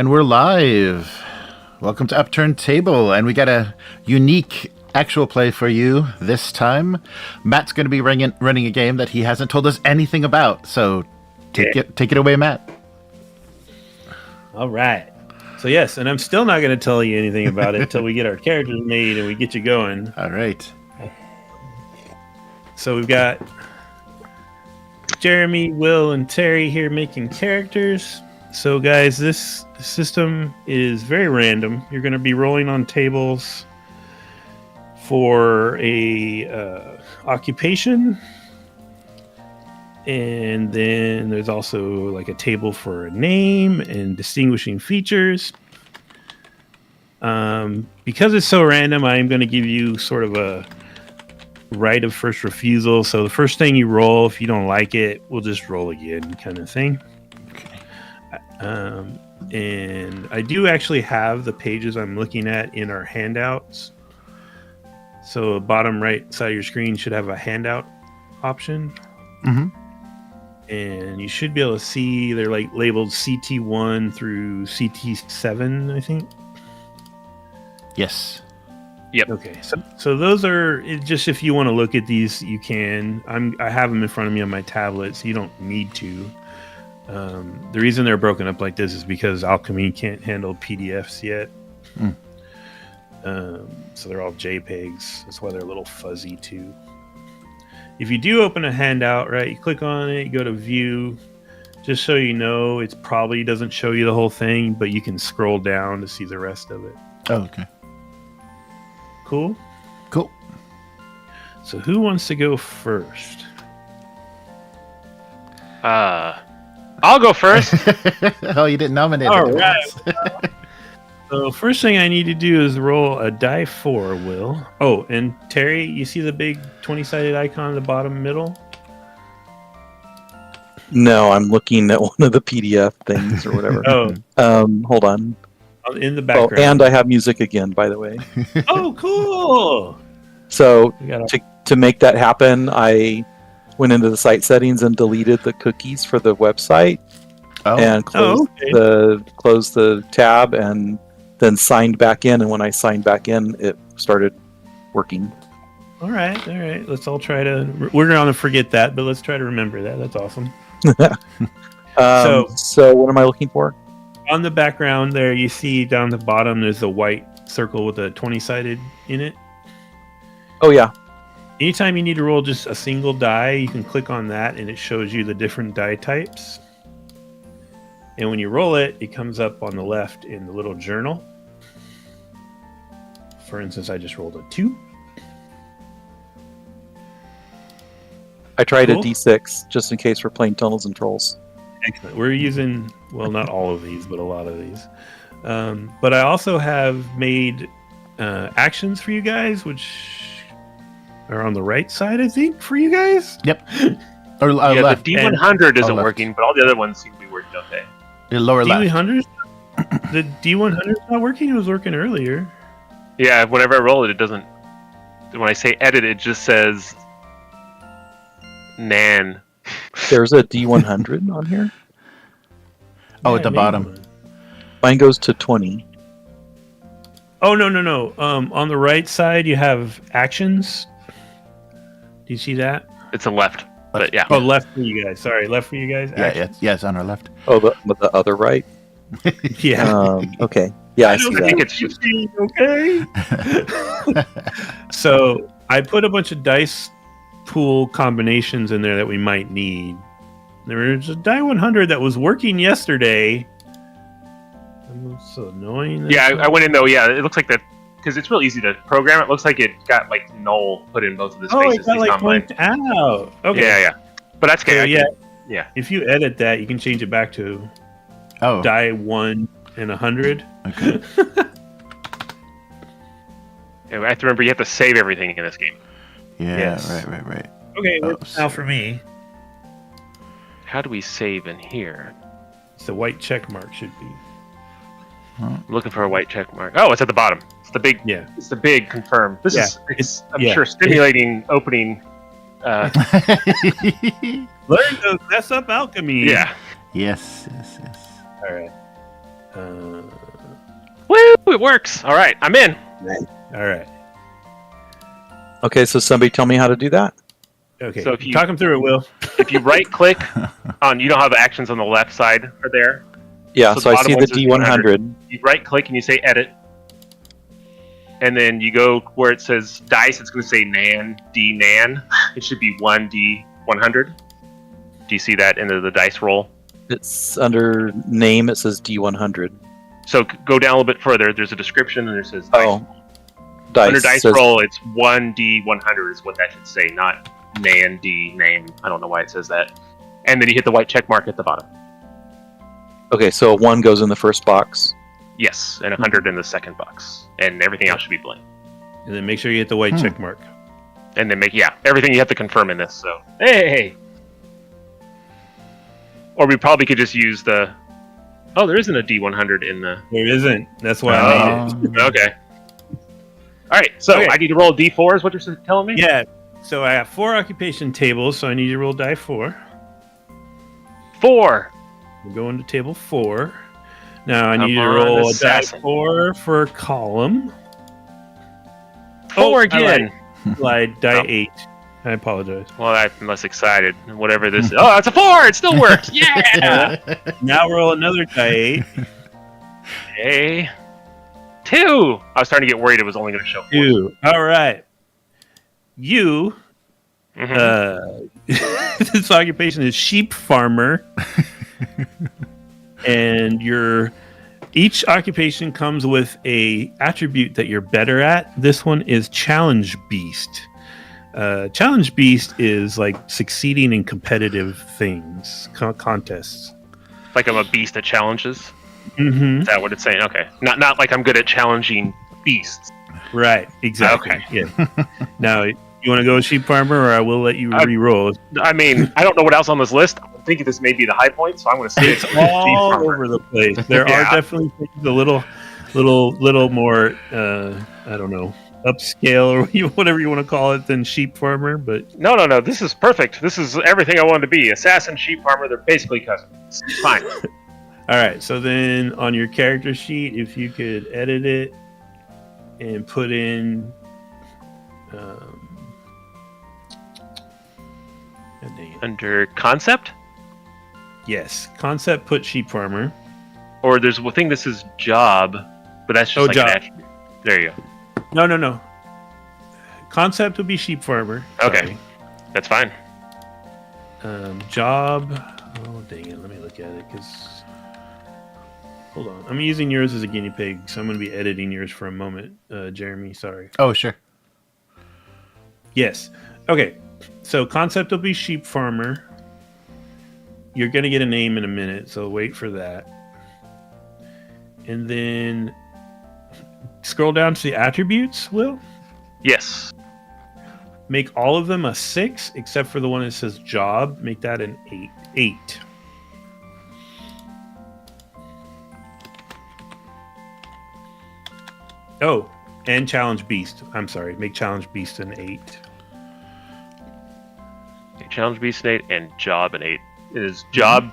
And we're live. Welcome to Upturned Table, and we got a unique actual play for you this time. Matt's going to be running a game that he hasn't told us anything about, so take it away, Matt. All right. So yes, and I'm still not going to tell you anything about it until we get our characters made and we get you going. All right. So we've got Jeremy, Will, and Terry here making characters. So guys, this system is very random. You're going to be rolling on tables for a occupation, and then there's also like a table for a name and distinguishing features. Because it's so random, I'm going to give you sort of a right of first refusal. So the first thing you roll, if you don't like it, we'll just roll again, kind of thing. And I do actually have the pages I'm looking at in our handouts. So the bottom right side of your screen should have a handout option. Mm-hmm. And you should be able to see they're like labeled CT1 through CT7, I think. Yes. Yep. Okay. So those are just, if you want to look at these, you can. I have them in front of me on my tablet, so you don't need to. The reason they're broken up like this is because Alchemy can't handle PDFs yet. So they're all JPEGs. That's why they're a little fuzzy too. If you do open a handout, right, you click on it, you go to view, just so you know, it probably doesn't show you the whole thing, but you can scroll down to see the rest of it. Oh, okay. Cool? Cool. So who wants to go first? I'll go first. Oh, you didn't nominate All it. right. So first thing I need to do is roll a die 4, Will. Oh, and Terry, you see the big 20-sided icon at the bottom middle? No, I'm looking at one of the PDF things or whatever. Hold on. In the background. Oh, and I have music again, by the way. Oh, cool! So to make that happen, I went into the site settings and deleted the cookies for the website and closed the tab and then signed back in. And when I signed back in, it started working. All right. Let's all try to. We're going to forget that, but let's try to remember that. That's awesome. So what am I looking for? On the background there, you see down the bottom, there's a white circle with a 20-sided in it. Oh, yeah. Anytime you need to roll just a single die, you can click on that and it shows you the different die types. And when you roll it, it comes up on the left in the little journal. For instance, I just rolled a 2. I tried a D6 just in case we're playing Tunnels and Trolls. Excellent. We're using, well, not all of these, but a lot of these. But I also have made actions for you guys, which are on the right side, I think, for you guys. Yep. Or left. The D100 isn't working, but all the other ones seem to be working okay. The lower left. The D100 is not working. It was working earlier. Yeah, whenever I roll it, it doesn't. When I say edit, it just says Nan. There's a D100 on here? Oh, at the bottom. Mine goes to 20. Oh, no. On the right side, you have actions. Do you see that? It's on left. But yeah. Oh, left for you guys. Sorry, left for you guys. Yeah, it's on our left. Oh, the other right? Yeah. Okay. Yeah, I see that. I think it's just okay. So I put a bunch of dice pool combinations in there that we might need. There was a die 100 that was working yesterday. That's so annoying. Yeah, I went in though. Yeah, it looks like that because it's real easy to program. It looks like it got like null put in both of the spaces. Oh, it got like blanked out. Okay. Yeah. But that's okay. So, yeah. If you edit that, you can change it back to die 1 and 100. Okay. I have to remember you have to save everything in this game. Yeah. Yes. Right. Okay. Now for me. How do we save in here? It's the white check mark should be. I'm looking for a white check mark. Oh, it's at the bottom. It's the big. Yeah. It's the big confirm. This is. I'm sure stimulating opening. Learn to mess up alchemy. Yeah. Yes. All right. Woo! It works. All right, I'm in. All right. Okay, so somebody tell me how to do that. Okay. So if you talk them through it, Will. if you right click on, you don't have actions on the left side are there. Yeah, So so the I see bottom the one says D100. You right click and you say edit, and then you go where it says dice. It's going to say Nan D Nan. It should be 1D100. Do you see that into the dice roll? It's under name. It says D100. So go down a little bit further. There's a description, and it says dice. Oh, dice. Under dice says, roll, it's 1D100 is what that should say, not Nan D name. I don't know why it says that. And then you hit the white check mark at the bottom. Okay, so a 1 goes in the first box. Yes, and 100 in the second box, and everything else should be blank. And then make sure you hit the white check mark. And then everything you have to confirm in this. So hey. Or we probably could just use the. Oh, there isn't a D100 in the. There isn't. That's why I made it. Okay. All right. So Okay. I need to roll D4. Is what you're telling me? Yeah. So I have 4 occupation tables, so I need to roll die 4. 4. We're going to table 4. Now I need Come to on, roll a die assassin. 4 for column. 4 again. Slide die Oh. 8. I apologize. Well, I'm less excited. Whatever this is. Oh, it's a 4. It still worked. Yeah. Now roll another die 8. Okay. 2. I was starting to get worried it was only going to show 4. 2. All right. You. Mhm. This occupation is sheep farmer. And each occupation comes with a attribute that you're better at. This one is challenge beast. Challenge beast is like succeeding in competitive things, contests. Like I'm a beast at challenges. Mm-hmm. Is that what it's saying? Okay. Not like I'm good at challenging beasts. Right. Exactly. Okay. Yeah. Now, you want to go with sheep farmer, or I will let you re-roll. I mean, I don't know what else on this list. I'm thinking this may be the high point, so I'm going to say It's all over the place. There are definitely things a little more, I don't know, upscale or whatever you want to call it than sheep farmer. But No. This is perfect. This is everything I wanted to be. Assassin, sheep farmer, they're basically cousins. It's fine. all right. So then on your character sheet, if you could edit it and put in. God dang it. Under concept? Yes, concept. Put sheep farmer. Or there's a thing that says job, but that's just like job. an attribute. There you go. No. Concept would be sheep farmer. Okay. Sorry. That's fine. Job. Oh dang it! Let me look at it because. Hold on. I'm using yours as a guinea pig, so I'm going to be editing yours for a moment, Jeremy. Sorry. Oh, sure. Yes. Okay. So concept will be sheep farmer. You're going to get a name in a minute, so wait for that. And then scroll down to the attributes, Will. Yes. Make all of them a 6, except for the one that says job. Make that an 8. Oh, and challenge beast. I'm sorry. Make challenge beast an 8. Okay, challenge beast an 8 and job an 8. Is job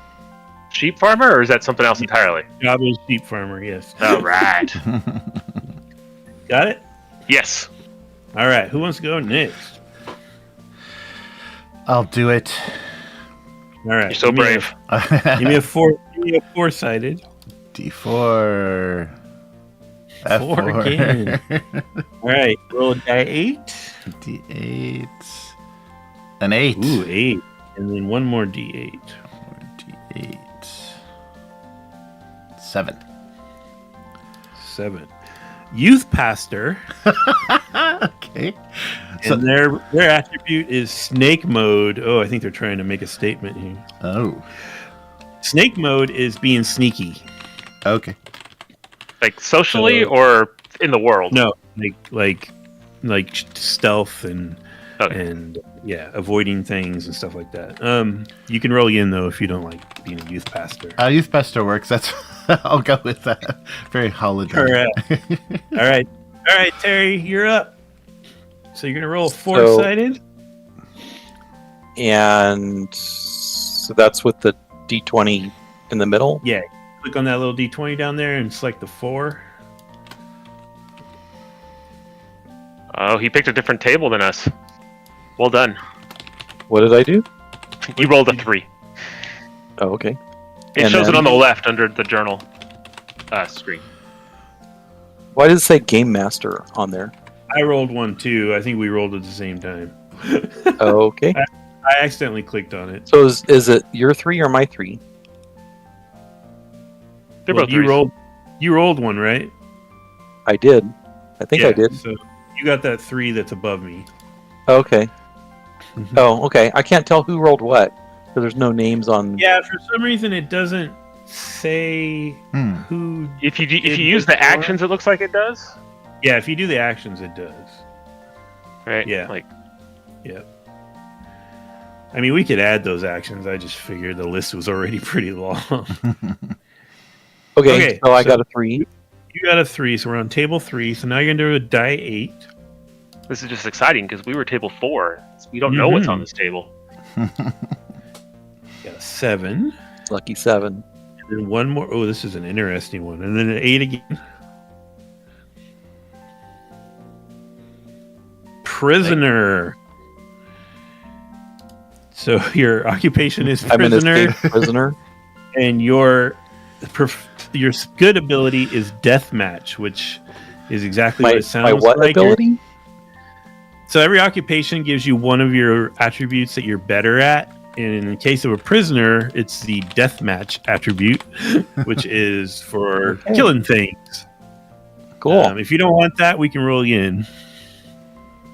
sheep farmer, or is that something else entirely? Job is sheep farmer, yes. All right. Got it? Yes. All right. Who wants to go next? I'll do it. All right. You're so brave. Give me a 4-sided. D4. 4 F4. again. All right. Roll a die 8. D8. An 8. Ooh, 8. And then one more D8. D8. 7. 7. Youth pastor. Okay. So, And their attribute is snake mode. Oh, I think they're trying to make a statement here. oh. Snake mode is being sneaky. Okay. Like socially So- or in the world? No, like stealth and Okay. and yeah, avoiding things and stuff like that. You can roll in though if you don't like being a youth pastor. Youth Pester works. That's. I'll go with that. Very holiday. Correct. All right, Terry, you're up. So you're gonna roll 4-sided. And so that's with the D20 in the middle. Yeah, click on that little D20 down there and select the 4. Oh, he picked a different table than us. Well done. What did I do? You rolled a 3. Oh, okay. It And shows then- it on the left under the journal screen. Why does it say Game Master on there? I rolled 1 too. I think we rolled at the same time. Oh, okay. I accidentally clicked on it. So is it your 3 or my 3? They're Well, both threes. you rolled 1, right? I did. I think I did. So you got that 3 that's above me. Okay. Oh, okay. I can't tell who rolled what because there's no names on. Yeah, for some reason it doesn't say who. If you It use was the actions, it looks like it does. Yeah, if you do the actions, it does. Right? Yeah. Like, I mean, we could add those actions. I just figured the list was already pretty long. Okay, so I got a 3. You got a 3, so we're on table 3. So now you're gonna do a die 8. this is just exciting because we were table 4. We don't know what's on this table. Got a 7. Lucky 7. And then one more. Oh, this is an interesting one. And then an 8 again. Prisoner. So your occupation is I'm an prisoner, escaped prisoner. and your good ability is deathmatch, which is exactly what it sounds My what like. ability? So every occupation gives you one of your attributes that you're better at. And in the case of a prisoner, it's the deathmatch attribute, which is for killing things. Cool. If you don't want that, we can roll you in.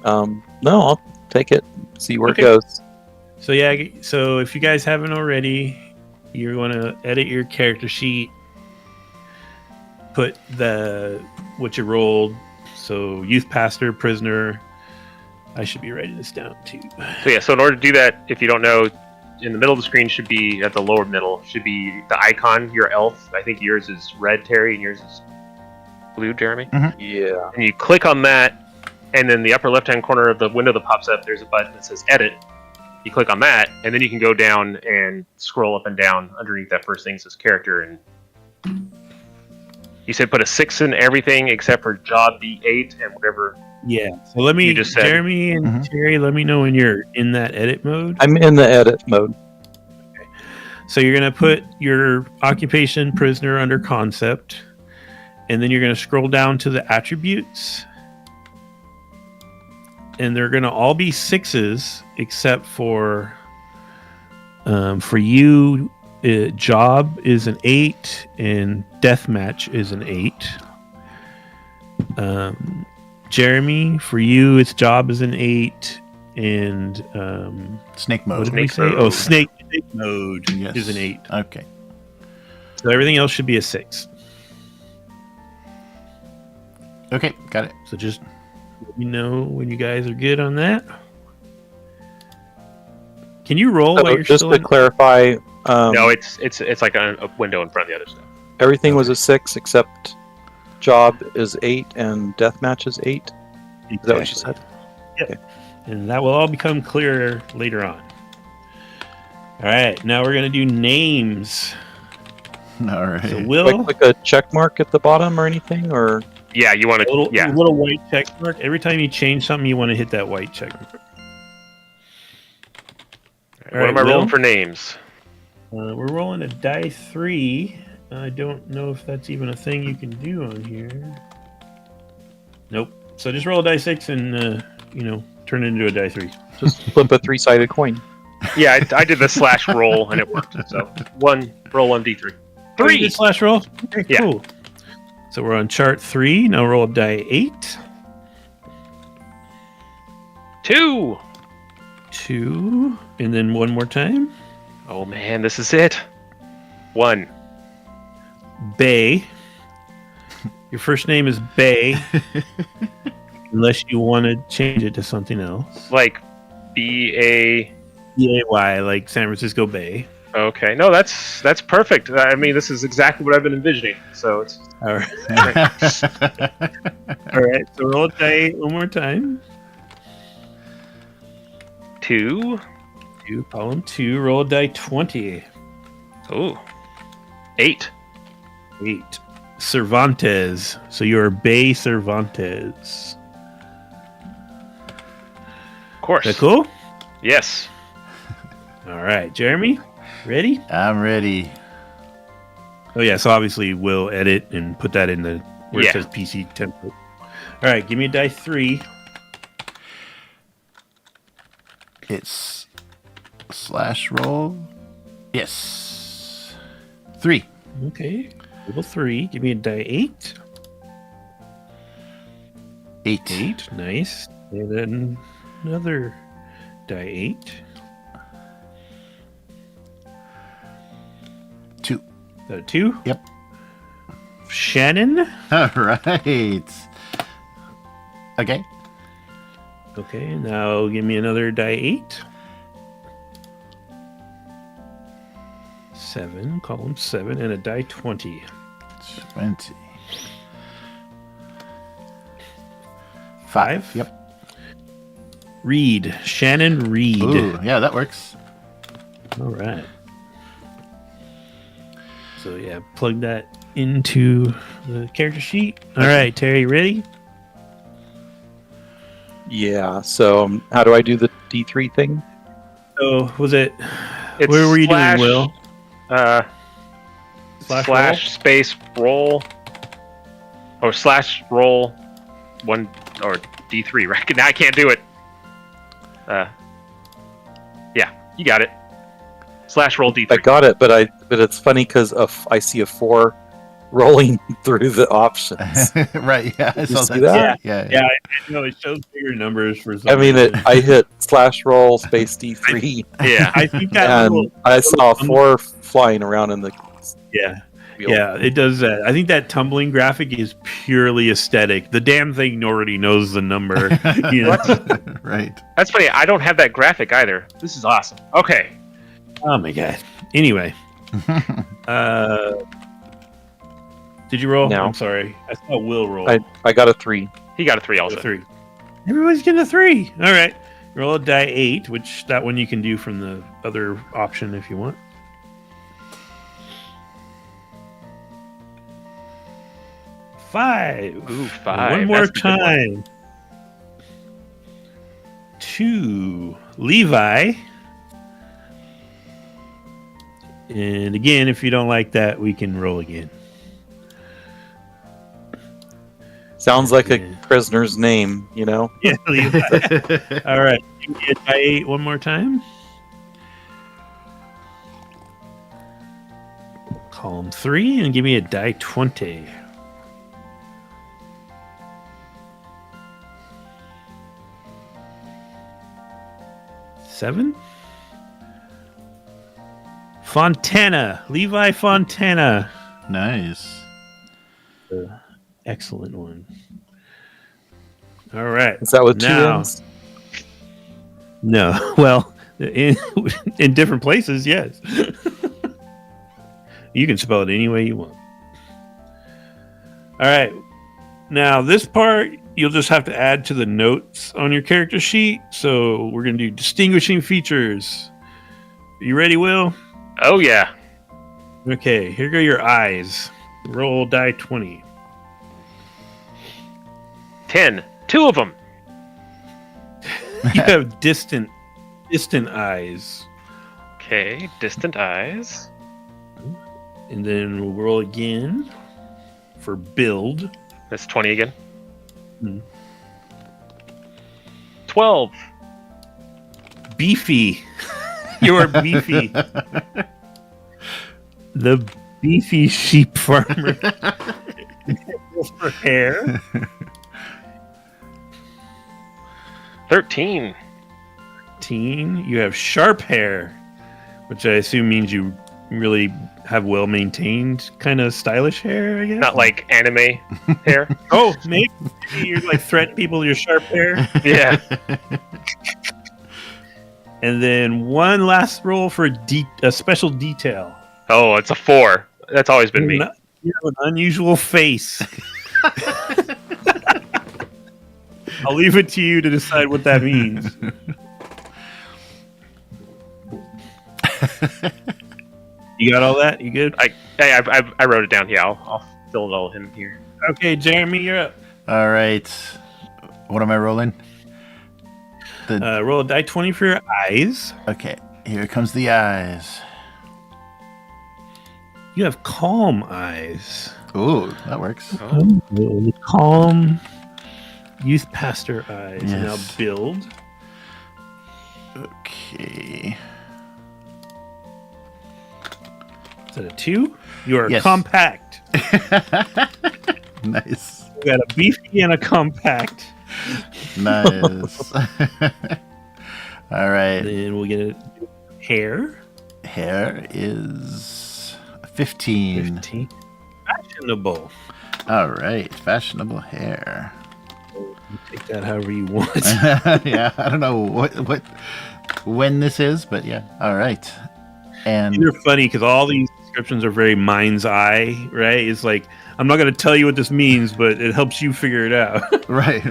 No, I'll take it. See where Okay. it goes. So yeah, so if you guys haven't already, you're going to edit your character sheet, put what you rolled. So youth pastor, prisoner. I should be writing this down too. So yeah, so in order to do that, if you don't know, in the middle of the screen should be, at the lower middle, should be the icon, your elf. I think yours is red, Terry, and yours is blue, Jeremy. Yeah. And you click on that, and then the upper left-hand corner of the window that pops up, there's a button that says Edit. You click on that, and then you can go down and scroll up and down underneath that first thing that says character. And you said put a 6 in everything except for job D8 and whatever. Yeah. So let me, You just said- Jeremy and Terry, let me know when you're in that edit mode. I'm in the edit mode. So you're going to put your occupation prisoner under concept, and then you're going to scroll down to the attributes, and they're going to all be 6s except for you, job is an 8 and deathmatch is an 8. Jeremy, for you, its job is an 8 and Snake what mode. did we say? mode. Oh, snake mode Yes. is an 8. Okay. So everything else should be a 6. Okay, got it. So just let me know when you guys are good on that. Can you roll So while you're just still to in? clarify, No, it's like a window in front of the other stuff. everything was a 6 except job is 8 and deathmatch is 8. Is that what you said? And that will all become clearer later on. All right, now we're going to do names. All right. So Do I Will, click a check mark at the bottom or anything, or Yeah, you want a little, to. Yeah, a little white check mark. Every time you change something, you want to hit that white check mark. what am I Will? rolling for names? We're rolling a die 3. I don't know if that's even a thing you can do on here. Nope. So just roll a die 6 and turn it into a die 3. just flip a 3-sided coin? Yeah, I did the slash roll and it worked. So roll 1d3. 3. Slash roll. Okay, Yeah. cool. So we're on chart 3. Now roll a die 8. 2. 2. And then one more time. Oh man, this is it. 1. Bay. Your first name is Bay. Unless you want to change it to something else. Like BA. B-A-Y, like San Francisco Bay. Okay, no, that's perfect. I mean, this is exactly what I've been envisioning. So it's All right. All right. So roll a die 8 one more time. 2. 2, column 2. Roll a die 20. Oh, 8. 8. Cervantes. So you're Bay Cervantes. Of course. Is that cool? Yes. All right, Jeremy, ready? I'm ready. Oh yeah, so obviously we'll edit and put that in the where Yeah. it says PC template. All right, give me a die 3. It's slash roll. Yes. 3. Okay, level 3. Give me a die 8. 8. 8, nice. And then another die 8. 2. Is that a 2? Yep. Shannon. All right. Okay. Okay, now give me another die 8. 7, column 7, and a die 20. 20. 5. Yep. Reed. Shannon Reed. Ooh, yeah, that works. All right. So yeah, plug that into the character sheet. All right, Terry, ready? Yeah. So how do I do the D3 thing? So was it? It's Where were you slash, doing, Will? Slash space roll. Or slash roll 1 or D3, right? Now I can't do it. Yeah, you got it. Slash roll D3. I got it, but it's funny because I see a 4 rolling through the options. Right, yeah. I saw see that. that? Yeah. Yeah, I know it shows bigger numbers for some I mean, reason. I hit slash roll space D3, Yeah. I think that and little, I saw 4 flying around in the yeah. wheel. Yeah, it does that. I think that tumbling graphic is purely aesthetic. The damn thing already knows the number. You know? Right. That's funny. I don't have that graphic either. This is awesome. Okay. Oh my god. Anyway, did you roll? No. I'm sorry. I saw Will roll. I got a 3. He got a 3 A also. 3. Everybody's getting a 3. All right. Roll a die 8, which that one you can do from the other option if you want. Five. Ooh, 5. One more That's the good one. time. 2. Levi. And again, if you don't like that, we can roll again. Sounds like Yeah. a prisoner's name, you know? Yeah, Levi. All right. Give me a die 8 one more time. Column 3 and give me a die 20. Seven. Fontana. Levi Fontana. Nice. Excellent one. All right. Is that with 2 Now- N's? No. Well, in different places, yes. You can spell it any way you want. All right. Now, this part, you'll just have to add to the notes on your character sheet. So we're going to do distinguishing features. You ready, Will? Oh, yeah. Okay, here go your eyes. Roll die 20. 10. 2 of them. You have distant eyes. Okay. Distant eyes. And then we'll roll again for build. That's 20 again. Hmm. 12. Beefy. You're beefy. The beefy sheep farmer. For hair. 13. 13. You have sharp hair, which I assume means you really have well maintained, kind of stylish hair, I guess. Not like anime hair. Oh, maybe you're like threatening people with your sharp hair. Yeah. And then one last roll for a special detail. Oh, it's a 4. That's always been me. You have an unusual face. I'll leave it to you to decide what that means. You got all that? You good? Hey, I wrote it down. Yeah, I'll fill it all in here. Okay, Jeremy, you're up. All right. What am I rolling? Roll a die 20 for your eyes. Okay, here comes the eyes. You have calm eyes. Ooh, that works. Oh. Calm youth pastor eyes. Yes. Now build. Okay. Is that a 2? You are Yes. compact. Nice. You got a beefy and a compact. Nice. All right. Then we'll get a hair. Hair is 15. 15. Fashionable. All right. Fashionable hair. You take that however you want. Yeah, I don't know when this is, but yeah. All right. And They're funny because all these descriptions are very mind's eye, right? It's like, I'm not going to tell you what this means, but it helps you figure it out. right.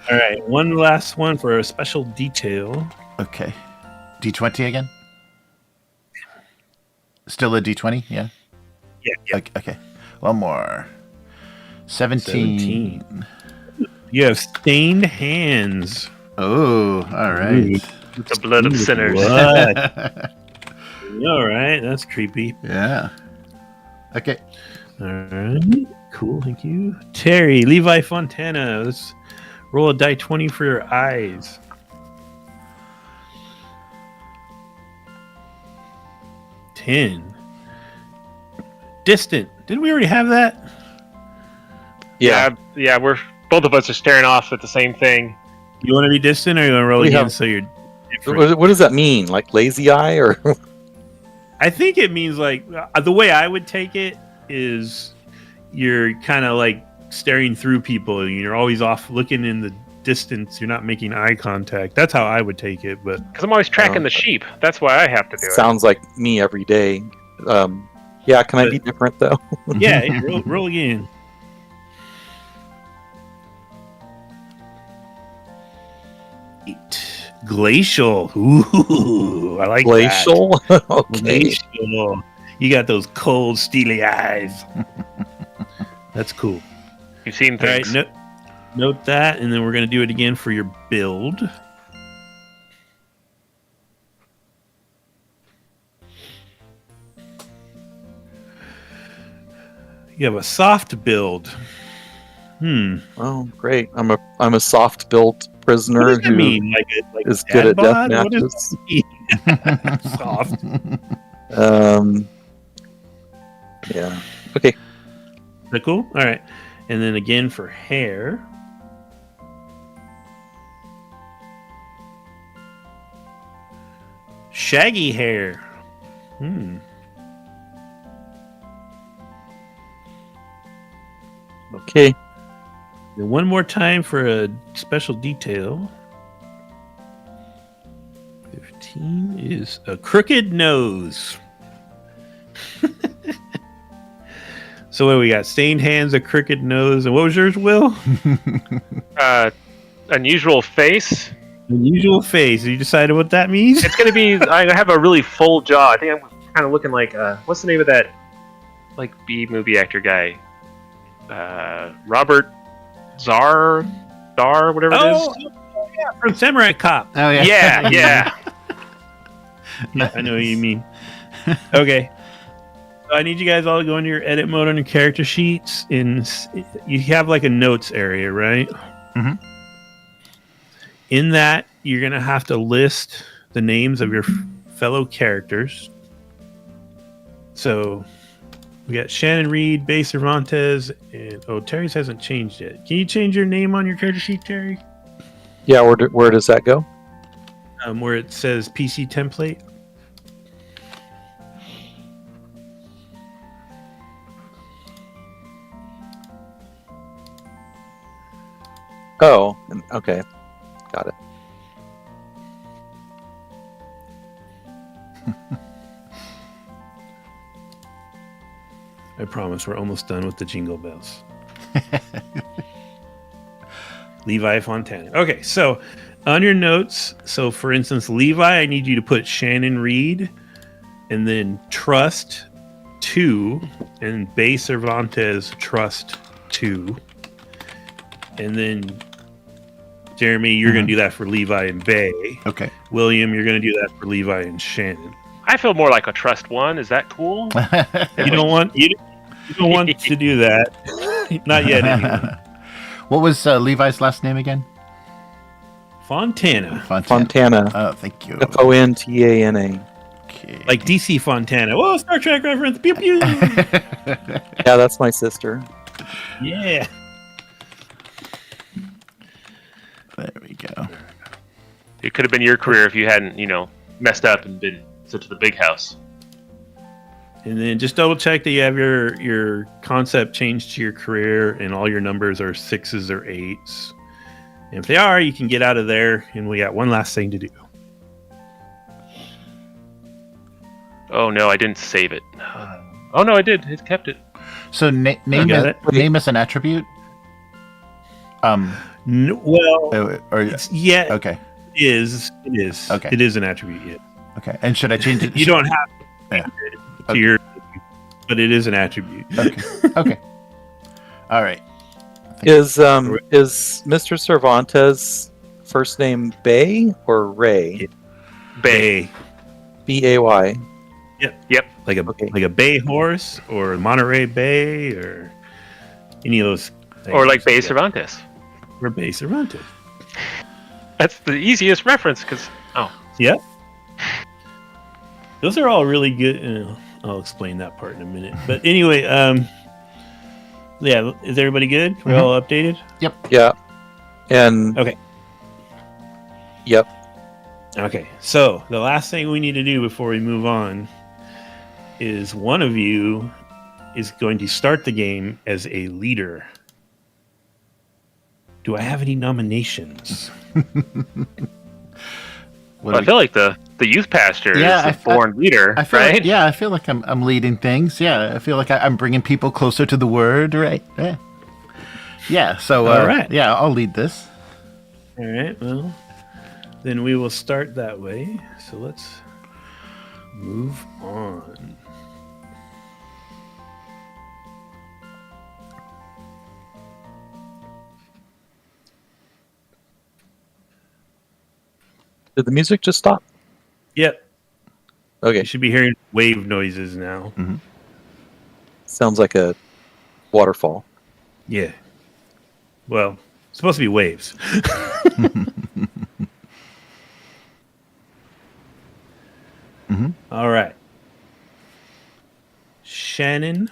All right, one last one for a special detail. Okay. D20 again? Still a D20? Yeah. Yeah. Okay. One more. 17. You have stained hands. Oh, all right. The blood of sinners. All right, that's creepy. Yeah. Okay. All right, cool. Thank you, Terry. Levi Fontana. Let's roll a die 20 for your eyes. $10. Distant. Didn't we already have that? Yeah. We're both of us are staring off at the same thing. You want to be distant, or you want to roll We again have- so you're different? What does that mean? Like lazy eye, or I think it means like the way I would take it is you're kind of like staring through people and you're always off looking in the distance. You're not making eye contact. That's how I would take it. But Because I'm always tracking the sheep. That's why I have to do it. sounds like me every day. Yeah, can I be different though? yeah, roll again. Glacial. Ooh, I like Glacial. that. Okay. Glacial. You got those cold, steely eyes. That's cool. You've seen All right, things. note that, and then we're going to do it again for your build. You have a soft build. Oh, great! I'm a soft built prisoner What does that who mean? Like is good at dad death bod? What does matches. that mean? Soft. Yeah. Okay. Is that cool? All right. And then again for hair. Shaggy hair. Okay. And one more time for a special detail. 15 is a crooked nose. So what do we got? Stained hands, a crooked nose, and what was yours, Will? Unusual face. Unusual face. Have you decided what that means? It's going to be. I have a really full jaw. I think I'm kind of looking like. What's the name of that? Like B movie actor guy. Robert Dar, whatever it is. Oh, yeah, from Samurai Cop. Oh, yeah. Yeah. Yeah, I know what you mean. Okay. So I need you guys all to go into your edit mode on your character sheets. You have like a notes area, right? Mm-hmm. In that, you're going to have to list the names of your fellow characters. So we got Shannon Reed, Bay Cervantes, and Terry's hasn't changed yet. Can you change your name on your character sheet, Terry? Yeah. Where does that go? Where it says PC template. Oh. Okay. Got it. I promise we're almost done with the jingle bells. Levi Fontana. Okay, so on your notes, so for instance, Levi, I need you to put Shannon Reed and then trust 2, and Bay Cervantes Trust 2. And then, Jeremy, you're going to do that for Levi and Bay. Okay. William, you're going to do that for Levi and Shannon. I feel more like a Trust 1. Is that cool? You don't want to do that. Not yet, anyway. What was Levi's last name again? Fontana. Fontana. Oh, thank you. Fontana. Okay. Like DC Fontana. Whoa, Star Trek reference. Pew pew. Yeah, that's my sister. Yeah. There we go. It could have been your career if you hadn't, messed up and been sent to the big house. And then just double check that you have your concept changed to your career and all your numbers are 6s or 8s. And if they are, you can get out of there. And we got one last thing to do. Oh no, I didn't save it. Oh no, I did. It kept it. So name is an attribute. Well, okay. It is. Okay. It is an attribute. Yeah. Okay. And should I change it? You don't have to Yeah. to your, but it is an attribute. Okay. All right. Is Mr. Cervantes first name Bay or Ray? Bay. Bay. Yep. Like a bay horse or Monterey Bay or any of those things. Or like Bay Cervantes. Or Bay Cervantes. That's the easiest reference because Yep. Those are all really good. I'll explain that part in a minute. But anyway, yeah, is everybody good? We're all updated? Yep. Yeah. And okay. Yep. Okay. So the last thing we need to do before we move on is one of you is going to start the game as a leader. Do I have any nominations? I feel like the youth pastor is the born leader, I feel right? I feel like I'm leading things. Yeah, I feel like I'm bringing people closer to the word, right? Yeah. So, all right. Yeah, I'll lead this. All right. Well, then we will start that way. So let's move on. Did the music just stop? Yep. Okay. You should be hearing wave noises now. Mm-hmm. Sounds like a waterfall. Yeah. Well, it's supposed to be waves. Mm-hmm. All right. Shannon.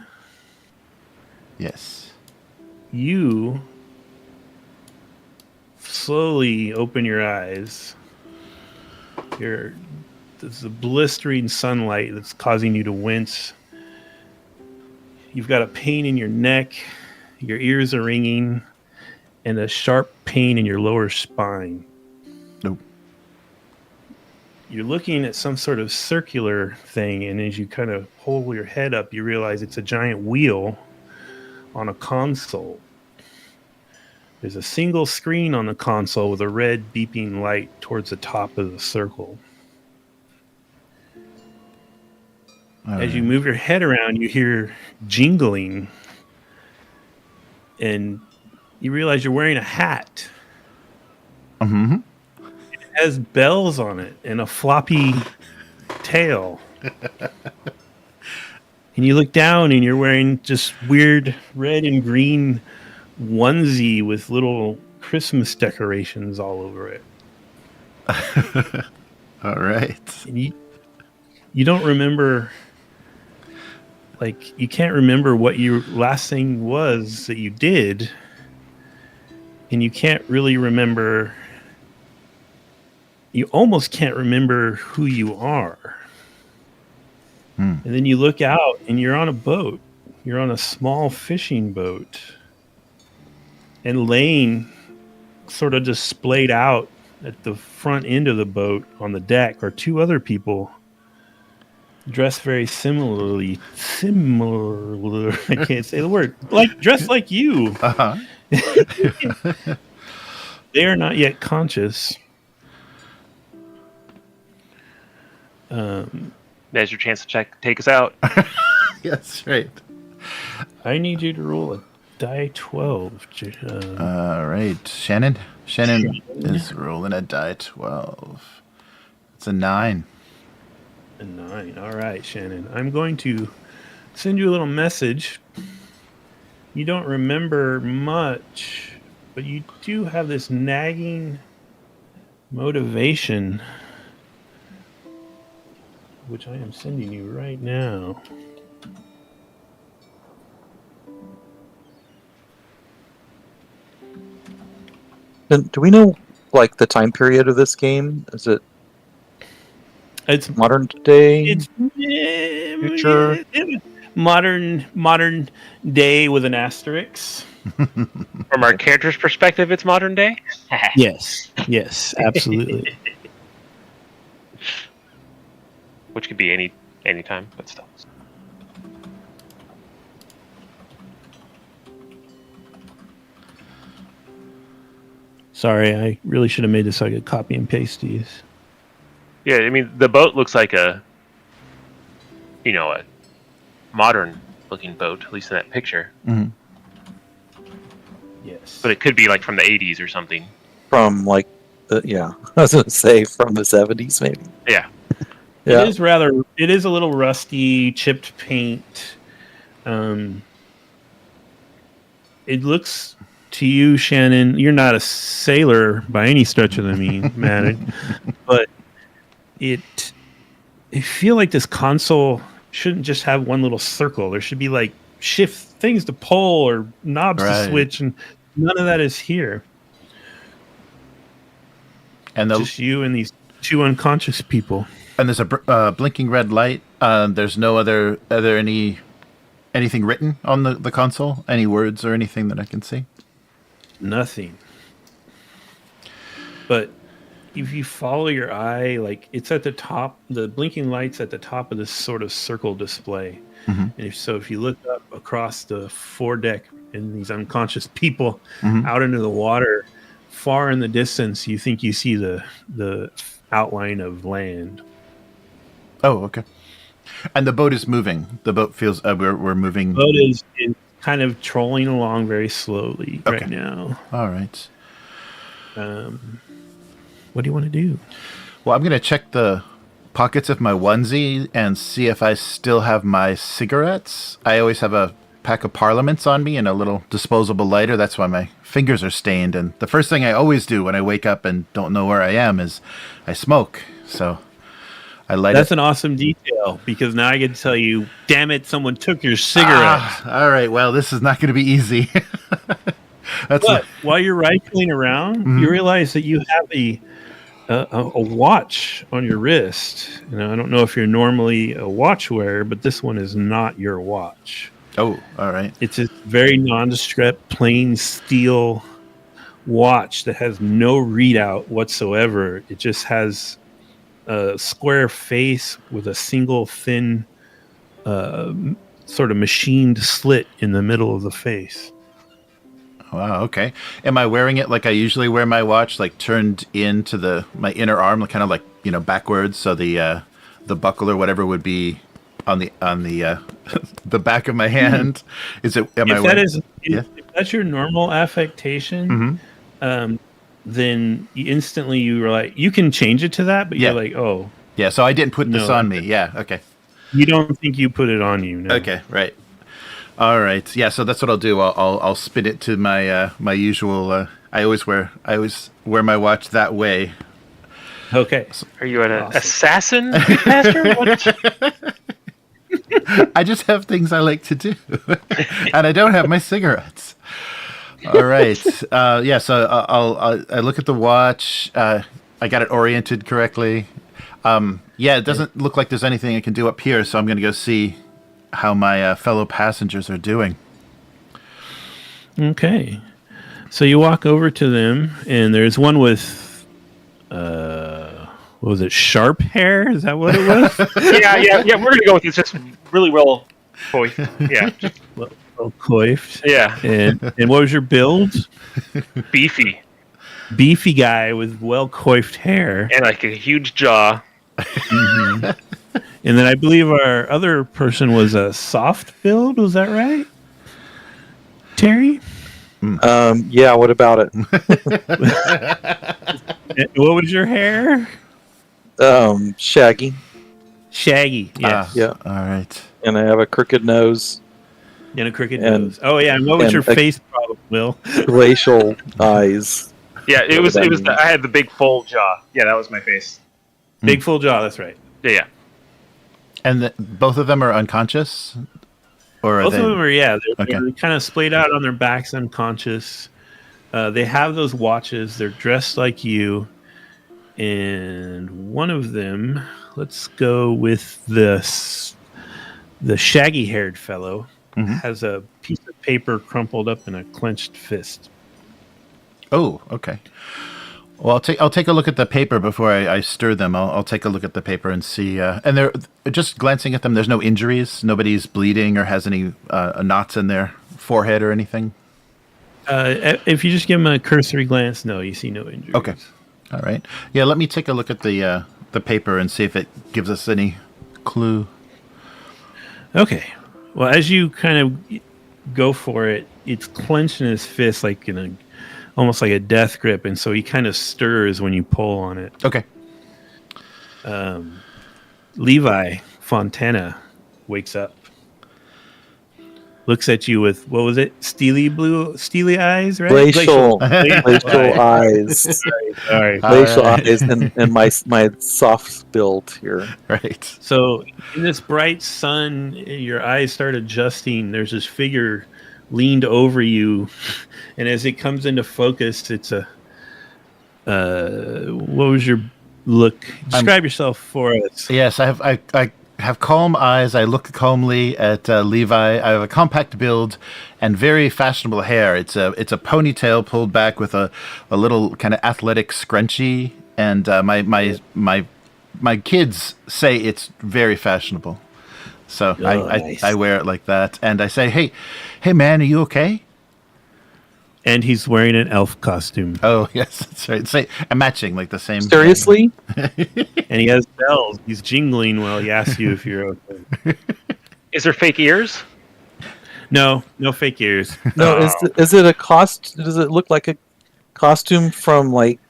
Yes. You slowly open your eyes. There's a blistering sunlight that's causing you to wince. You've got a pain in your neck, your ears are ringing, and a sharp pain in your lower spine. Nope. You're looking at some sort of circular thing, and as you kind of hold your head up, you realize it's a giant wheel on a console. There's a single screen on the console with a red beeping light towards the top of the circle. As you move your head around, you hear jingling, and you realize you're wearing a hat. Mm-hmm. It has bells on it and a floppy tail. And you look down, and you're wearing just weird red and green onesie with little Christmas decorations all over it. All right. And you don't remember, like, you can't remember what your last thing was that you did, and you can't really remember, you almost can't remember who you are. And then you look out, and you're on a boat. You're on a small fishing boat. And laying sort of just splayed out at the front end of the boat on the deck are two other people dressed very similar. I can't say the word. Like dressed like you. Uh-huh. They are not yet conscious. There's your chance to take us out. Yes, right. I need you to roll a die 12. All right, Shannon. Shannon is rolling a die 12. It's a 9. A 9. All right, Shannon. I'm going to send you a little message. You don't remember much, but you do have this nagging motivation, which I am sending you right now. And do we know, like, the time period of this game? Is it It's modern day? It's future? Modern day with an asterisk. From our character's perspective, it's modern day. Yes, absolutely. Which could be any time, but still. Sorry, I really should have made this so I could copy and paste these. Yeah, I mean, the boat looks like a modern-looking boat, at least in that picture. Mm-hmm. Yes, But it could be like from the 80s or something. From, like, I was going to say from the 70s, maybe. Yeah. Yeah. It is a little rusty, chipped paint. It looks to you, Shannon, you're not a sailor by any stretch of the mean, but I feel like this console shouldn't just have one little circle. There should be like shift things to pull or knobs to switch, and none of that is here. And just you and these two unconscious people. And there's a blinking red light. There's no other. Are there anything written on the console? Any words or anything that I can see? Nothing. But if you follow your eye, like it's at the top, the blinking light's at the top of this sort of circle display. Mm-hmm. And if you look up across the foredeck and these unconscious people out into the water, far in the distance, you think you see the outline of land. Oh, okay. And the boat is moving. The boat feels we're moving. The boat is kind of trolling along very slowly right now. All right. What do you want to do? Well, I'm going to check the pockets of my onesie and see if I still have my cigarettes. I always have a pack of Parliaments on me and a little disposable lighter. That's why my fingers are stained. And the first thing I always do when I wake up and don't know where I am is I smoke. So I light That's an awesome detail, because now I get to tell you, damn it, someone took your cigarettes. All right, well, this is not going to be easy. But while you're rifling around, you realize that you have a watch on your wrist. I don't know if you're normally a watch wearer, but this one is not your watch. Oh, all right. It's a very nondescript, plain steel watch that has no readout whatsoever. It just has a square face with a single thin sort of machined slit in the middle of the face. Wow, okay. Am I wearing it like I usually wear my watch, like turned into my inner arm, like kind of like, backwards, so the buckle or whatever would be on the the back of my hand? Is it if that's your normal affectation, then instantly you were like, you can change it to that, but you're like, oh. Yeah, so I didn't put this on me. Yeah, okay. You don't think you put it on you, no. Okay, right. All right. Yeah, so that's what I'll do. I'll spin it to my my usual I always wear my watch that way. Okay. So, are you an assassin, Pastor? I just have things I like to do. And I don't have my cigarettes. All right. So I look at the watch. I got it oriented correctly. It doesn't look like there's anything I can do up here, so I'm going to go see how my fellow passengers are doing. Okay. So you walk over to them, and there's one with, what was it, sharp hair? Is that what it was? yeah. We're going to go with this. Just really well coiffed. Yeah. Well coiffed. Yeah. And what was your build? Beefy Guy with well coiffed hair. And like a huge jaw. And then I believe our other person was a soft build. Was that right, Terry? Yeah. What about it? What was your hair? Shaggy. Shaggy. Yes. Yeah. All right. And I have a crooked nose And a crooked And- nose. Oh yeah. And what was your and a- face problem, Will? glacial eyes. Yeah, it was. that It was. mean? I had the big full jaw. Yeah, that was my face. Big full jaw. That's right. Yeah. And both of them are unconscious, or are Both they? of them are. Yeah. They're Okay. kind of splayed out on their backs, unconscious. They have those watches. They're dressed like you. And one of them, let's go with the shaggy-haired fellow, has a piece of paper crumpled up in a clenched fist. Oh, okay. Well, I'll take a look at the paper before I stir them. I'll take a look at the paper and see. And they're just glancing at them. There's no injuries. Nobody's bleeding or has any knots in their forehead or anything. If you just give them a cursory glance, no, you see no injuries. Okay. All right. Yeah, let me take a look at the paper and see if it gives us any clue. Okay. Well, as you kind of go for it, it's clenched in his fist like almost like a death grip, and so he kind of stirs when you pull on it. Okay. Levi Fontana wakes up, looks at you with, what was it? Steely eyes, right? Glacial eyes. All right. Glacial eyes and my soft build here. Right. So in this bright sun, your eyes start adjusting. There's this figure leaned over you, and as it comes into focus, it's a. What was your look? Describe yourself for us. Yes, I have calm eyes. I look calmly at Levi. I have a compact build and very fashionable hair. It's a ponytail pulled back with a little kind of athletic scrunchie, and my kids say it's very fashionable. So nice. I wear it like that, and I say, hey man, are you okay? And he's wearing an elf costume. Oh yes, that's right. Say matching, like the same. Seriously? And he has bells. He's jingling while he asks you if you're okay. Is there fake ears? No fake ears. No, is it a cost? Does it look like a costume from like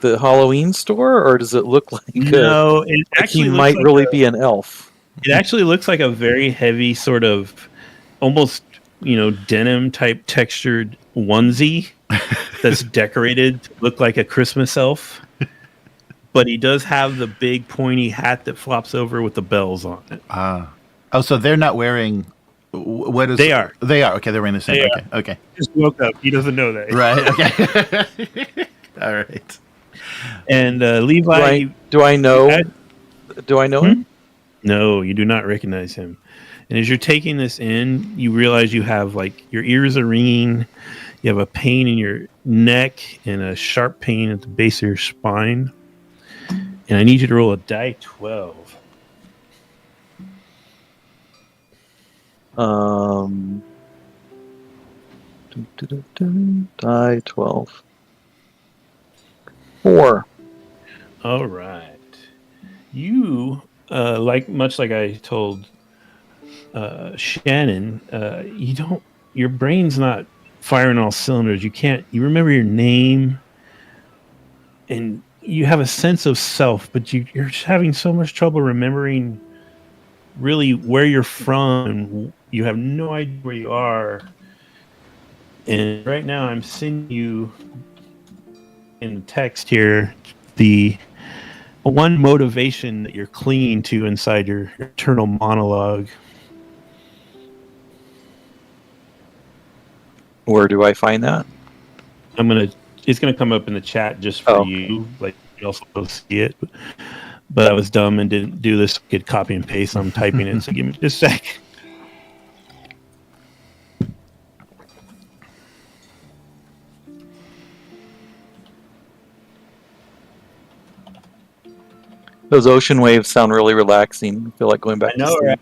the Halloween store, or does it look like No, it like actually he looks might like really be an elf? It actually looks like a very heavy sort of almost, denim type textured onesie that's decorated to look like a Christmas elf. But he does have the big pointy hat that flops over with the bells on it. Oh, so they're not wearing. What is? They are. They are. Okay, they're wearing the same. They Okay. Okay. Just woke up. He doesn't know that. Right. Okay. All right. And Levi, Do I know him? No, you do not recognize him. And as you're taking this in, you realize you have your ears are ringing, you have a pain in your neck and a sharp pain at the base of your spine. And I need you to roll a die 12. Die 12. 4. All right. You much like I told Shannon, your brain's not firing all cylinders. You remember your name and you have a sense of self, but you're just having so much trouble remembering really where you're from, and you have no idea where you are. And right now I'm sending you in the text here the one motivation that you're clinging to inside your internal monologue. Where do I find that? It's gonna come up in the chat just for you. Like you also see it. But I was dumb and didn't do this. Get copy and paste. I'm typing it, so give me just a sec. Those ocean waves sound really relaxing. I feel like going back to sleep. Right?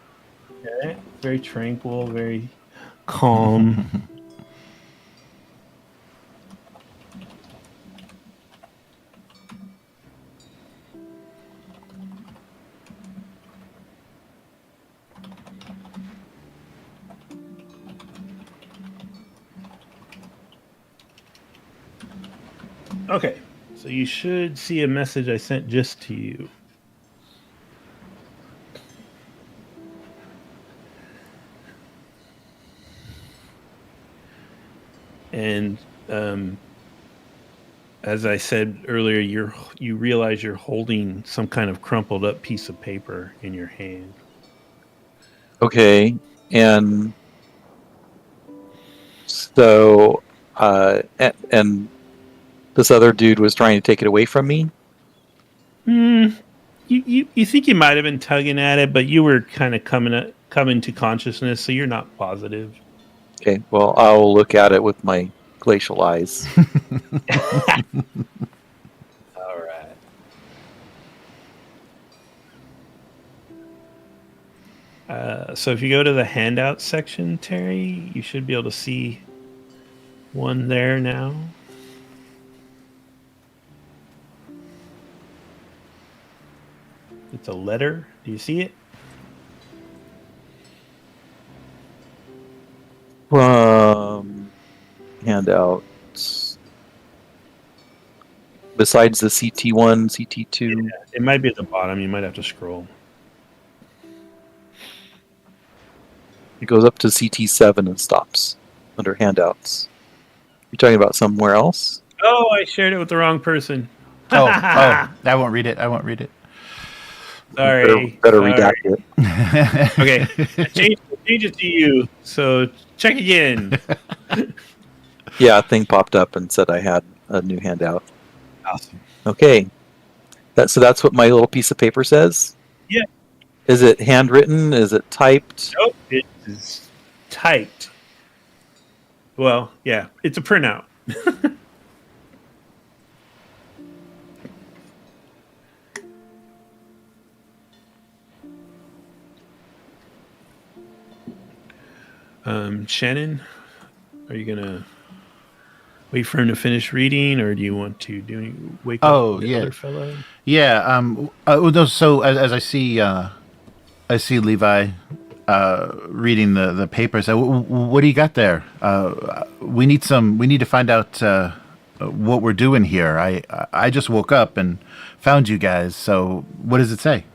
Okay. Very tranquil, very calm. Okay, so you should see a message I sent just to you. And as I said earlier, you realize you're holding some kind of crumpled up piece of paper in your hand. Okay, and so and this other dude was trying to take it away from me. You think you might have been tugging at it, but you were kind of coming to consciousness, so you're not positive. Okay, well, I'll look at it with my glacial eyes. All right. So if you go to the handout section, Terry, you should be able to see one there now. It's a letter. Do you see it? From handouts. Besides the CT1, CT2. Yeah, it might be at the bottom. You might have to scroll. It goes up to CT7 and stops under handouts. You're talking about somewhere else? Oh, I shared it with the wrong person. Oh, I won't read it. Sorry. Better Sorry. redact it. Okay, change it to you. So check again. Yeah, a thing popped up and said I had a new handout. Awesome. Okay. So that's what my little piece of paper says? Yeah. Is it handwritten? Is it typed? Nope, it is typed. Well, yeah, it's a printout. Shannon, are you gonna wait for him to finish reading, or do you want to wake up the other fellow? Yeah. So as I see Levi reading the paper. So what do you got there? We need to find out what we're doing here. I just woke up and found you guys. So what does it say?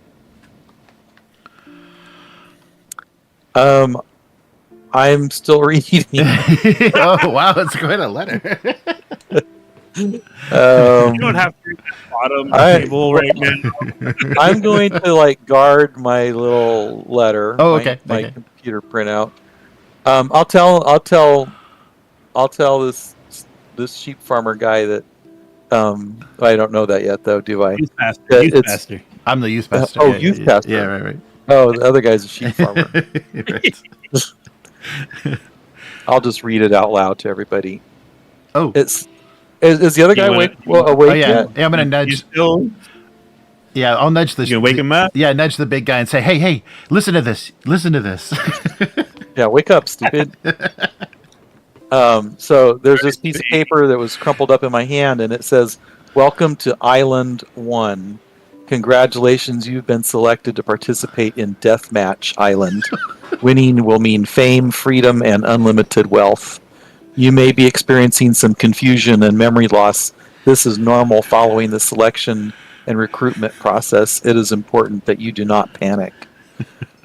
I'm still reading. Oh wow, it's quite a letter. You don't have to read the bottom table right now. I'm going to guard my little letter. Oh, okay. My computer printout. I'll tell this sheep farmer guy that. I don't know that yet, though, do I? Youth pastor. I'm the youth pastor. Youth pastor. Yeah, right. Oh, the other guy's a sheep farmer. Right. I'll just read it out loud to everybody. Oh, is the other guy awake yet? Yeah, I'm gonna nudge. Yeah, I'll nudge the. You gonna wake him up? Yeah, nudge the big guy and say, "Hey, listen to this. Yeah, wake up, stupid. So there's this piece of paper that was crumpled up in my hand, and it says, "Welcome to Island 1. Congratulations, you've been selected to participate in Deathmatch Island. Winning will mean fame, freedom, and unlimited wealth. You may be experiencing some confusion and memory loss. This is normal following the selection and recruitment process. It is important that you do not panic.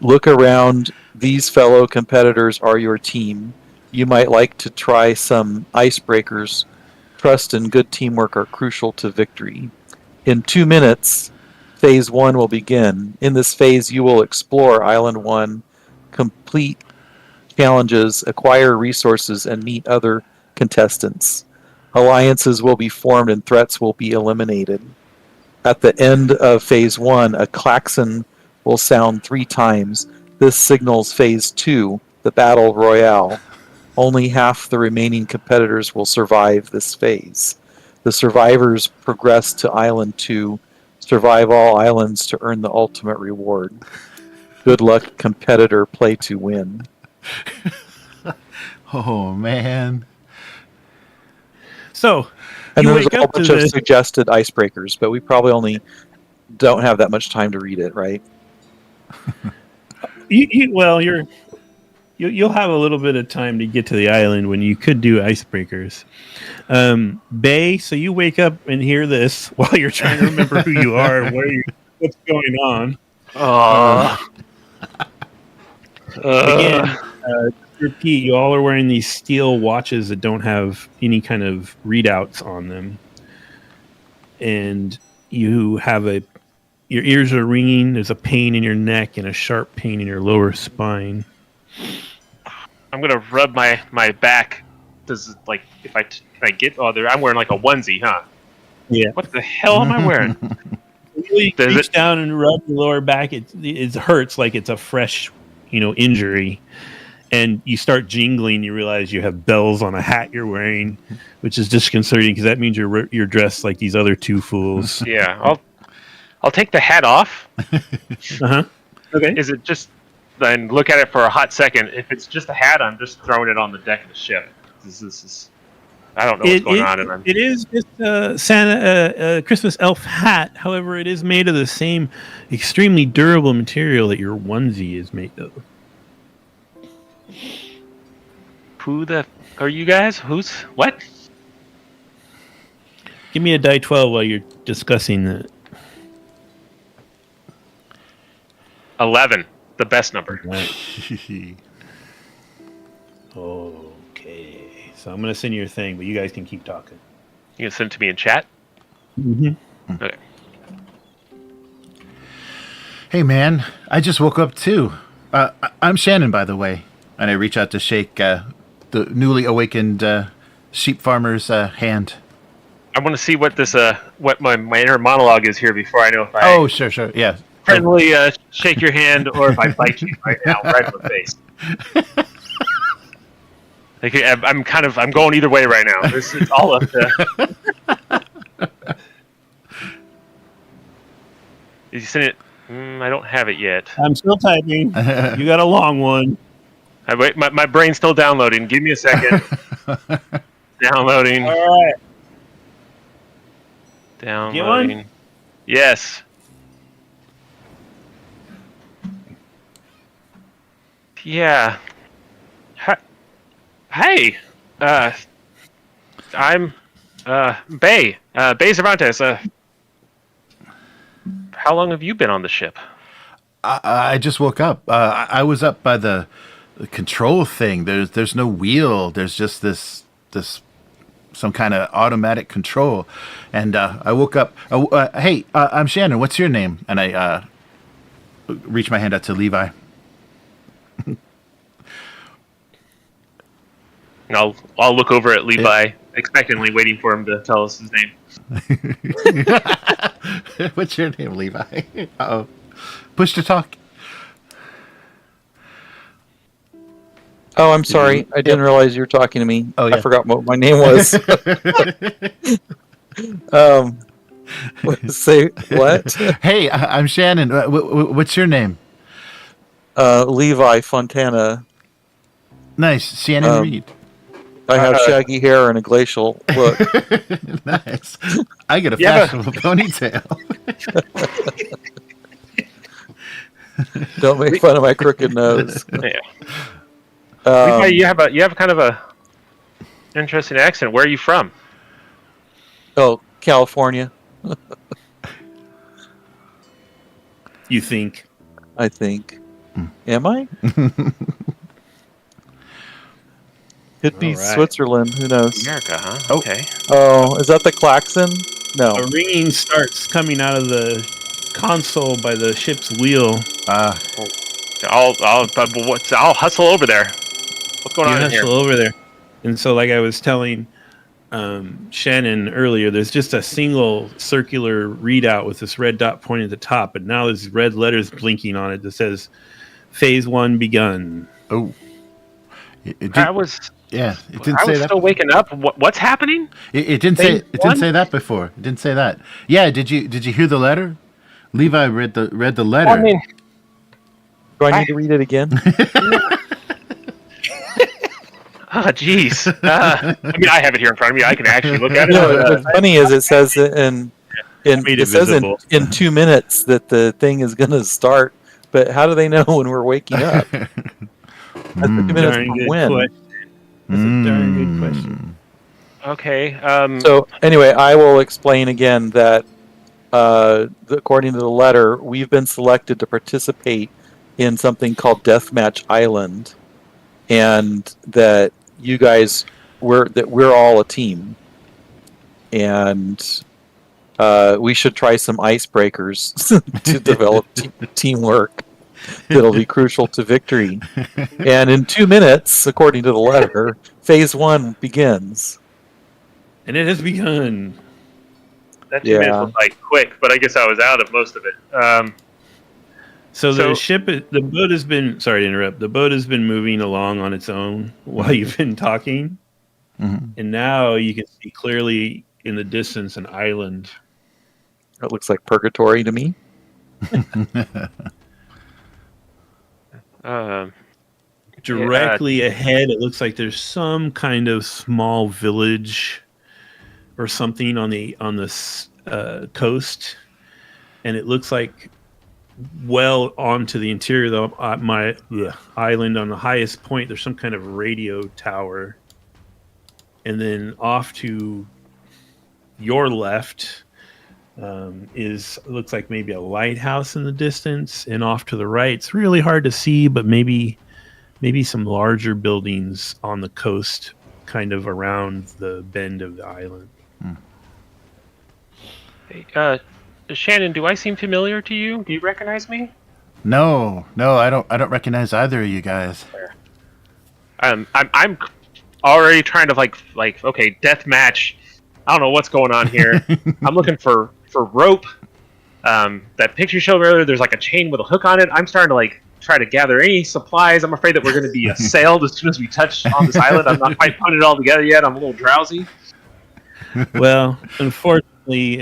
Look around. These fellow competitors are your team. You might like to try some icebreakers. Trust and good teamwork are crucial to victory. In 2 minutes, Phase 1 will begin. In this phase, you will explore Island 1, complete challenges, acquire resources, and meet other contestants. Alliances will be formed and threats will be eliminated. At the end of Phase 1, a klaxon will sound 3 times. This signals Phase 2, the Battle Royale. Only half the remaining competitors will survive this phase. The survivors progress to Island 2, survive all islands to earn the ultimate reward. Good luck, competitor. Play to win. Oh man. So, and there's a whole bunch of suggested icebreakers, but we probably only don't have that much time to read it, right? You're you'll have a little bit of time to get to the island when you could do icebreakers. Bay, so you wake up and hear this while you're trying to remember who you are and what's going on. Again, repeat, you all are wearing these steel watches that don't have any kind of readouts on them. And you have your ears are ringing, there's a pain in your neck and a sharp pain in your lower spine. I'm gonna rub my back. Does like if I get I'm wearing like a onesie, huh? Yeah. What the hell am I wearing? You reach down and rub your lower back. It hurts like it's a fresh, injury. And you start jingling. You realize you have bells on a hat you're wearing, which is disconcerting because that means you're dressed like these other two fools. Yeah, I'll take the hat off. Okay. Is it just? Then look at it for a hot second. If it's just a hat, I'm just throwing it on the deck of the ship. This is I don't know what's going on. It is just a Santa Christmas elf hat. However, it is made of the same extremely durable material that your onesie is made of. Who the are you guys? Who's what? Give me a die 12 while you're discussing that. 11, the best number. Right. Okay, so I'm gonna send you your thing, but you guys can keep talking. You can send it to me in chat. Mm-hmm. Okay. Hey man, I just woke up too. I'm Shannon, by the way, and I reach out to shake the newly awakened sheep farmer's hand. I want to see what this what my inner monologue is here before I know if I Oh, sure, yeah. friendly shake your hand or if I bite you right now, right in the face. Like, I'm going either way right now. This is all up to. Did you send it? I don't have it yet. I'm still typing. You got a long one. Wait, my brain's still downloading. Give me a second. Downloading. All right. Downloading. Get one? Yes. Yeah. Hey. I'm Bay. Bay Cervantes. How long have you been on the ship? I just woke up. I was up by the control thing. There's no wheel. There's just this some kind of automatic control. And I woke up. Hey, I'm Shannon. What's your name? And I reach my hand out to Levi. And I'll look over at Levi expectantly, waiting for him to tell us his name. What's your name, Levi? Uh-oh. Push to talk. Oh, I'm sorry. I didn't realize you were talking to me. Oh, yeah. I forgot what my name was. Say what? Hey, I'm Shannon. What's your name? Levi Fontana. Nice. Shannon Reed. I have shaggy hair and a glacial look. Nice. I get a fashionable ponytail. Don't make fun of my crooked nose. Yeah. You have kind of a interesting accent. Where are you from? Oh, California. You think? I think. Am I? Could be Switzerland. Who knows? America, huh? Okay. Oh, is that the klaxon? No. A ringing starts coming out of the console by the ship's wheel. I'll hustle over there. What's going on in here? Hustle over there. And so, like I was telling Shannon earlier, there's just a single circular readout with this red dot pointing at the top, but now there's red letters blinking on it that says Phase 1 begun. Oh. It didn't say that. Still waking up. What's happening? It didn't say. It didn't say that before. It didn't say that. Yeah. Did you hear the letter? Levi read the letter. I mean, do I need to read it again? Oh, jeez. I mean, I have it here in front of me. I can actually look at it. No, what's funny is it says in 2 minutes that the thing is going to start. But how do they know when we're waking up? That's 2 minutes Darn from good when? question. That's a darn good question. Okay. So anyway, I will explain again that according to the letter, we've been selected to participate in something called Deathmatch Island, and that you guys we're all a team, and we should try some icebreakers to develop teamwork that'll be crucial to victory. And in 2 minutes, according to the letter, phase 1 begins. And it has begun. That 2 minutes was like quick, but I guess I was out of most of it. So the boat has been. Sorry to interrupt. The boat has been moving along on its own while you've been talking, and now you can see clearly in the distance an island. It looks like purgatory to me. Directly ahead, it looks like there's some kind of small village or something on the coast, and it looks like well onto the interior of the island. On the highest point, there's some kind of radio tower, and then off to your left looks like maybe a lighthouse in the distance, and off to the right, it's really hard to see, but maybe some larger buildings on the coast, kind of around the bend of the island. Hey, Shannon, do I seem familiar to you? Do you recognize me? No, I don't recognize either of you guys. I'm already trying to like okay, deathmatch. I don't know what's going on here. I'm looking for rope. That picture you showed earlier, there's like a chain with a hook on it. I'm starting to like try to gather any supplies. I'm afraid that we're going to be assailed as soon as we touch on this island. I'm not quite putting it all together yet. I'm a little drowsy. Well, unfortunately,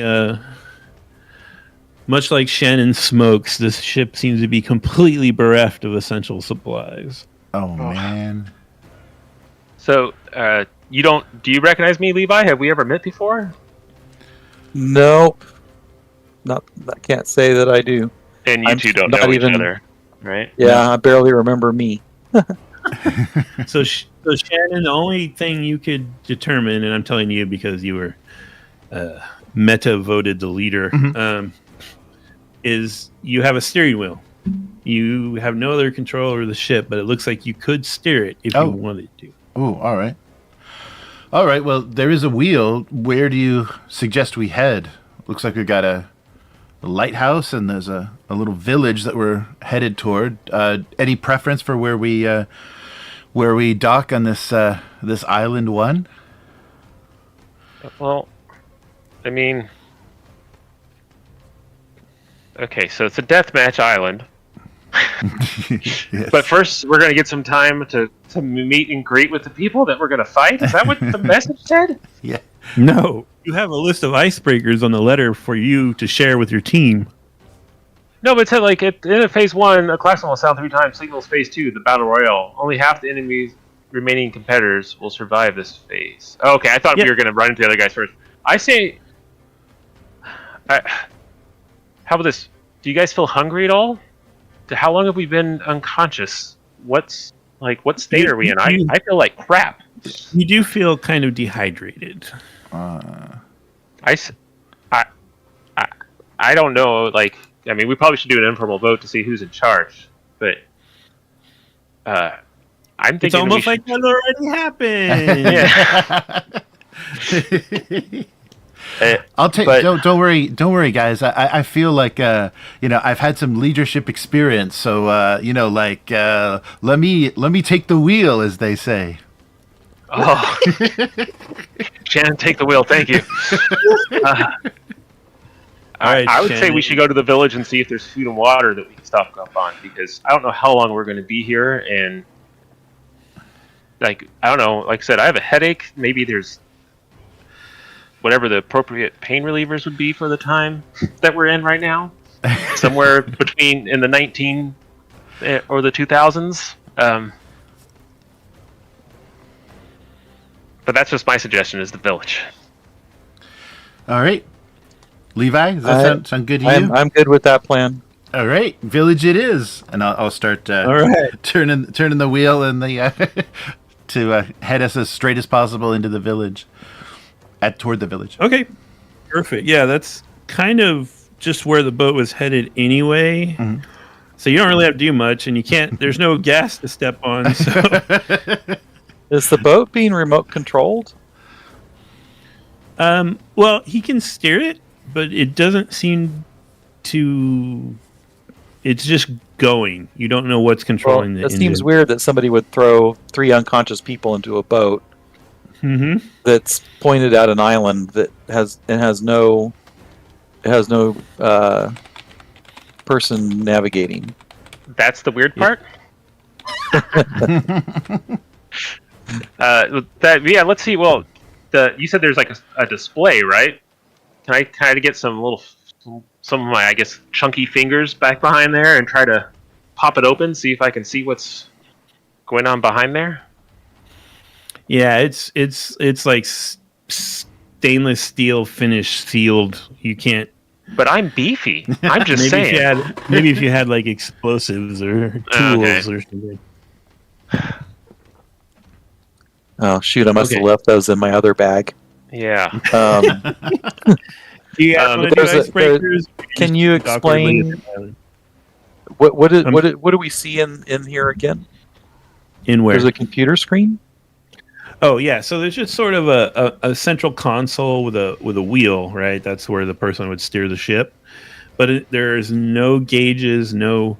much like Shannon smokes, this ship seems to be completely bereft of essential supplies. Oh man. So, do you recognize me, Levi? Have we ever met before? Nope. I can't say that I do. And you two don't know each other, right? Yeah, I barely remember me. So Shannon, the only thing you could determine, and I'm telling you because you were meta voted the leader, is you have a steering wheel. You have no other control over the ship, but it looks like you could steer it if you wanted to. Oh, all right. All right, well, there is a wheel. Where do you suggest we head? Looks like we've got a lighthouse, and there's a little village that we're headed toward. Any preference for where we dock on this island one? Well, I mean, okay, so it's a deathmatch island. Yes. But first, we're going to get some time to meet and greet with the people that we're going to fight. Is that what the message said? Yeah. No, you have a list of icebreakers on the letter for you to share with your team. No, but it said like in phase 1, a klaxon will sound 3 times. Signals phase 2, the battle royale. Only half the enemy's remaining competitors will survive this phase. Oh, okay, I thought we were going to run into the other guys first. I say, how about this? Do you guys feel hungry at all? How long have we been unconscious? What state are we in? I feel like crap. You do feel kind of dehydrated. I don't know. Like, I mean, we probably should do an informal vote to see who's in charge. But I'm thinking it's almost like that already happened. I'll take. Don't worry, guys. I feel like I've had some leadership experience, so let me take the wheel, as they say. Oh, Shannon, take the wheel. Thank you. I would say we should go to the village and see if there's food and water that we can stock up on, because I don't know how long we're going to be here, and I don't know. Like I said, I have a headache. Maybe there's whatever the appropriate pain relievers would be for the time that we're in right now, somewhere between in the 19 or the 2000s. But that's just my suggestion: is the village. All right, Levi, does that sound good to you? I'm good with that plan. All right, village it is, and I'll start All right. turning the wheel and the to head us as straight as possible into the village, toward the village. Okay, perfect. Yeah, that's kind of just where the boat was headed anyway. Mm-hmm. So you don't really have to do much, and you can't. There's no gas to step on. So Is the boat being remote controlled? well, he can steer it, but it doesn't seem to. It's just going. You don't know what's controlling the It engine. seems weird that somebody would throw 3 unconscious people into a boat that's pointed at an island that has no person navigating. That's the weird part. Let's see. Well, you said there's like a display, right? Can I kind of get some of my, I guess, chunky fingers back behind there and try to pop it open, see if I can see what's going on behind there? Yeah, it's like stainless steel finish sealed. You can't. But I'm beefy. I'm just saying. Maybe if you had like explosives or tools or something. Oh shoot! I must have left those in my other bag. Yeah. Can you explain what do we see in here again? In where? There's a computer screen. Oh yeah, so there's just sort of a central console with a wheel, right? That's where the person would steer the ship. But there's no gauges, no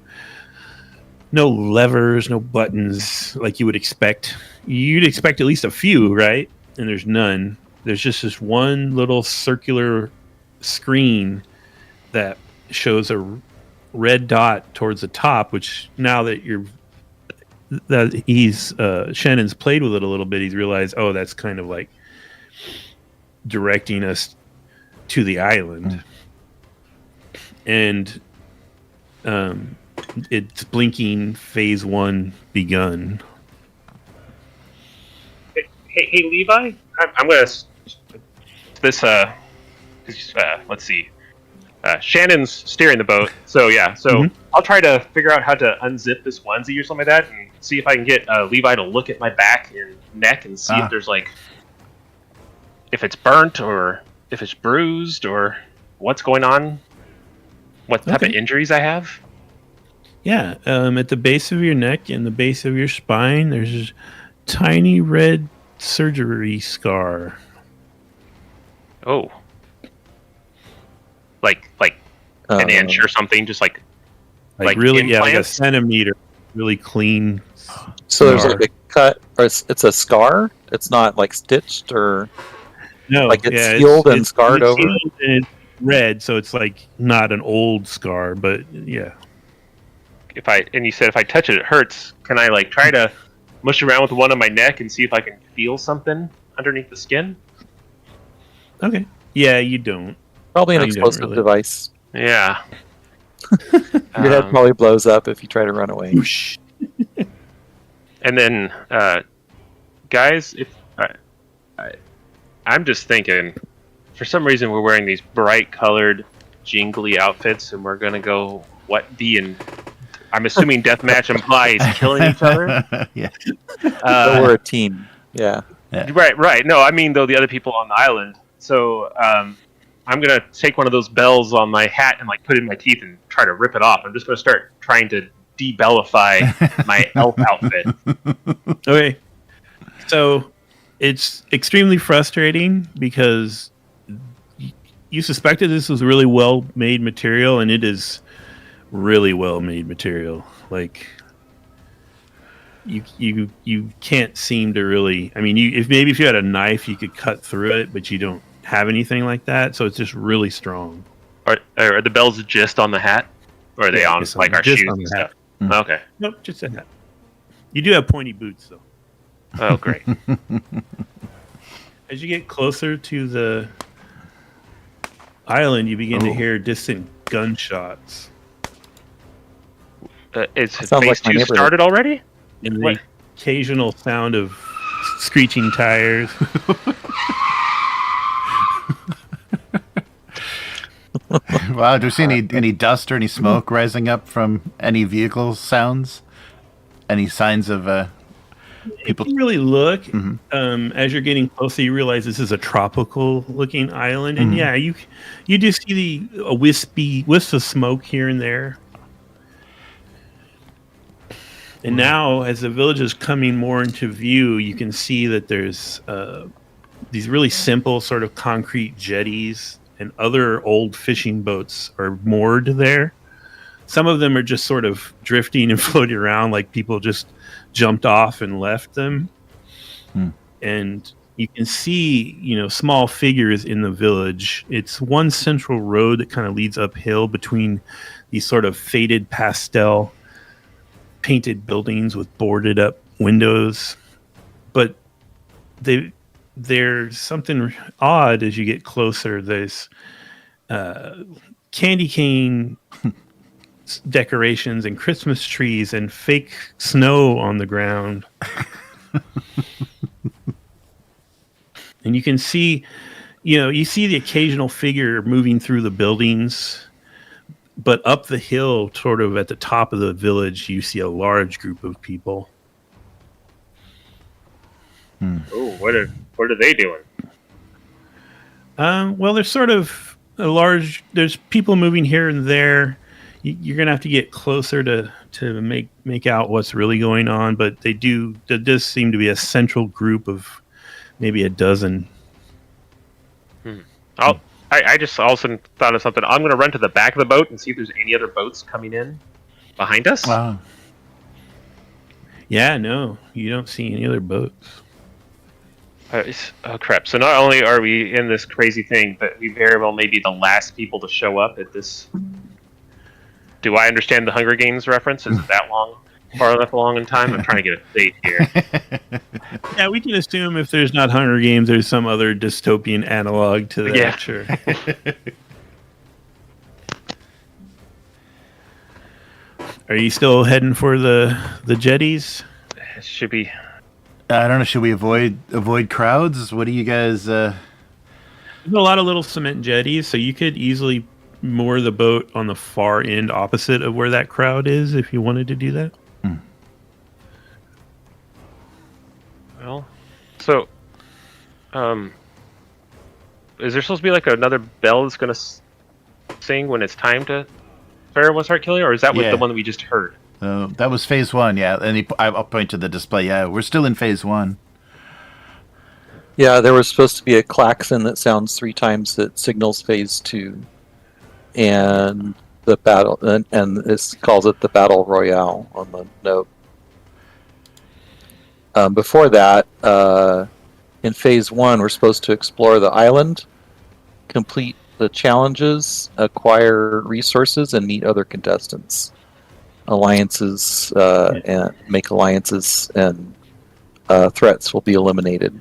levers, no buttons like you would expect. You'd expect at least a few, right? And there's none. There's just this one little circular screen that shows a red dot towards the top, which now that Shannon's played with it a little bit, he's realized, oh, that's kind of like directing us to the island. And it's blinking phase 1 begun. Hey Levi, I'm gonna let's see. Shannon's steering the boat, so I'll try to figure out how to unzip this onesie or something like that, and see if I can get Levi to look at my back and neck and see if there's if it's burnt or if it's bruised or what's going on, what type of injuries I have. Yeah, at the base of your neck and the base of your spine, there's this tiny red surgery scar. Oh. Like an inch or something, just like really, implants? yeah, like a centimeter, really clean. So there's like a cut, or it's a scar. It's not like stitched or no, like it's healed and scarred over. And it's red, so it's like not an old scar, but yeah. You said if I touch it, it hurts. Can I try to mush around with one on my neck and see if I can feel something underneath the skin? Okay. Yeah, you don't. Probably an explosive device. Yeah. Your head probably blows up if you try to run away. And then, guys, if I'm just thinking, for some reason we're wearing these bright colored, jingly outfits, and we're gonna go and I'm assuming deathmatch implies killing each other. Yeah. So we're a team. Yeah. Right. No, I mean though the other people on the island. So I'm gonna take one of those bells on my hat and put it in my teeth and try to rip it off. I'm just gonna start trying to debellify my elf outfit. Okay. So it's extremely frustrating because you suspected this was really well made material, and it is really well made material. Like you can't seem to really. I mean, if you had a knife, you could cut through it, but you don't have anything like that. So it's just really strong. Are the bells just on the hat, or are they on our shoes and stuff? Mm-hmm. Okay. Nope, just a hat. You do have pointy boots, though. Oh, great. As you get closer to the island, you begin to hear distant gunshots. Is phase 2 started already? And the occasional sound of screeching tires. Wow, do you see any dust or any smoke rising up from any vehicle sounds? Any signs of people? If you really look, as you're getting closer, you realize this is a tropical-looking island, and yeah, you do see a wisp of smoke here and there. And now, as the village is coming more into view, you can see that there's these really simple sort of concrete jetties and other old fishing boats are moored there. Some of them are just sort of drifting and floating around like people just jumped off and left them. And you can see, small figures in the village. It's one central road that kind of leads uphill between these sort of faded pastel painted buildings with boarded up windows. But there's something odd as you get closer. There's candy cane decorations and Christmas trees and fake snow on the ground. And you can see, you see the occasional figure moving through the buildings, but up the hill, sort of at the top of the village, you see a large group of people. Oh, what are they doing? Well, there's sort of there's people moving here and there. You're gonna have to get closer to make out what's really going on, but there does seem to be a central group of maybe a dozen. I just all of a sudden thought of something. I'm going to run to the back of the boat and see if there's any other boats coming in behind us. Wow. Yeah, no, you don't see any other boats. Oh crap! So not only are we in this crazy thing, but we very well may be the last people to show up at this. Do I understand the Hunger Games reference? Is it that long? Far enough along in time? I'm trying to get a date here. Yeah, we can assume if there's not Hunger Games, there's some other dystopian analog to that. Yeah. Sure. Are you still heading for the jetties? It should be. I don't know. Should we avoid crowds? What do you guys? There's a lot of little cement jetties, so you could easily moor the boat on the far end opposite of where that crowd is if you wanted to do that. Well, so, is there supposed to be like another bell that's going to sing when it's time to everyone start killing, or is that the one that we just heard? That was phase 1, yeah. And I'll point to the display. Yeah, we're still in phase 1. Yeah, there was supposed to be a klaxon that sounds 3 times that signals phase 2, and the battle, and it calls it the battle royale on the note. Before that, in phase 1, we're supposed to explore the island, complete the challenges, acquire resources, and meet other contestants. Alliances and make alliances, and threats will be eliminated.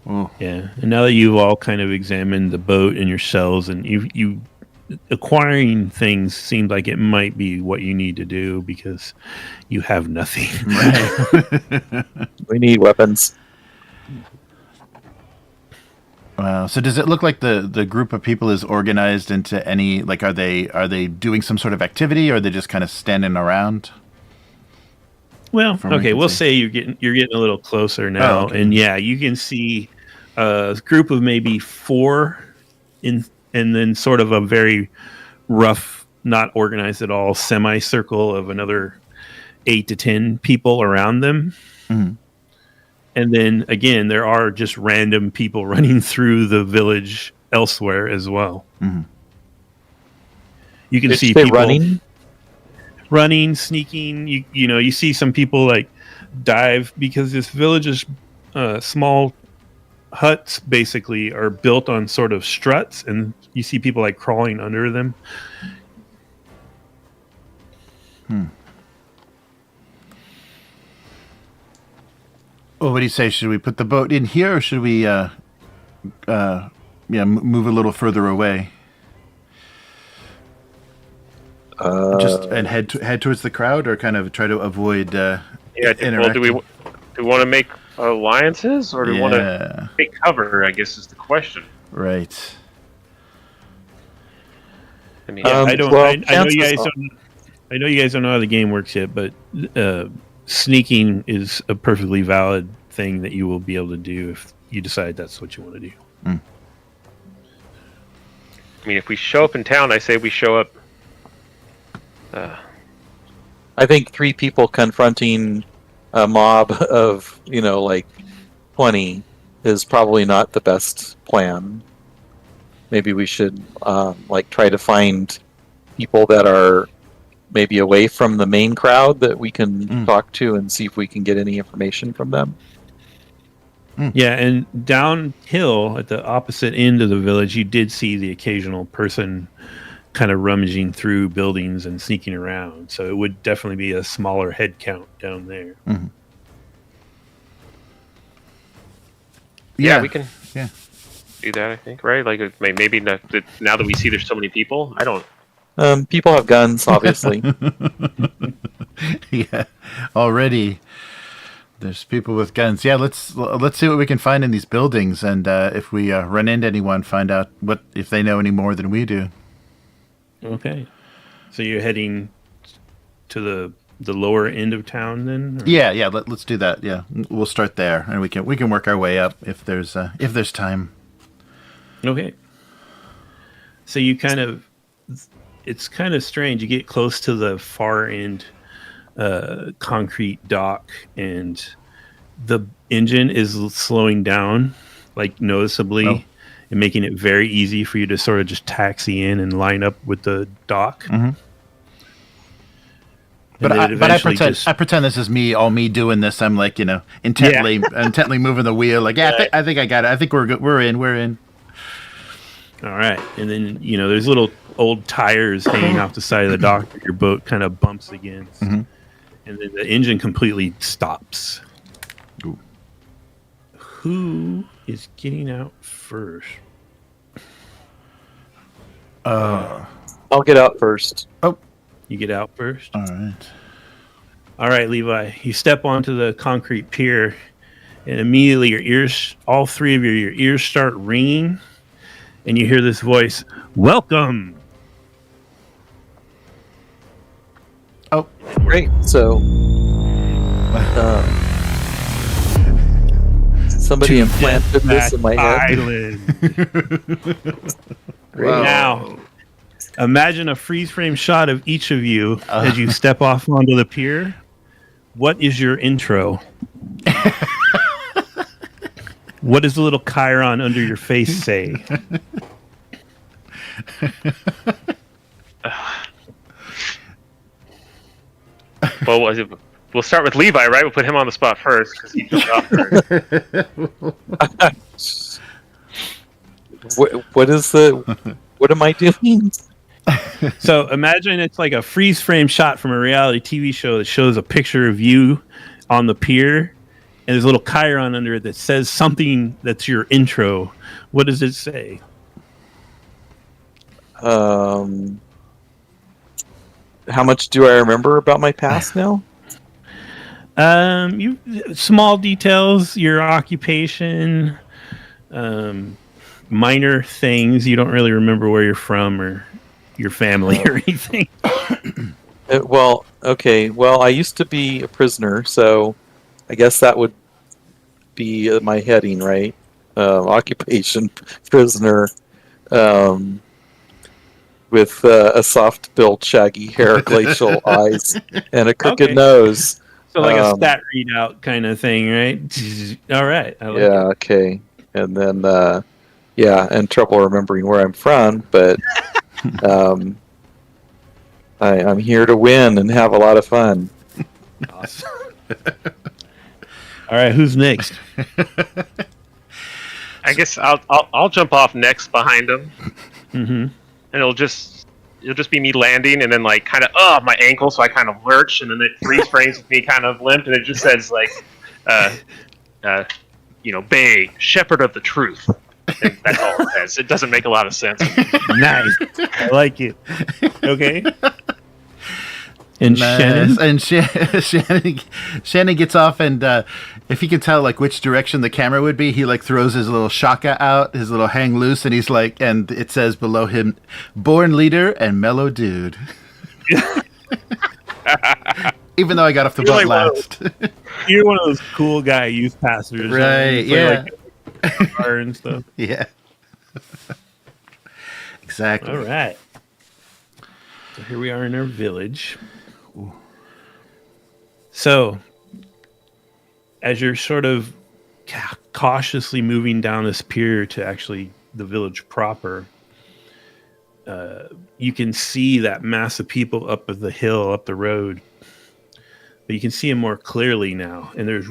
Yeah, and now that you've all kind of examined the boat and yourselves, and you acquiring things seemed like it might be what you need to do because you have nothing. Right. We need weapons. Wow. So does it look like the group of people is organized into any, like, are they doing some sort of activity, or are they just kind of standing around? Well, okay, we'll say you're getting a little closer now. Oh, okay. And yeah, you can see a group of maybe 4 and then sort of a very rough, not organized at all, semicircle of another 8 to 10 people around them. Mm-hmm. And then again, there are just random people running through the village elsewhere as well. Mm-hmm. You can see people running, sneaking. You see some people like dive because this village is small huts basically are built on sort of struts, and you see people like crawling under them. Well, what do you say? Should we put the boat in here, or should we move a little further away? Just and head towards the crowd, or kind of try to avoid interacting? Well, do we want to make alliances, or do we want to take cover? I guess is the question. Right. I mean, Yeah, I don't. well, I know you chances guys don't. I know you guys don't know how the game works yet, but sneaking is a perfectly valid thing that you will be able to do if you decide that's what you want to do. I mean, if we show up in town, I say we show up. I think 3 people confronting a mob of, like 20 is probably not the best plan. Maybe we should try to find people that are maybe away from the main crowd that we can talk to and see if we can get any information from them. Yeah, and downhill at the opposite end of the village, you did see the occasional person kind of rummaging through buildings and sneaking around. So it would definitely be a smaller head count down there. Mm-hmm. Yeah, we can Yeah. do that, I think, right? Like, maybe now that we see there's so many people, I don't... People have guns, obviously. Yeah. Already there's people with guns. Yeah, let's see what we can find in these buildings, and if we run into anyone, find out if they know any more than we do. Okay. So you're heading to the lower end of town then? Or? Yeah. Let's do that. Yeah, we'll start there, and we can work our way up if there's time. Okay. So you it's kind of strange. You get close to the far end concrete dock, and the engine is slowing down, like noticeably, and making it very easy for you to sort of just taxi in and line up with the dock. Mm-hmm. But I pretend this is me doing this. I'm like, intently moving the wheel. Like, I think I got it. I think we're good. We're in. All right. And then, there's little old tires hanging off the side of the dock that your boat kind of bumps against. Mm-hmm. And then the engine completely stops. Ooh. Who is getting out first? I'll get out first. Oh. You get out first? All right, Levi. You step onto the concrete pier, and immediately your ears, all 3 of your ears start ringing, and you hear this voice, "Welcome!" Oh, great. So, somebody implanted this in my head. Wow. Now, imagine a freeze frame shot of each of you as you step off onto the pier. What is your intro? What does the little chyron under your face say? Well, we'll start with Levi, right? We'll put him on the spot first because he jumped off first. What am I doing? So imagine it's like a freeze frame shot from a reality TV show that shows a picture of you on the pier, and there's a little chyron under it that says something that's your intro. What does it say? How much do I remember about my past now? You small details, your occupation, minor things. You don't really remember where you're from or your family or anything. Okay. Well, I used to be a prisoner, so I guess that would be my heading, right? Occupation, prisoner, with a soft-built, shaggy hair, glacial eyes, and a crooked nose. So like a stat readout kind of thing, right? All right. I like it. Okay. And then, and trouble remembering where I'm from, but I'm here to win and have a lot of fun. Awesome. All right, who's next? I guess I'll jump off next behind him, Mm-hmm. and it'll just be me landing, and then like kind of my ankle, so I kind of lurch, and then it freeze frames with me kind of limp, and it just says like, Bay, Shepherd of the Truth. And that's all it says. It doesn't make a lot of sense. Nice. I like it. Okay. And nice. Shannon? And Shannon gets off, and If he can tell like which direction the camera would be, he like throws his little shaka out, his little hang loose, and he's like, and it says below him, "Born leader and mellow dude." Even though I got off the boat last. You're one of those cool guy youth pastors, right? Yeah, like car and stuff. Yeah, exactly. All right. So here we are in our village. Ooh. So, as you're sort of cautiously moving down this pier to actually the village proper, you can see that mass of people up the hill, up the road. But you can see them more clearly now. And there's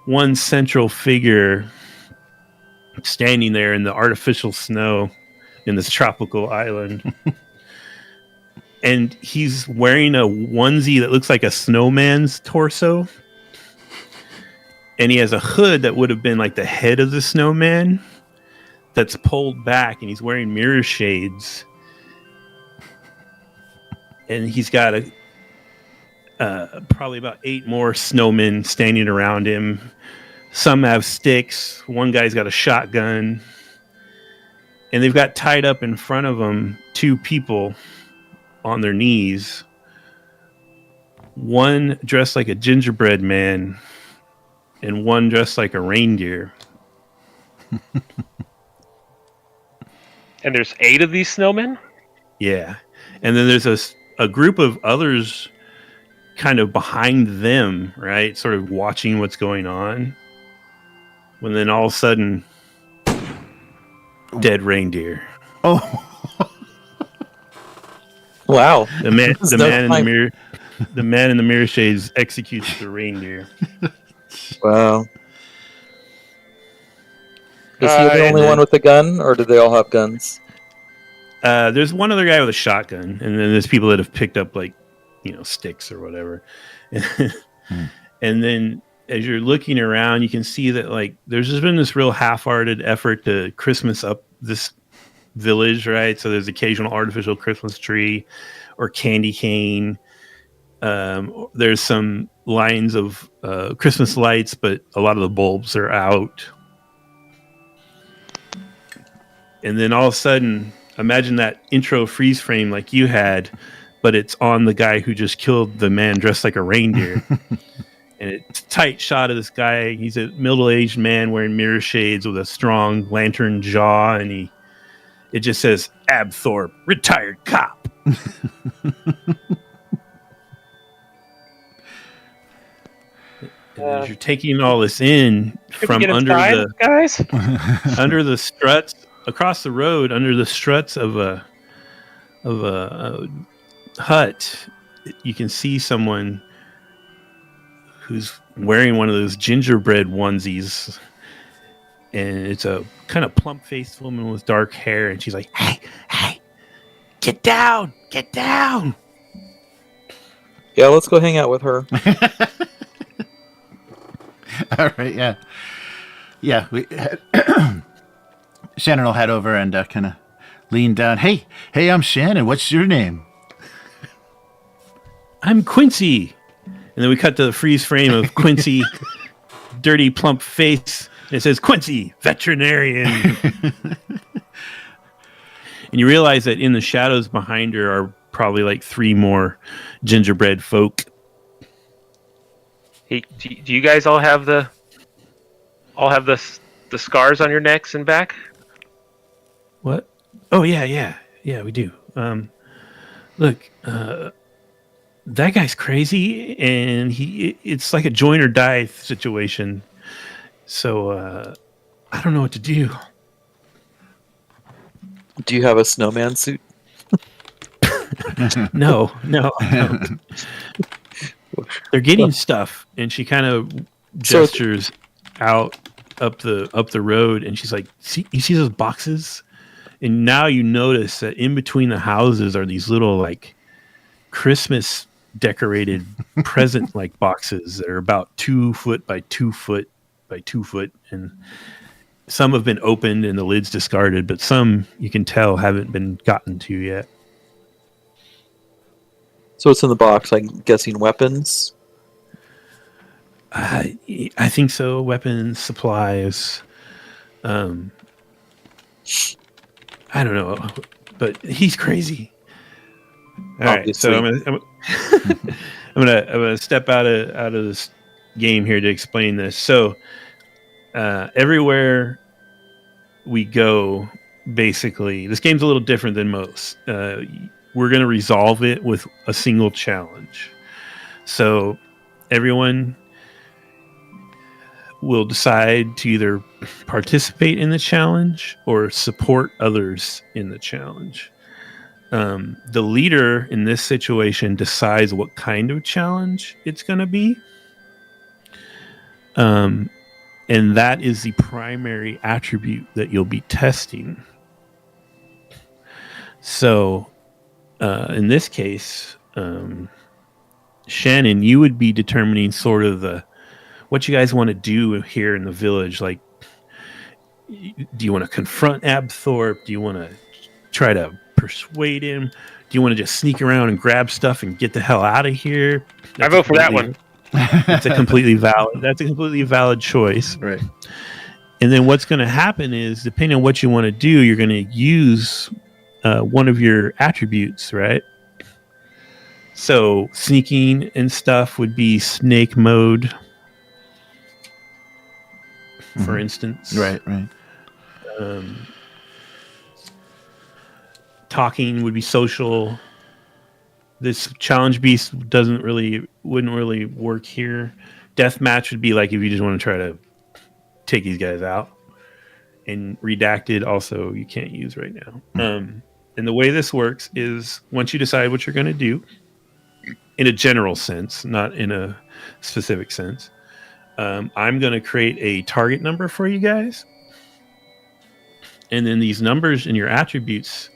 one central figure standing there in the artificial snow in this tropical island. And he's wearing a onesie that looks like a snowman's torso. And he has a hood that would have been like the head of the snowman that's pulled back, and he's wearing mirror shades. And he's got probably about 8 more snowmen standing around him. Some have sticks. One guy's got a shotgun. And they've got tied up in front of them 2 people on their knees. One dressed like a gingerbread man and one dressed like a reindeer. And there's 8 of these snowmen? Yeah. And then there's a group of others kind of behind them, right? Sort of watching what's going on. When then all of a sudden, dead reindeer. Oh. Wow. The man in the mirror shades executes the reindeer. Wow. Is he the only one with a gun, or do they all have guns? There's one other guy with a shotgun, and then there's people that have picked up sticks or whatever. And then as you're looking around, you can see that there's just been this real half-hearted effort to Christmas up this village, right? So there's occasional artificial Christmas tree or candy cane. There's some lines of Christmas lights, but a lot of the bulbs are out. And then all of a sudden, imagine that intro freeze frame like you had, but it's on the guy who just killed the man dressed like a reindeer. And it's a tight shot of this guy. He's a middle-aged man wearing mirror shades with a strong lantern jaw, and it just says, "Ab Thorpe, retired cop." As you're taking all this in from under under the struts across the road, under the struts of a hut, you can see someone who's wearing one of those gingerbread onesies, and it's a kind of plump-faced woman with dark hair, and she's like, "Hey, get down! Yeah, let's go hang out with her. All right, yeah. Shannon will head over and kind of lean down. Hey, I'm Shannon. What's your name? I'm Quincy. And then we cut to the freeze frame of Quincy, dirty, plump face. And it says, "Quincy, veterinarian." And you realize that in the shadows behind her are probably 3 more gingerbread folk. Hey, do you guys all have the scars on your necks and back? What? Oh yeah, we do. Look, that guy's crazy, and it's like a join or die situation. So I don't know what to do. Do you have a snowman suit? No. They're getting stuff, and she kind of gestures out up the road, and she's like, you see those boxes? And now you notice that in between the houses are these little Christmas decorated present boxes that are about 2 foot by 2 foot by 2 foot, and some have been opened and the lid's discarded, but some you can tell haven't been gotten to yet. So what's in the box? I'm guessing weapons. I think so. Weapons, supplies. I don't know, but he's crazy. All right, so I'm gonna step out of this game here to explain this. So everywhere we go, basically, this game's a little different than most. We're gonna resolve it with a single challenge. So everyone will decide to either participate in the challenge or support others in the challenge. The leader in this situation decides what kind of challenge it's going to be. And that is the primary attribute that you'll be testing. So in this case, Shannon, you would be determining sort of what you guys want to do here in the village. Like, do you want to confront Abthorpe? Do you want to try to persuade him? Do you want to just sneak around and grab stuff and get the hell out of here? I vote for that one. That's a completely valid choice. Right. And then what's going to happen is, depending on what you want to do, you're going to use one of your attributes, right? So sneaking and stuff would be snake mode, for instance. Right. Talking would be social. This challenge beast wouldn't really work here. Deathmatch would be like if you just want to try to take these guys out. And redacted also you can't use right now. And the way this works is, once you decide what you're going to do, in a general sense, not in a specific sense, I'm going to create a target number for you guys. And then these numbers in your attributes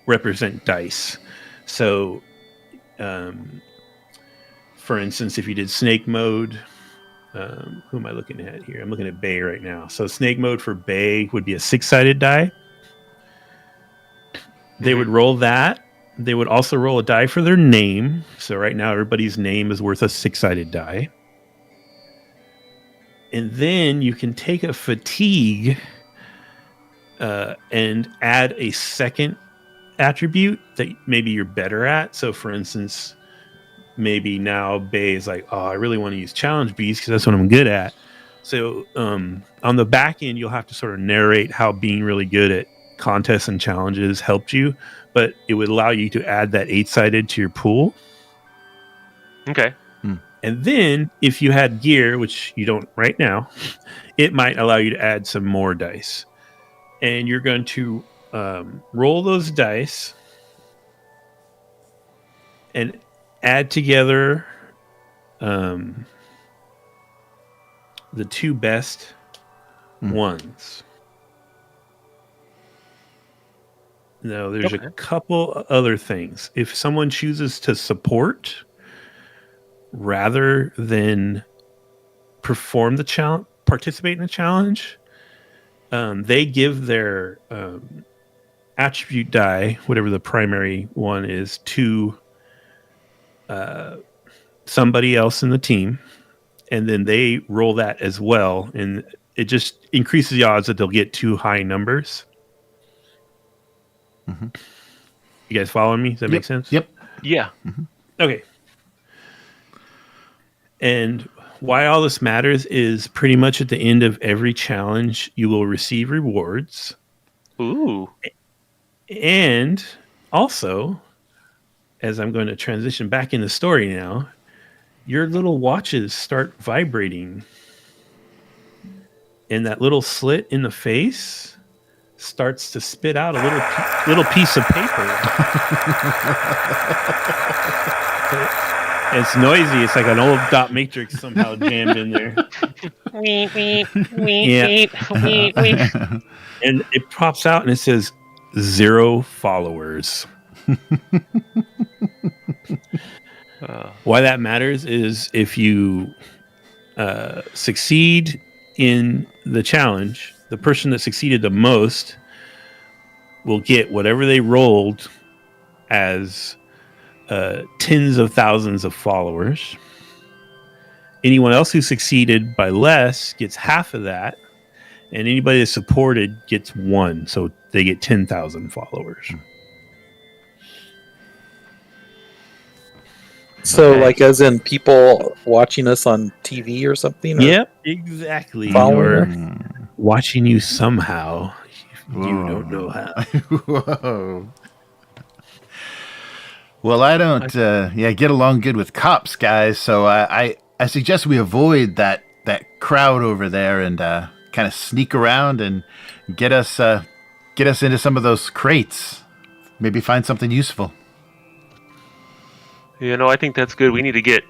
represent dice. So, for instance, if you did snake mode, who am I looking at here? I'm looking at Bay right now. So snake mode for Bay would be a 6-sided die. They would roll that. They would also roll a die for their name. So right now, everybody's name is worth a 6-sided die. And then you can take a fatigue and add a second attribute that maybe you're better at. So for instance, maybe now Bay is like, oh, I really want to use challenge beast because that's what I'm good at. So on the back end, you'll have to sort of narrate how being really good at contests and challenges helped you, but it would allow you to add that 8-sided to your pool. Okay. And then if you had gear, which you don't right now, it might allow you to add some more dice. And you're going to roll those dice and add together the two best ones. Now, there's a couple other things. If someone chooses to support rather than perform the challenge, participate in the challenge, they give their attribute die, whatever the primary one is, to somebody else in the team, and then they roll that as well, and it just increases the odds that they'll get 2 high numbers. You guys following me? Does that make sense? Yep. Yeah. Okay. And why all this matters is pretty much at the end of every challenge, you will receive rewards. Ooh. And also, as I'm going to transition back in the story now, your little watches start vibrating. And that little slit in the face starts to spit out a little piece of paper. It's noisy. It's like an old dot matrix somehow jammed in there. And it pops out and it says 0 followers. Why that matters is if you succeed in the challenge, the person that succeeded the most will get whatever they rolled as tens of thousands of followers. anyone else who succeeded by less gets half of that, and anybody that's supported gets 1. So they get 10,000 followers. So, like, as in people watching us on TV or something? Yep, exactly. Following Or watching you somehow. You don't know how. Whoa. Well, I don't get along good with cops, guys, so I suggest we avoid that crowd over there and kind of sneak around and get us into some of those crates. Maybe find something useful. I think that's good. We need to get,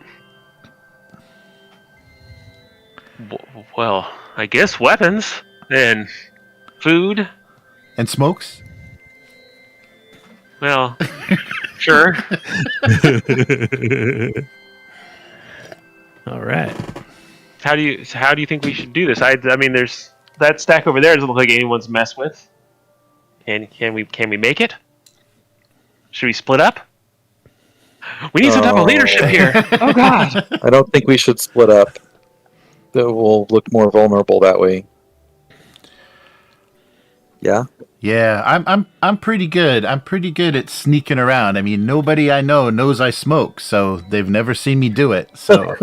well, I guess weapons and food. And smokes? Well, sure. All right. How do you think we should do this? I mean, there's that stack over there. Doesn't look like anyone's messed with. Can we make it? Should we split up? We need some type of leadership here. Oh God! I don't think we should split up. That will look more vulnerable that way. Yeah. Yeah, I'm pretty good. I'm pretty good at sneaking around. I mean, nobody I know knows I smoke, so they've never seen me do it. So,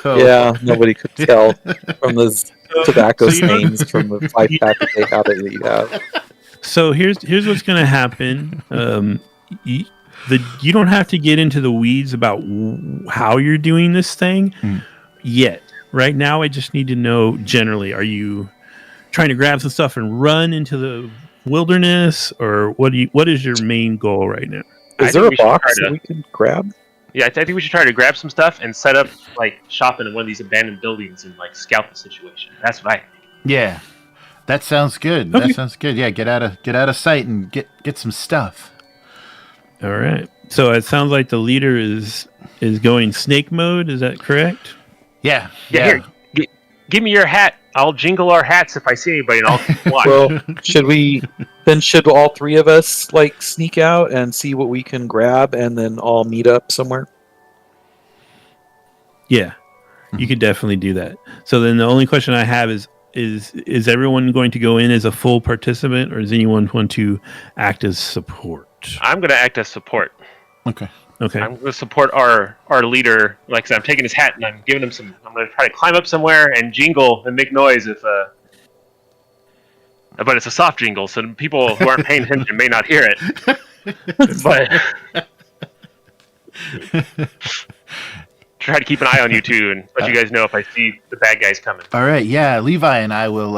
yeah, nobody could tell from the tobacco stains from the 5-pack that they have that you have. So here's what's going to happen. You don't have to get into the weeds about how you're doing this thing yet. Right now, I just need to know generally, are you trying to grab some stuff and run into the wilderness, or what is your main goal right now? Is there a box that we can grab? Yeah, I think we should try to grab some stuff and set up like shop in one of these abandoned buildings and like scout the situation. That's what I think. Yeah, that sounds good. Okay. That sounds good. Yeah, get out of sight and get some stuff. All right. So it sounds like the leader is going snake mode. Is that correct? Yeah. Here, give me your hat. I'll jingle our hats if I see anybody, and I'll watch. Well, should all three of us like sneak out and see what we can grab, and then all meet up somewhere? Yeah, you could definitely do that. So then the only question I have is everyone going to go in as a full participant, or does anyone want to act as support? I'm going to act as support. Okay. I'm going to support our leader. Like I said, I'm taking his hat and I'm giving him some. I'm going to try to climb up somewhere and jingle and make noise if. But it's a soft jingle, so people who aren't paying attention may not hear it. But try to keep an eye on you two and let you guys know if I see the bad guys coming. All right. Yeah, Levi and I will.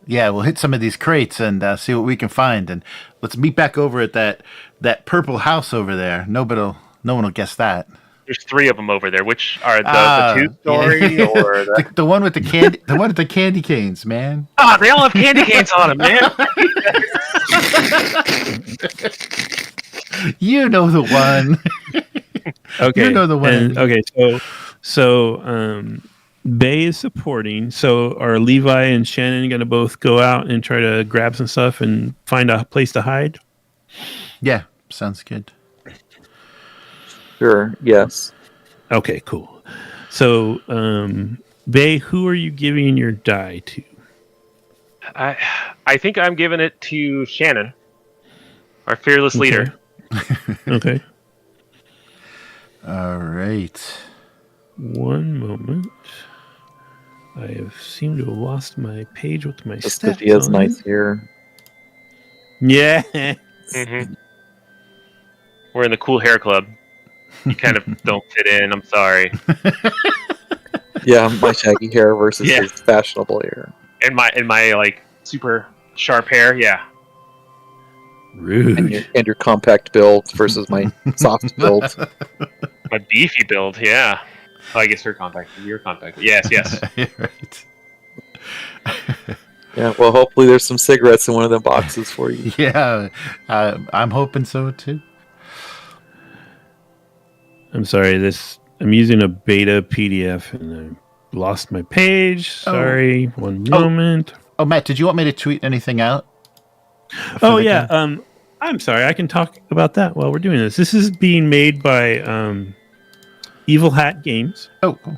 We'll hit some of these crates and see what we can find, and let's meet back over at that purple house over there. No one will guess that. There's 3 of them over there. Which are the 2-story or the one with the candy? The one with the candy canes, man. Oh, they all have candy canes on them, man. You know the one. Okay. You know the one. And, okay. So Bay is supporting. So are Levi and Shannon going to both go out and try to grab some stuff and find a place to hide? Yeah, sounds good. Sure. Yes. Okay. Cool. So, Bay, who are you giving your die to? I think I'm giving it to Shannon, our fearless leader. Okay. All right. One moment. I have seemed to have lost my page with my Just stats because he has on nice it. hair. Yeah. Mm-hmm. We're in the cool hair club. You kind of don't fit in. I'm sorry. Yeah, my shaggy hair versus his fashionable hair. And my like super sharp hair. Yeah. Rude. And your compact build versus my soft build. My beefy build. Yeah. Oh, I guess you're compact. You're compact. Yes. Right. Yeah, well, hopefully there's some cigarettes in one of them boxes for you. Yeah, I'm hoping so too. I'm sorry. I'm using a beta PDF and I lost my page. Sorry. One moment. Oh, Matt, did you want me to tweet anything out? Oh yeah. I'm sorry. I can talk about that while we're doing this. This is being made by Evil Hat Games. Oh, cool.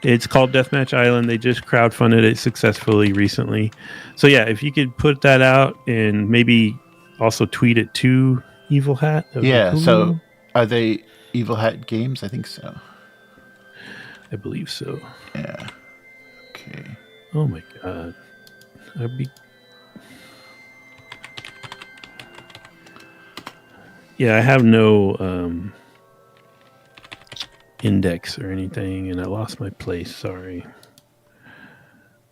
It's called Deathmatch Island. They just crowdfunded it successfully recently. So yeah, if you could put that out and maybe also tweet it to Evil Hat. Yeah, cool. So are they Evil Hat Games? I think so. I believe so. Yeah. Okay. Oh my god. Yeah, I have no index or anything, and I lost my place. Sorry.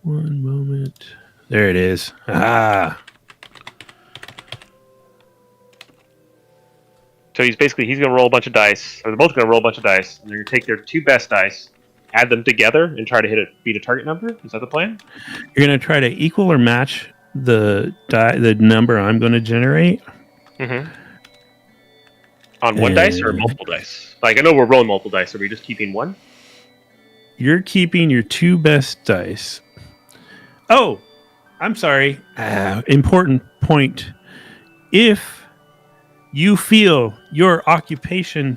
One moment. There it is. Ah. So he's going to roll a bunch of dice, or they're both going to roll a bunch of dice, and they're going to take their 2 best dice, add them together, and try to beat a target number. Is that the plan? You're going to try to equal or match the number I'm going to generate. Mm-hmm. On one dice or multiple dice? Like, I know we're rolling multiple dice. Are we just keeping one? You're keeping your 2 best dice. Oh, I'm sorry. Important point. If you feel your occupation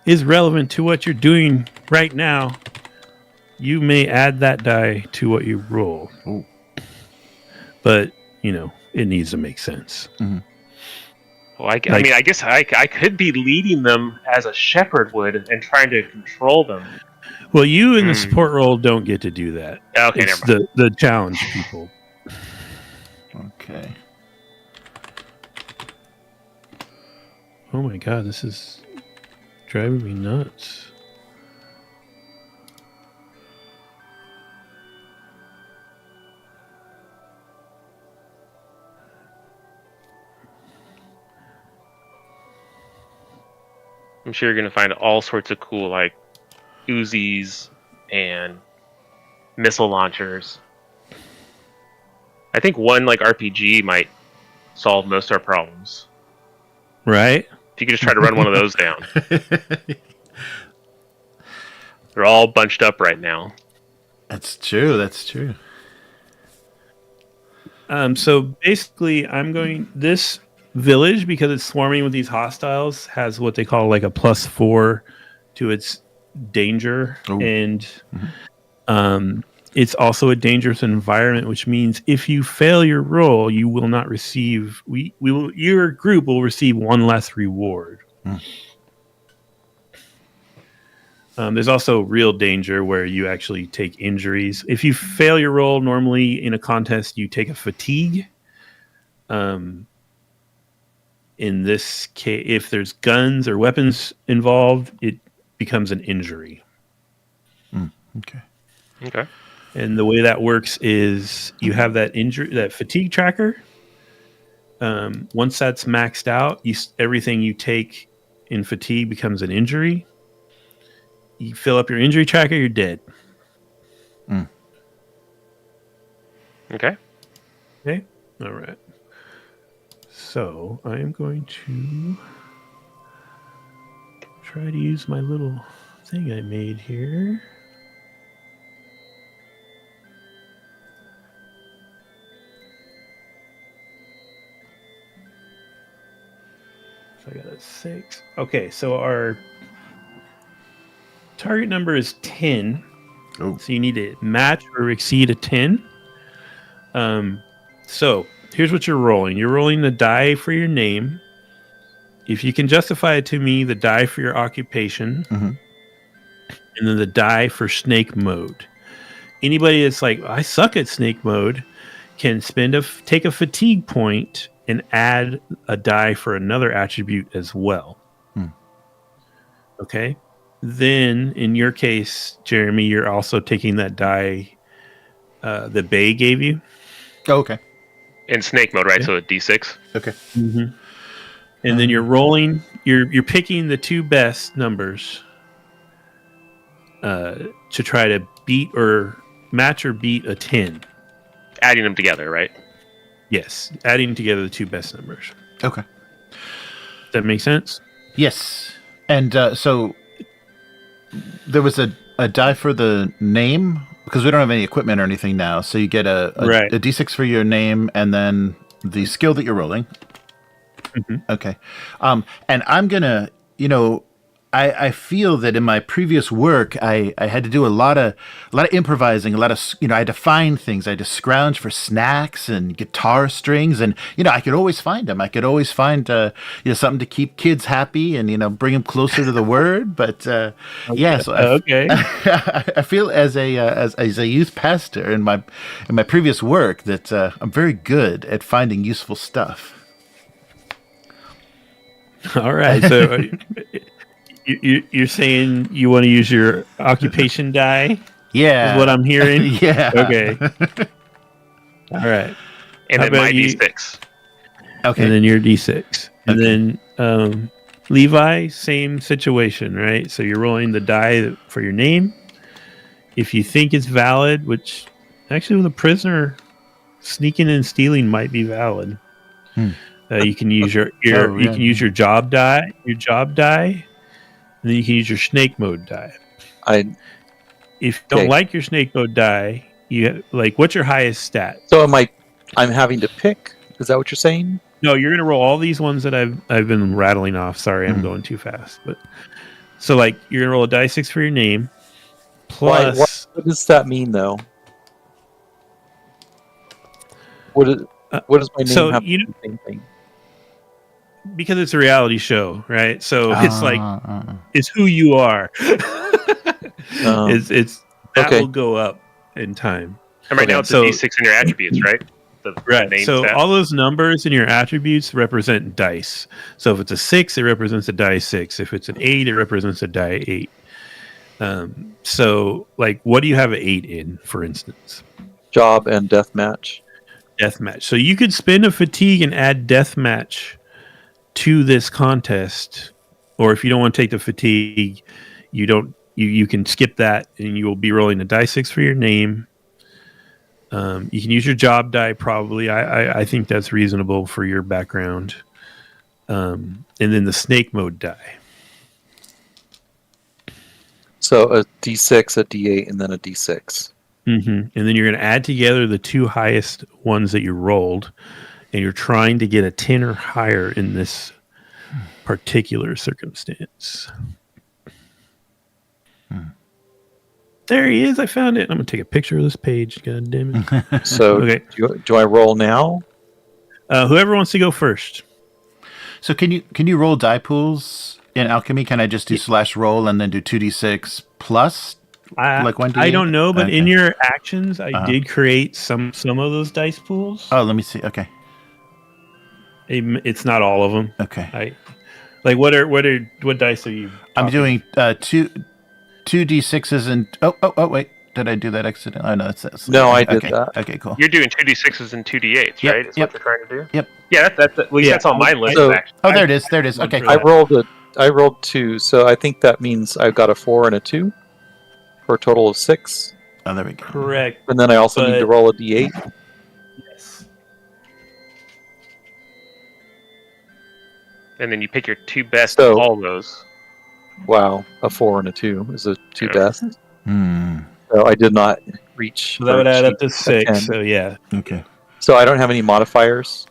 is relevant to what you're doing right now, you may add that die to what you roll. Ooh. But, it needs to make sense. Mm-hmm. Well, I mean, I guess I could be leading them as a shepherd would and trying to control them. Well, you in the support role don't get to do that. Okay, it's never mind. the challenge people. Okay. Oh my god, this is driving me nuts. I'm sure you're going to find all sorts of cool, like, Uzis and missile launchers. I think one, like, RPG might solve most of our problems. Right? If you could just try to run one of those down. They're all bunched up right now. That's true. So basically, this village, because it's swarming with these hostiles, has what they call like a +4 to its danger. Ooh. And it's also a dangerous environment, which means if you fail your roll, you will not receive. Your group will receive 1 less reward. There's also real danger where you actually take injuries. If you fail your roll, normally in a contest, you take a fatigue. In this case, if there's guns or weapons involved, it becomes an injury. Okay. And the way that works is you have that fatigue tracker. Once that's maxed out, everything you take in fatigue becomes an injury. You fill up your injury tracker, you're dead. Okay. All right. So I am going to try to use my little thing I made here. So I got a 6. Okay, so our target number is 10. Oh. So you need to match or exceed a 10. So here's what you're rolling. You're rolling the die for your name. If you can justify it to me, the die for your occupation, and then the die for snake mode. Anybody that's like, I suck at snake mode, can take a fatigue point and add a die for another attribute as well. Okay? Then, in your case, Jeremy, you're also taking that die that Bay gave you. Oh, okay. In snake mode, right? Yeah. So a D6. Okay. Mm-hmm. And then you're rolling. You're picking the 2 best numbers to try to beat or match or beat a 10. Adding them together, right? Yes, adding together the 2 best numbers. Okay. Does that make sense? Yes. And so there was a die for the name, because we don't have any equipment or anything now. So you get a D6 for your name and then the skill that you're rolling. Okay. And I'm going to, I feel that in my previous work, I had to do a lot of improvising, I had to find things. I had to scrounge for snacks and guitar strings, and I could always find them. I could always find something to keep kids happy and bring them closer to the word. But yeah, so I feel as a youth pastor in my previous work that I'm very good at finding useful stuff. All right, so. You're saying you want to use your occupation die? Yeah. Is what I'm hearing? Yeah. Okay. All right. And then my D6. Okay. And then your D6. And then Levi, same situation, right? So you're rolling the die for your name. If you think it's valid, which actually with a prisoner, sneaking and stealing might be valid. You can use you can use your job die. And then you can use your snake mode die. If you don't like your snake mode die, what's your highest stat? So I'm having to pick? Is that what you're saying? No, you're gonna roll all these ones that I've been rattling off. Sorry, I'm going too fast. But so you're gonna roll a die 6 for your name. Plus, what does that mean though? What does my name have to do the same thing? Because it's a reality show, right? So it's who you are. It's that will go up in time. And right now it's a D6 in your attributes, right? Right. So all those numbers in your attributes represent dice. So if it's a 6, it represents a die 6. If it's an 8, it represents a die 8. So what do you have an 8 in, for instance? Job and deathmatch. Deathmatch. So you could spend a fatigue and add deathmatch to this contest, or if you don't want to take the fatigue, you can skip that, and you will be rolling a die 6 for your name. You can use your job die probably. I think that's reasonable for your background. And then the snake mode die. So a D6, a D8, and then a D6. Mm-hmm. And then you're going to add together the two highest ones that you rolled. And you're trying to get a 10 or higher in this particular circumstance. There he is. I found it. I'm going to take a picture of this page. God damn it. So okay. Do I roll now? Whoever wants to go first. So can you roll die pools in alchemy? Can I just do /roll and then do 2d6 plus? Like 1d8? I don't know, but in your actions, I did create some of those dice pools. Oh, let me see. Okay. It's not all of them. Okay. What dice are you? I'm doing 2d6s and oh wait, did I do that accidentally? Oh no, that's no, I did that. Okay, cool. You're doing 2d6s and 2d8s, right? Is what you're trying to do? Yep. Yeah, that's on my list. There it is. Okay. I rolled 2, so I think that means I've got a 4 and a 2 for a total of 6. Oh, there we go. Correct. And then I also need to roll a d8. Yes. And then you pick your 2 best of all those. Wow, a 4 and a 2 is a 2 deaths. So I did not reach. So that would add up to 6. So yeah. Okay. So I don't have any modifiers.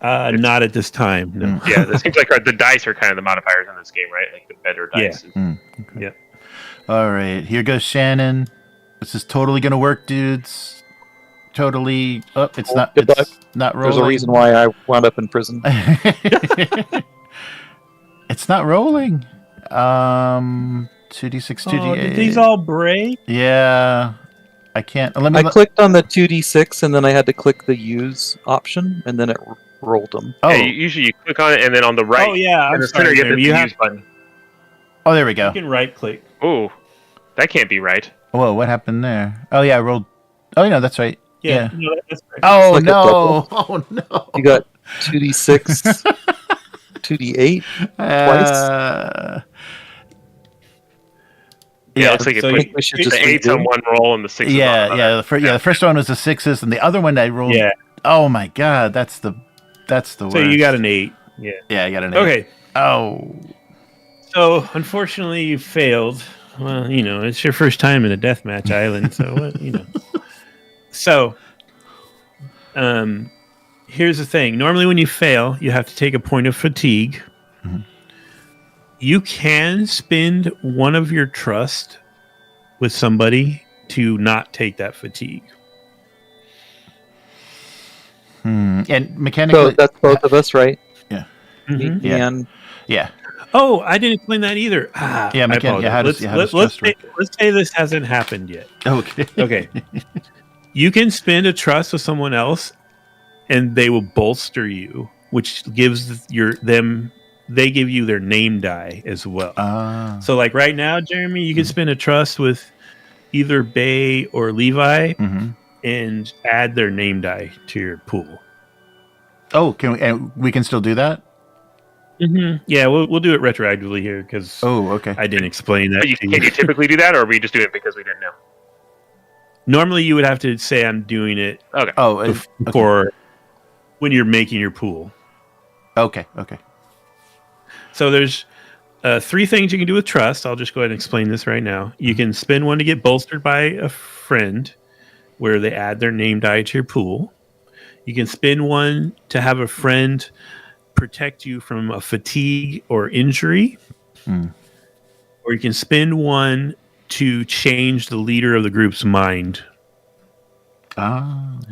Not at this time. No. Yeah, it seems like the dice are kind of the modifiers in this game, right? Like the better dice. Yeah. Okay. Yeah. All right, here goes Shannon. This is totally gonna work, dudes. Totally. Oh, it's not. It's not rolling. There's a reason why I wound up in prison. It's not rolling. 2d6, 2d8. Did these all break? Yeah. I can't. I clicked on the 2d6 and then I had to click the use option and then it rolled them. Oh, yeah, usually you click on it and then on the right. Oh yeah, in the center you have the use button. Oh, there we go. You can right click. Oh, that can't be right. Whoa, what happened there? Oh yeah, I rolled. Oh no, that's right. Yeah. No, that's right. Oh like no! Oh no! You got 2d6, 2d8 twice. Yeah, it looks like so we should just the 8s on one roll and the 6s on another. The first one was the 6s, and the other one I rolled. Yeah. Oh my god, that's the worst. So you got an 8. Yeah. Yeah, I got an 8. Okay. Oh. So unfortunately, you failed. Well, it's your first time in a Deathmatch Island, so So, here's the thing. Normally, when you fail, you have to take a point of fatigue. You can spend one of your trust with somebody to not take that fatigue. And mechanically, So that's both of us, right? Yeah. Mhm. And Yeah. Oh, I didn't explain that either. Yeah, I mechanic. Yeah, apologize. how does trust work? Let's say this hasn't happened yet. Okay. Okay. You can spend a trust with someone else, and they will bolster you, which gives they give you their name die as well. So, like right now, Jeremy, you can spend a trust with either Bay or Levi, and add their name die to your pool. Oh, and we can still do that? Yeah, we'll do it retroactively here because okay. I didn't explain that. But can you typically do that, or we just do it because we didn't know? Normally, you would have to say I'm doing it. Okay. Before when you're making your pool. Okay. So there's 3 things you can do with trust. I'll just go ahead and explain this right now. You can spend one to get bolstered by a friend, where they add their name die to your pool. You can spend one to have a friend protect you from a fatigue or injury. Or you can spend one to change the leader of the group's mind. And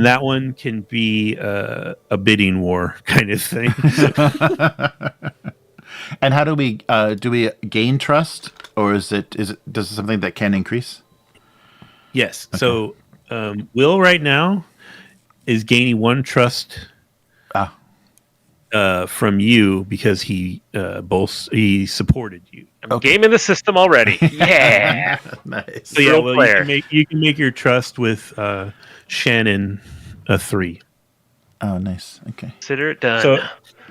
that one can be a bidding war kind of thing. And how do we gain trust, or does it something that can increase? Yes. Okay. So Will right now is gaining 1 trust from you because he supported you. I'm gaming the system already. Yeah. Nice. So yeah, well, you can make your trust with Shannon a 3. Oh, nice. Okay. Consider it done.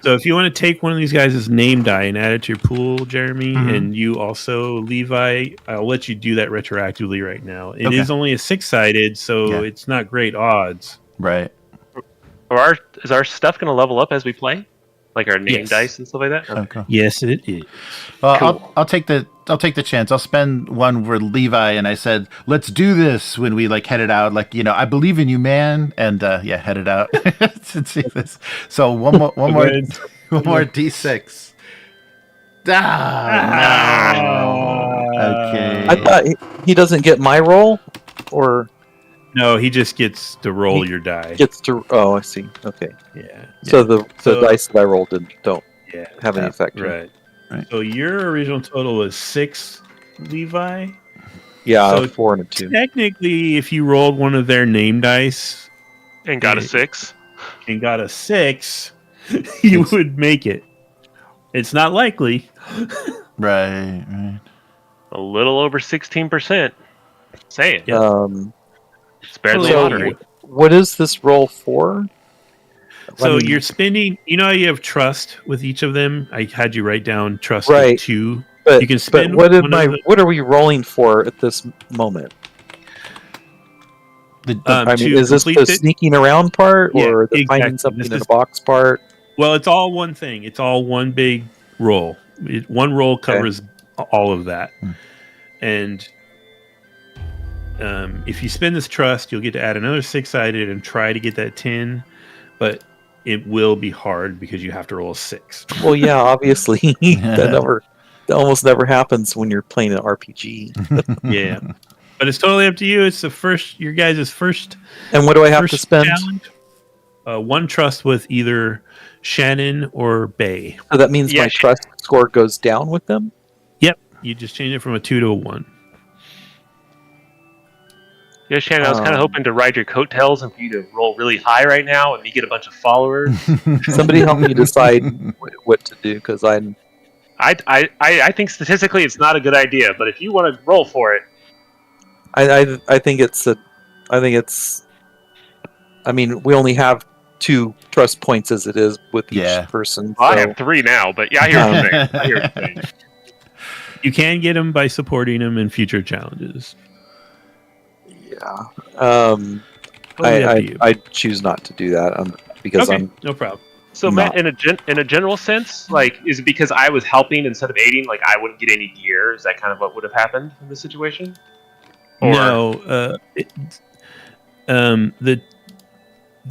So if you want to take one of these guys' name die and add it to your pool, Jeremy, and you also Levi, I'll let you do that retroactively right now. It is only a 6-sided, so it's not great odds. Right. Is our stuff going to level up as we play, like our name dice and stuff like that? Okay. Yes, it is. Well, cool. I'll take the chance. I'll spend one for Levi, and I said, "Let's do this." When we headed out, I believe in you, man, and headed out to see this. So one more D6. No. Okay. I thought he doesn't get my roll, or. No, he just gets to roll your die. Oh, I see. Okay. Yeah. So the dice that I rolled don't have any effect. Right. So your original total was 6, Levi? Yeah, so 4 and a 2. Technically, if you rolled one of their name dice and got a 6, you would make it. It's not likely. Right. A little over 16%. Say it. It's better than lottery. What is this roll for? So you're spending. You know how you have trust with each of them. I had you write down trust of 2. But you can spend. But what are we rolling for at this moment? Is this the sneaking around part, or the finding something in a box part? Well, it's all one thing. It's all one big roll. One roll covers all of that, and. If you spend this trust, you'll get to add another 6-sided and try to get that 10, but it will be hard because you have to roll a 6. Well, yeah, obviously that almost never happens when you're playing an RPG. Yeah, but it's totally up to you. It's your guys' first. And what do I have to spend? Challenge. 1 trust with either Shannon or Bay. So that means my trust score goes down with them. Yep, you just change it from a 2 to a 1. Yeah, Shannon, I was kind of hoping to ride your coattails and for you to roll really high right now and me get a bunch of followers. Somebody help me decide what to do, because I think statistically it's not a good idea, but if you want to roll for it, I think it's. I mean, we only have 2 trust points as it is with each person. Well, I have 3 now, but yeah, I hear what you're saying. You can get them by supporting them in future challenges. Yeah. I choose not to do that because I'm no problem. So Matt, in a general sense, is it because I was helping instead of aiding? I wouldn't get any gear. Is that kind of what would have happened in this situation? Or... No.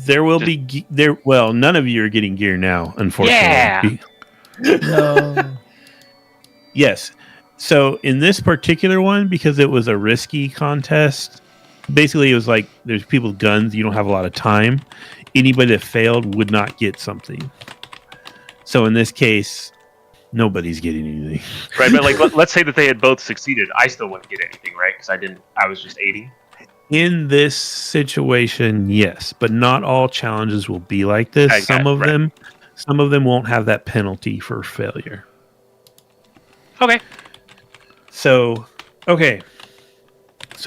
There will be there. Well, none of you are getting gear now, unfortunately. Yeah. No. Yes. So in this particular one, because it was a risky contest, basically it was like there's people with guns. You don't have a lot of time. Anybody that failed would not get something. So in this case, nobody's getting anything. Right, but like let's say that they had both succeeded, I still wouldn't get anything, right? Because I was just aiding. In this situation, yes, but not all challenges will be like this. Some of them won't have that penalty for failure. Okay. So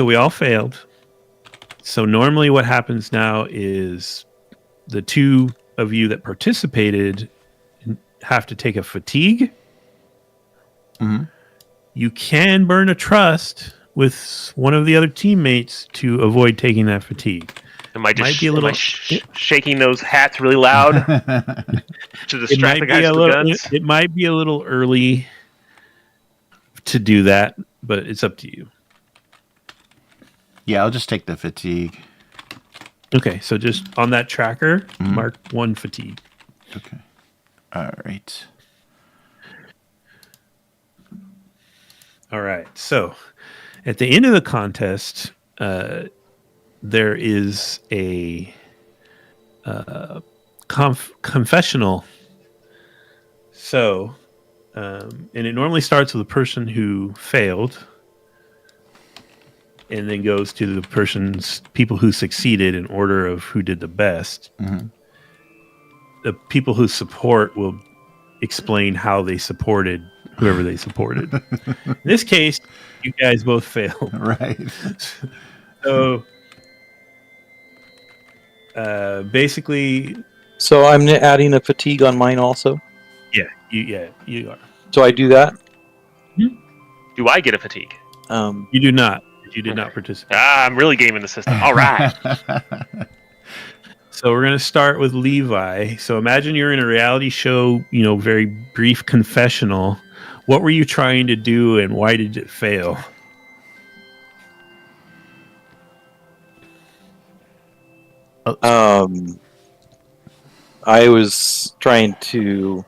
we all failed. So normally what happens now is the two of you that participated have to take a fatigue. Mm-hmm. You can burn a trust with one of the other teammates to avoid taking that fatigue. Am I shaking those hats really loud to distract the guys with the guns? It might be a little early to do that, but it's up to you. Yeah, I'll just take the fatigue. Okay, so just on that tracker, mark 1 fatigue. Okay. All right. All right. So at the end of the contest, there is a confessional. So, and it normally starts with the person who failed, and then goes to the people who succeeded in order of who did the best. Mm-hmm. The people who support will explain how they supported whoever they supported. In this case, you guys both failed. Right. So, basically... So I'm adding a fatigue on mine also? Yeah, you are. So I do that? Do I get a fatigue? You do not. You did not participate. I'm really gaming the system. All right. So we're going to start with Levi. So imagine you're in a reality show, very brief confessional. What were you trying to do and why did it fail? I was trying to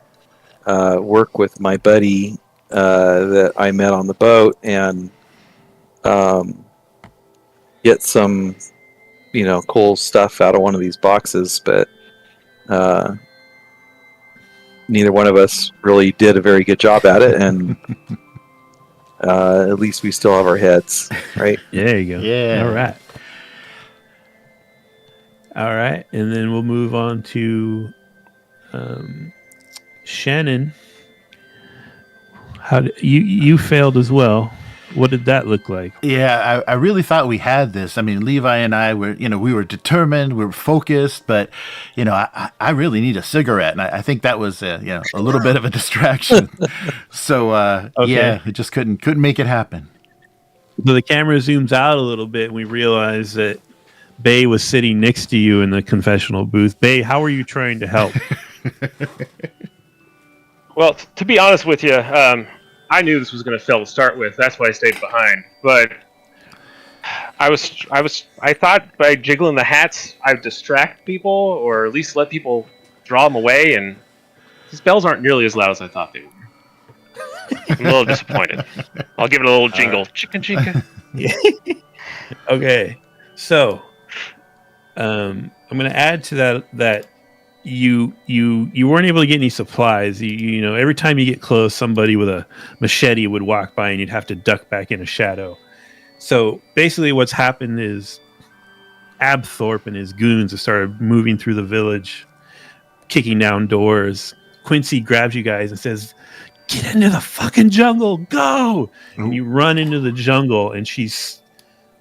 work with my buddy that I met on the boat and get some, cool stuff out of one of these boxes, but neither one of us really did a very good job at it, and at least we still have our heads, right? There you go. Yeah. All right. And then we'll move on to Shannon. How you failed as well. What did that look like? Yeah, I really thought we had this. I mean, Levi and I were, we were determined, we were focused, but, I really need a cigarette. And I think that was, a little bit of a distraction. So, yeah, it just couldn't make it happen. So the camera zooms out a little bit and we realize that Bay was sitting next to you in the confessional booth. Bay, how were you trying to help? Well, to be honest with you, I knew this was going to fail to start with. That's why I stayed behind. But I thought by jiggling the hats, I'd distract people, or at least let people draw them away. And these bells aren't nearly as loud as I thought they were. I'm a little disappointed. I'll give it a little jingle. Chicken chicken. Okay, so I'm going to add to that. You weren't able to get any supplies. Every time you get close, somebody with a machete would walk by and you'd have to duck back in a shadow. So basically what's happened is Abthorpe and his goons have started moving through the village, kicking down doors. Quincy grabs you guys and says, "Get into the fucking jungle, go!" And you run into the jungle and she's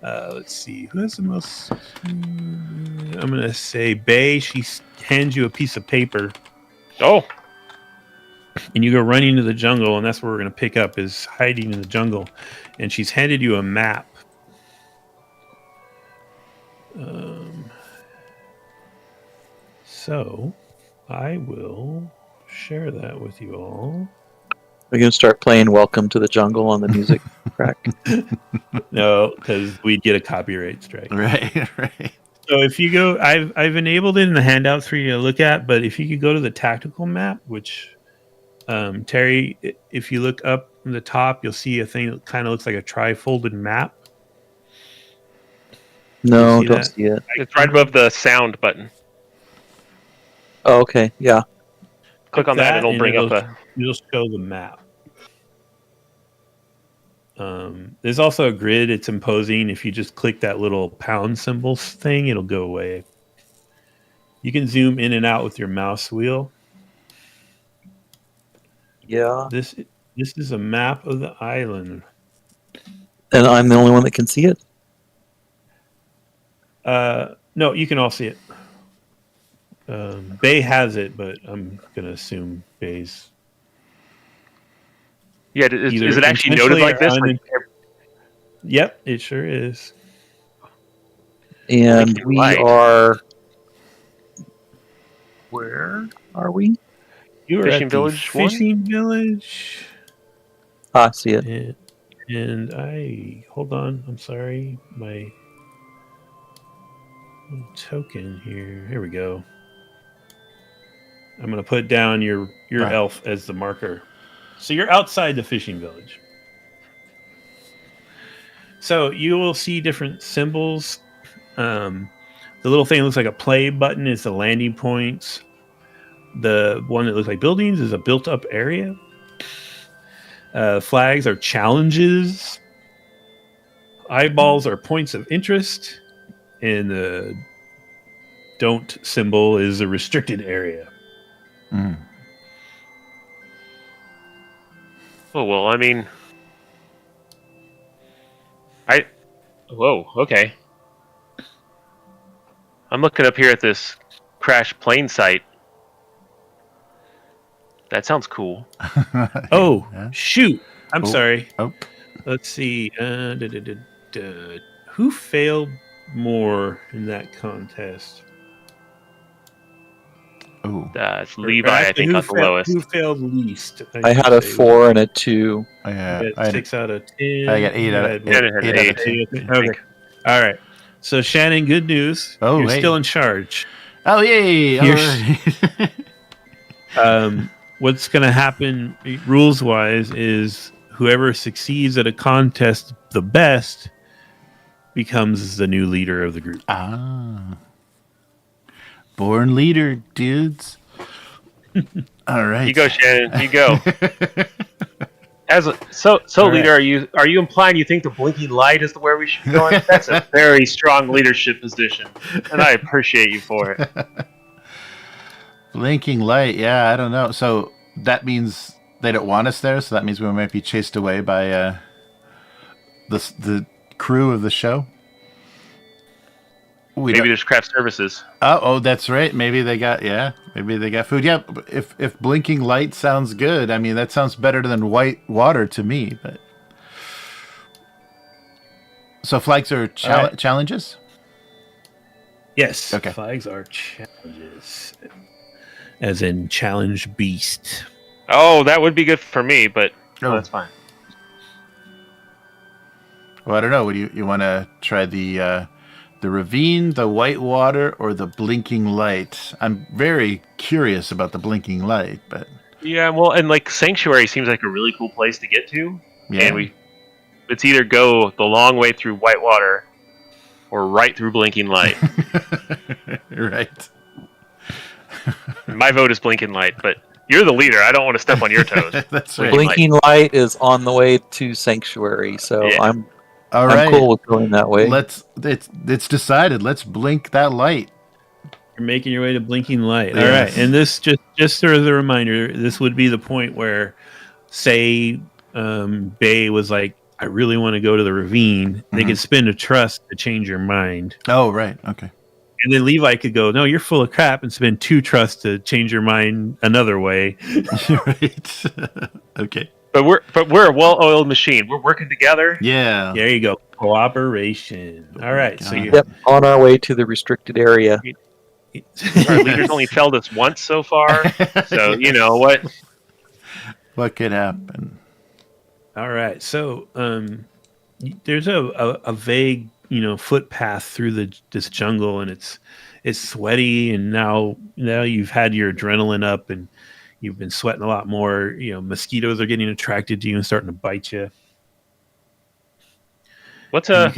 let's see, who has the most? I'm going to say Bay. She hands you a piece of paper. Oh. And you go running into the jungle, and that's where we're going to pick up, is hiding in the jungle. And she's handed you a map. So I will share that with you all. We're going to start playing Welcome to the Jungle on the music track. No, because we'd get a copyright strike. Right. So if you go, I've enabled it in the handouts for you to look at, but if you could go to the tactical map, which Terry, if you look up in the top, you'll see a thing that kind of looks like a tri-folded map. No, see don't that? see it. It's right above the sound button. Oh, okay. Yeah. Click on that and it'll bring up It'll show the map. There's also a grid. It's imposing. If you just click that little pound symbol thing, it'll go away. You can zoom in and out with your mouse wheel. Yeah. This is a map of the island. And I'm the only one that can see it? No, you can all see it. Bay has it, but I'm going to assume Bay's... Yeah, is it actually noted like this? Yep, it sure is. And we are... Where are we? You are Fishing at Village the Fishing Village. Ah, see it. And I... Hold on, I'm sorry. My little token here. Here we go. I'm going to put down your elf as the marker. So you're outside the fishing village. So you will see different symbols. The little thing that looks like a play button is the landing points. The one that looks like buildings is a built-up area. Flags are challenges. Eyeballs are points of interest. And the don't symbol is a restricted area. Mm. Oh, well, I mean... Whoa, okay. I'm looking up here at this crash plane site. That sounds cool. Oh, yeah. Shoot. I'm sorry. Oh. Let's see. Who failed more in that contest? Oh. It's Levi, I think, got the lowest. Who failed least? I had a 4 and a 2. I 6 out of 10. I got 8 out of 10. Okay. All right. So, Shannon, good news. Oh, You're hey. still in charge. Oh, yay! What's going to happen rules-wise is whoever succeeds at a contest the best becomes the new leader of the group. Ah. Born leader, dudes. All right. You go, Shannon. You go. Leader, are you implying you think the blinking light is the where we should be going? That's a very strong leadership position, and I appreciate you for it. Blinking light, yeah, I don't know. So that means they don't want us there. So that means we might be chased away by the crew of the show. Maybe there's craft services. Oh, that's right. Maybe they got food. Yeah, if blinking light sounds good, I mean that sounds better than white water to me. But so flags are challenges. Yes. Okay. Flags are challenges, as in challenge beast. Oh, that would be good for me, but that's fine. Well, I don't know. Would you want to try the ravine, the white water, or the blinking light? I'm very curious about the blinking light, but yeah, well, and like Sanctuary seems like a really cool place to get to, yeah. And it's either go the long way through whitewater or right through blinking light. Right. My vote is blinking light, but you're the leader. I don't want to step on your toes. That's right. Blinking light is on the way to Sanctuary, so Yeah. I'm I'm cool with going that way. It's decided. Let's blink that light. You're making your way to blinking light. Yes. All right, and this just as a reminder, this would be the point where, say, Bay was like, "I really want to go to the ravine." Mm-hmm. They could spend a trust to change your mind. Oh, right. Okay. And then Levi could go, "No, you're full of crap," and spend 2 trusts to change your mind another way. Right. Okay. But we're a well-oiled machine. We're working together. Yeah. There you go. Cooperation. All right. So you're on our way to the restricted area. Our leader's only failed us once so far. So you know what? What could happen? All right. So there's a vague, footpath through this jungle, and it's sweaty, and now you've had your adrenaline up, and You've been sweating a lot more. Mosquitoes are getting attracted to you and starting to bite you. What's I'm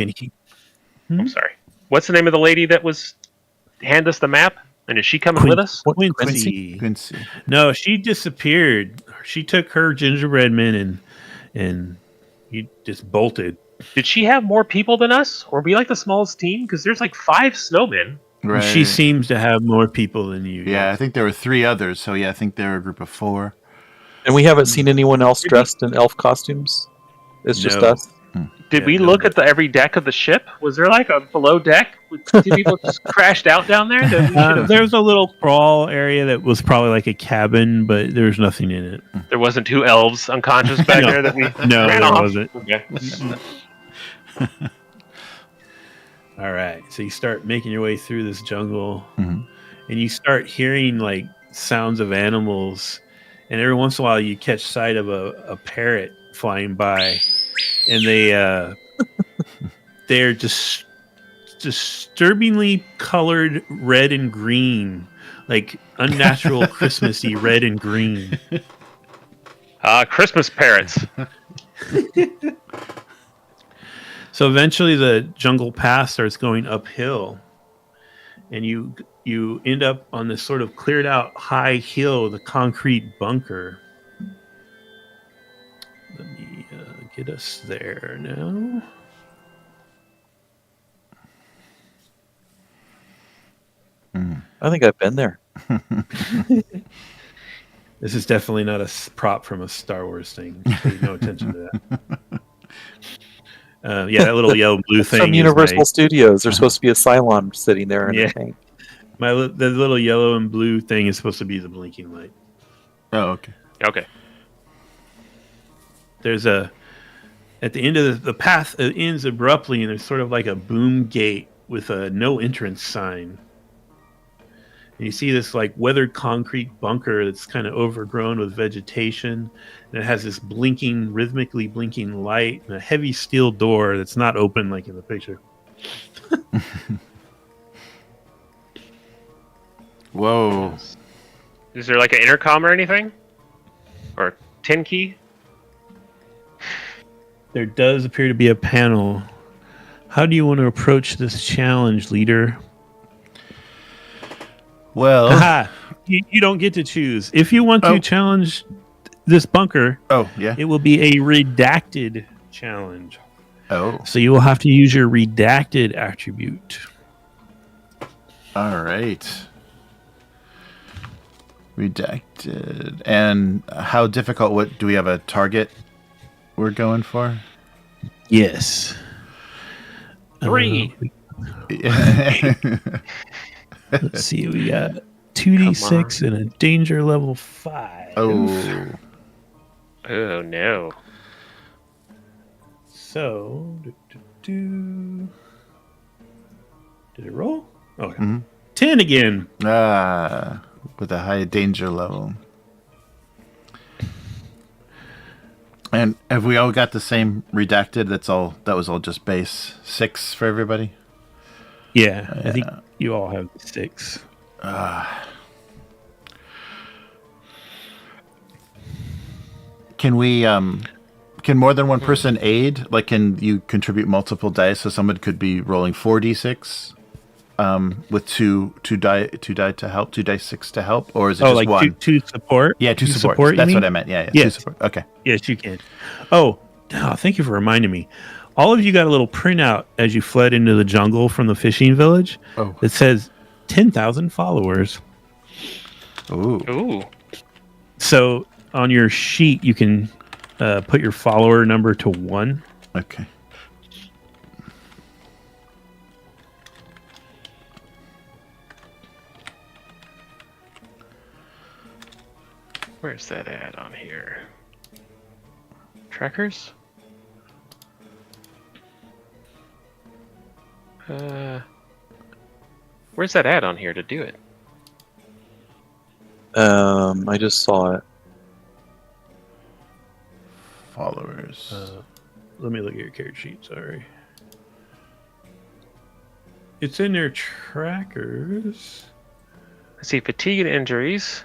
sorry. What's the name of the lady that hand us the map? And is she coming with us? Quincy. No, she disappeared. She took her gingerbread men and he just bolted. Did she have more people than us? Or be like the smallest team? Because there's like 5 snowmen. Right. She seems to have more people than you. Yeah, I think there were 3 others. So yeah, I think they're a group of 4. And we haven't seen anyone else dressed in elf costumes. It's just us. Did we look at every deck of the ship? Was there like a below deck? With 2 people just crashed out down there? There's a little crawl area that was probably like a cabin, but there's nothing in it. There wasn't 2 elves unconscious back there that we No, ran there off? wasn't. Okay. All right, so you start making your way through this jungle, Mm-hmm. and you start hearing like sounds of animals, and every once in a while you catch sight of a parrot flying by, and they're just disturbingly colored red and green, like unnatural Christmassy red and green. Christmas parrots. So eventually the jungle path starts going uphill, and you end up on this sort of cleared out high hill, the concrete bunker. Let me get us there now. I think I've been there. This is definitely not a prop from a Star Wars thing. Pay no attention to that. That little yellow blue thing. From Universal Studios, there's supposed to be a Cylon sitting there in a tank. The little yellow and blue thing is supposed to be the blinking light. Oh, okay. Okay. There's at the end of the path, it ends abruptly, and there's sort of like a boom gate with a no entrance sign. And you see this like weathered concrete bunker that's kind of overgrown with vegetation, and it has this rhythmically blinking light, and a heavy steel door that's not open like in the picture. Whoa. Is there like an intercom or anything? Or a 10 key? There does appear to be a panel. How do you want to approach this challenge, leader? Well, you don't get to choose. If you want to challenge this bunker, it will be a redacted challenge. Oh. So you will have to use your redacted attribute. All right. Redacted. And how difficult? What do we have a target we're going for? Yes. 3. Let's see. We got 2d6 and a danger level 5. Oh. Oh no. So, did it roll? Oh, okay. Mm-hmm. 10 again. With a high danger level. And have we all got the same redacted? That was all just base 6 for everybody? Yeah, I think you all have 6. Can we can more than one person aid? Like, can you contribute multiple dice so someone could be rolling 4d6 with two dice to help, 2 dice 6 to help, or is it just like one? Two support? Yeah, two support. That's what I meant. Yeah, yes. 2 support. Okay. Yes, you can. Oh, thank you for reminding me. All of you got a little printout as you fled into the jungle from the fishing village. Oh. It says 10,000 followers. Ooh. So on your sheet, you can put your follower number to 1. Okay. Where's that at on here? Trackers? Where's that at on here to do it? I just saw it. Followers. Let me look at your character sheet. Sorry. It's in their trackers. I see fatigue and injuries.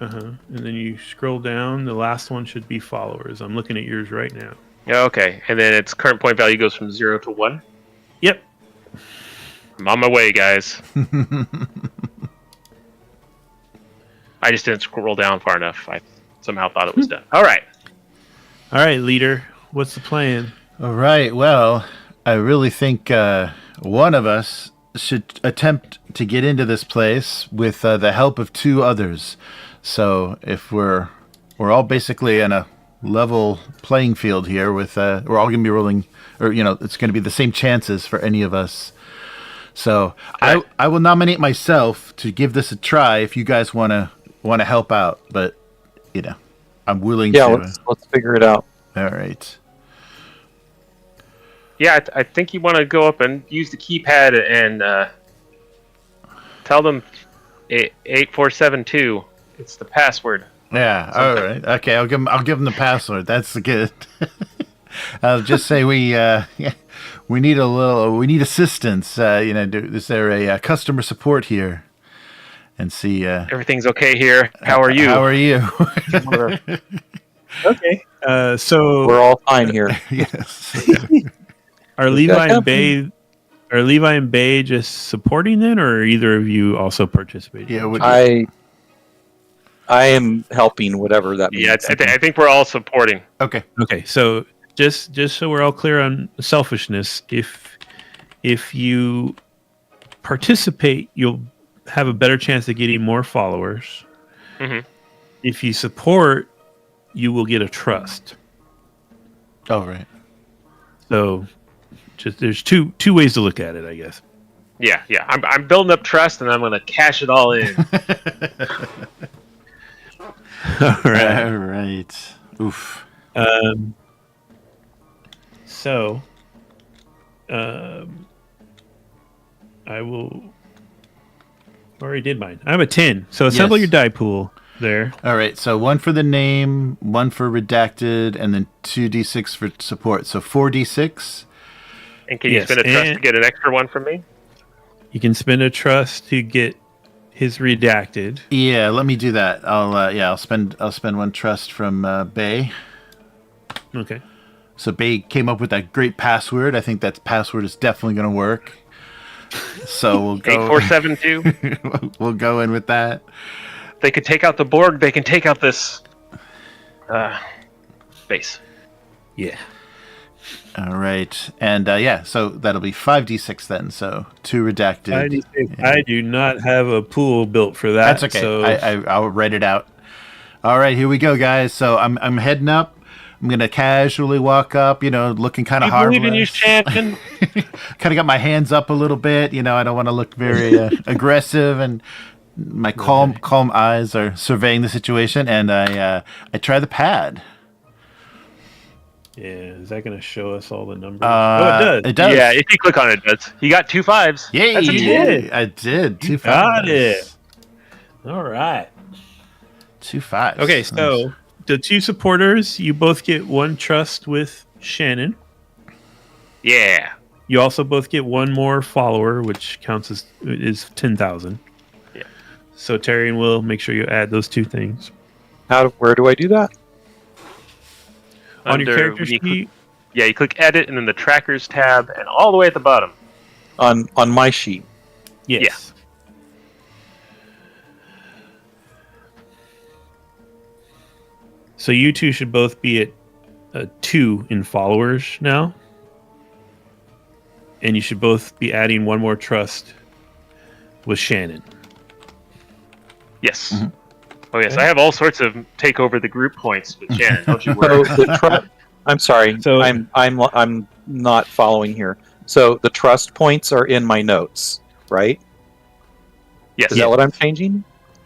And then you scroll down. The last one should be followers. I'm looking at yours right now. Okay, and then its current point value goes from 0 to 1. Yep. I'm on my way, guys. I just didn't scroll down far enough. I somehow thought it was done. All right, leader. What's the plan? All right. Well, I really think one of us should attempt to get into this place with the help of 2 others. So if we're all basically in a level playing field here, with we're all going to be rolling, or it's going to be the same chances for any of us. So right. I will nominate myself to give this a try if you guys want to help out. But I'm willing to. Yeah, let's figure it out. All right. Yeah, I think you want to go up and use the keypad and tell them 8472. It's the password. Yeah. All right. Okay. I'll give them the password. That's good. I'll just say we need assistance. Is there a customer support here? And see. Everything's okay here. How are you? How are you? Okay. So We're all fine here. Yes. Are Levi and Bay just supporting then, or are either of you also participating? Yeah. I am helping, whatever that means. Yeah, I think we're all supporting. Okay. Okay. So just so we're all clear on selfishness, if you participate, you'll have a better chance of getting more followers. Mm-hmm. If you support, you will get a trust. Oh, right. So there's two ways to look at it, I guess. Yeah. I'm building up trust, and I'm going to cash it all in. All right. All right. Oof. So, I will. Already did mine. I'm a 10. So assemble your die pool there. All right. So 1 for the name, 1 for redacted, and then 2d6 for support. So 4d6. And can you spend a trust to get an extra 1 from me? You can spend a trust to get his redacted. Yeah, let me do that. I'll spend 1 trust from Bay. Okay. So Bay came up with that great password. I think that password is definitely going to work. So we'll go 8472. We'll go in with that. They could take out the Borg. They can take out this base. Yeah. All right. And so that'll be 5d6 then. So 2 redacted. I do not have a pool built for that. That's okay. So I'll write it out. All right, here we go, guys. So I'm heading up. I'm gonna casually walk up, looking kind of harmless. Believe in you, champion. Kind of got my hands up a little bit. I don't want to look very aggressive, and my calm eyes are surveying the situation. And I try the pad. Yeah, is that going to show us all the numbers? It does. It does. Yeah, if you click on it, it does. You got 2 5s. Yeah, you did. I did. 2 5s. Got it. All right. 2 5s. Okay, so the 2 supporters, you both get 1 trust with Shannon. Yeah. You also both get 1 more follower, which counts is 10,000. Yeah. So Terry and Will, make sure you add those 2 things. Where do I do that? On your character sheet? You click edit and then the trackers tab and all the way at the bottom. On my sheet. Yes. Yeah. So you 2 should both be at 2 in followers now. And you should both be adding 1 more trust with Shannon. Yes. Mm-hmm. Oh yes, I have all sorts of take over the group points with Shannon. Don't you worry. I'm sorry. So I'm not following here. So the trust points are in my notes, right? Yes. Is that what I'm changing?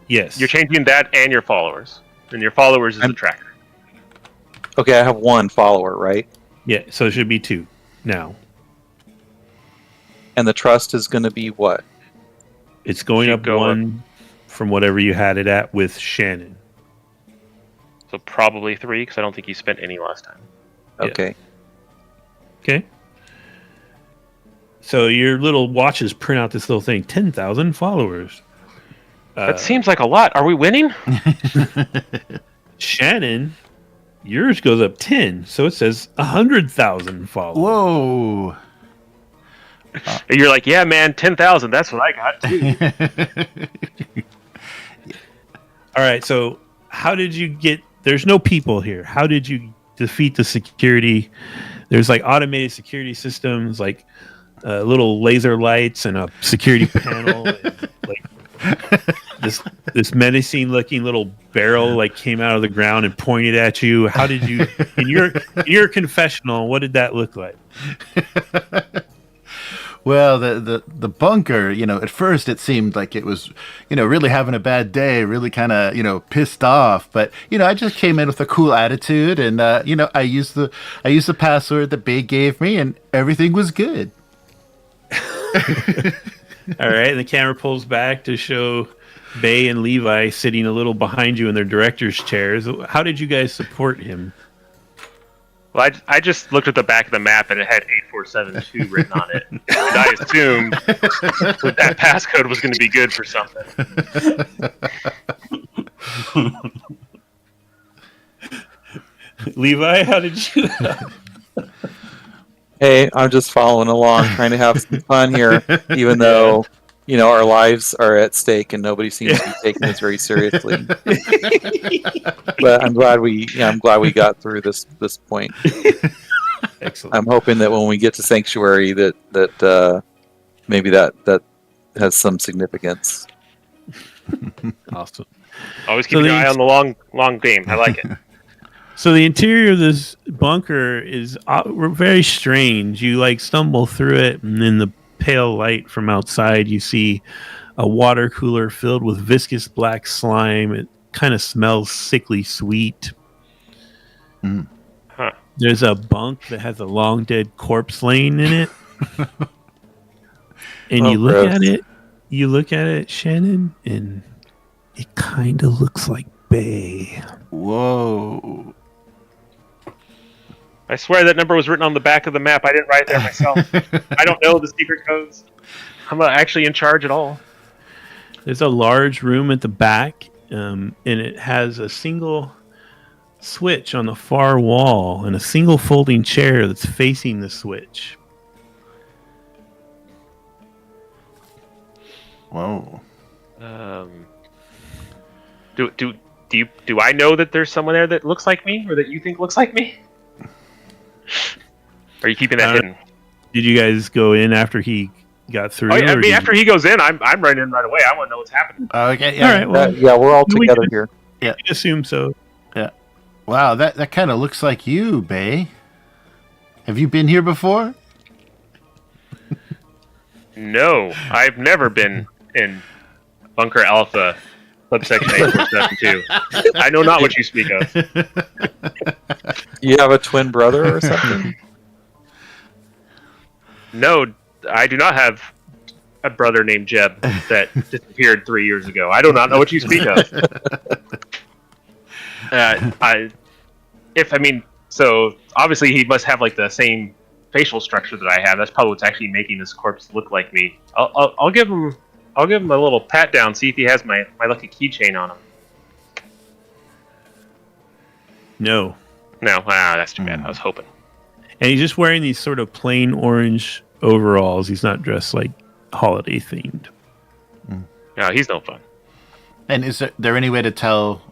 Yes. You're changing that and your followers. And your followers is the tracker. Okay, I have 1 follower, right? Yeah, so it should be 2 now. And the trust is going to be what? It's going up 1 from whatever you had it at with Shannon. So probably 3, because I don't think you spent any last time. Okay. Okay. So your little watches print out this little thing, 10,000 followers. That seems like a lot. Are we winning? Shannon, yours goes up 10, so it says 100,000 followers. Whoa. You're like, yeah, man, 10,000. That's what I got too. All right, so how did you get? There's no people here. How did you defeat the security? There's like automated security systems, like little laser lights and a security panel. And, like this menacing looking little barrel like came out of the ground and pointed at you. How did you in your confessional? What did that look like? Well, the bunker, at first it seemed like it was, really having a bad day, really kind of, pissed off. But, I just came in with a cool attitude and, I used the password that Bay gave me and everything was good. All right. And the camera pulls back to show Bay and Levi sitting a little behind you in their director's chairs. How did you guys support him? Well, I just looked at the back of the map and it had 8472 written on it. And I assumed that passcode was going to be good for something. Levi, how did you... Hey, I'm just following along, trying to have some fun here, even though, our lives are at stake and nobody seems to be taking this very seriously. But I'm glad we got through this point. Excellent. I'm hoping that when we get to Sanctuary, that maybe that has some significance. Awesome. Always keep your eye on the long game. I like it. So the interior of this bunker is very strange. You stumble through it, and in the pale light from outside, you see a water cooler filled with viscous black slime. It kind of smells sickly sweet. Mm. Huh. There's a bunk that has a long dead corpse laying in it. And you look at it, Shannon, and it kind of looks like Bay. Whoa. I swear that number was written on the back of the map. I didn't write it there myself. I don't know the secret codes. I'm not actually in charge at all. There's a large room at the back, and it has a single switch on the far wall and a single folding chair that's facing the switch. Whoa. Do I know that there's someone there that looks like me, or that you think looks like me? Are you keeping that hidden? Did you guys go in after he got through? Oh, yeah, after he goes in, I'm running in right away. I want to know what's happening. Okay. Yeah. All right. Well, we're all together here. Yeah, I assume so. Yeah. Wow, that kind of looks like you, Bay. Have you been here before? No, I've never been in Bunker Alpha, subsection 8.72. I know not what you speak of. You have a twin brother or something? No, I do not have a brother named Jeb that disappeared 3 years ago. I do not know what you speak of. So obviously he must have the same facial structure that I have. That's probably what's actually making this corpse look like me. I'll give him a little pat down, see if he has my lucky keychain on him. No. That's too bad. I was hoping. And he's just wearing these sort of plain orange overalls. He's not dressed holiday themed. No, he's no fun. And is there any way to tell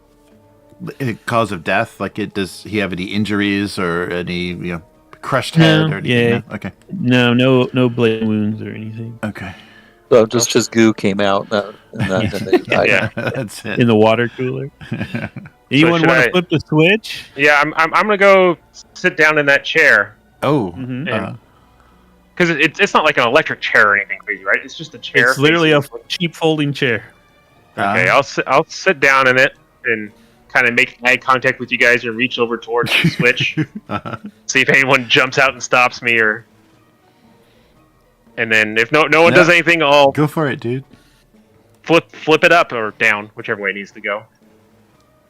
the cause of death? Does he have any injuries or any crushed head or anything? Yeah. No? Okay. No blade wounds or anything. Okay. So just his goo came out. And they died. Yeah, that's it. In the water cooler. Anyone want to flip the switch? Yeah, I'm gonna go sit down in that chair. Oh. Because it's not like an electric chair or anything crazy, right? It's just a chair. It's literally a cheap folding chair. Okay, I'll sit down in it and kind of make eye contact with you guys and reach over towards the switch. See if anyone jumps out and stops me, and then if no one does anything, I'll go for it, dude. Flip it up or down, whichever way it needs to go.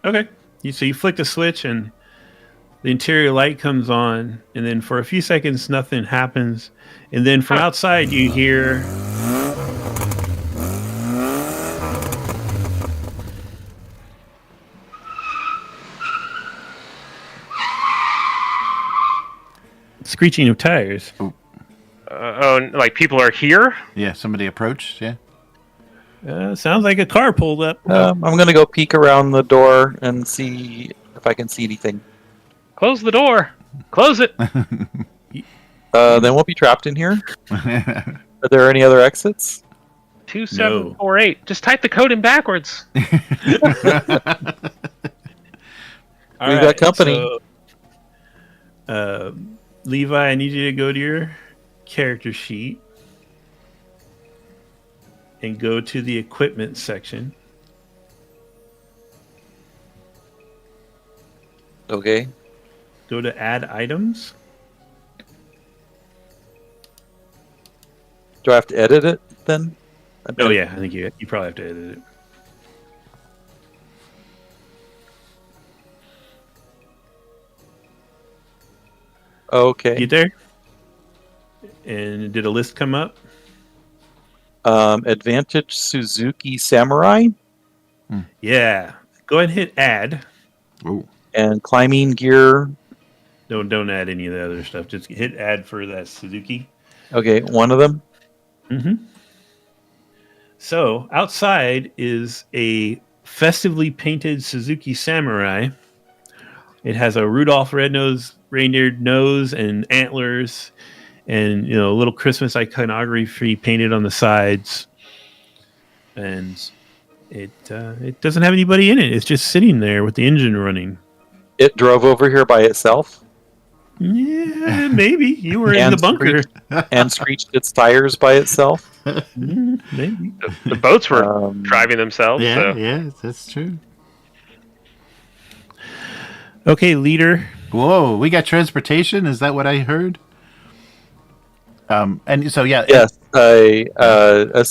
Okay. So you flick the switch and the interior light comes on, and then for a few seconds nothing happens, and then from outside you hear screeching of tires. Like people are here? Yeah, somebody approached. Yeah. Sounds like a car pulled up. I'm going to go peek around the door and see if I can see anything. Close the door. Close it. Then we'll be trapped in here. Are there any other exits? 2748. Just type the code in backwards. We've got company. So, Levi, I need you to go to your character sheet and go to the equipment section. Okay. Go to add items. Do I have to edit it then? Oh yeah, I think you probably have to edit it. Okay. Get there? And did a list come up? Advantage Suzuki Samurai Yeah. Go ahead and hit add. Ooh. and climbing gear. Don't add any of the other stuff. Just hit add for that Suzuki. Okay, one of them. Mm-hmm. So outside is a festively painted Suzuki Samurai. It has a Rudolph red-nosed reindeer nose and antlers, and a little Christmas iconography painted on the sides. And it doesn't have anybody in it. It's just sitting there with the engine running. It drove over here by itself. Yeah, maybe you were in the bunker and screeched its tires by itself. Maybe the boats were driving themselves. Yeah, so. yeah, that's true. Okay, leader. Whoa, we got transportation. Is that what I heard? And so yeah, yes, a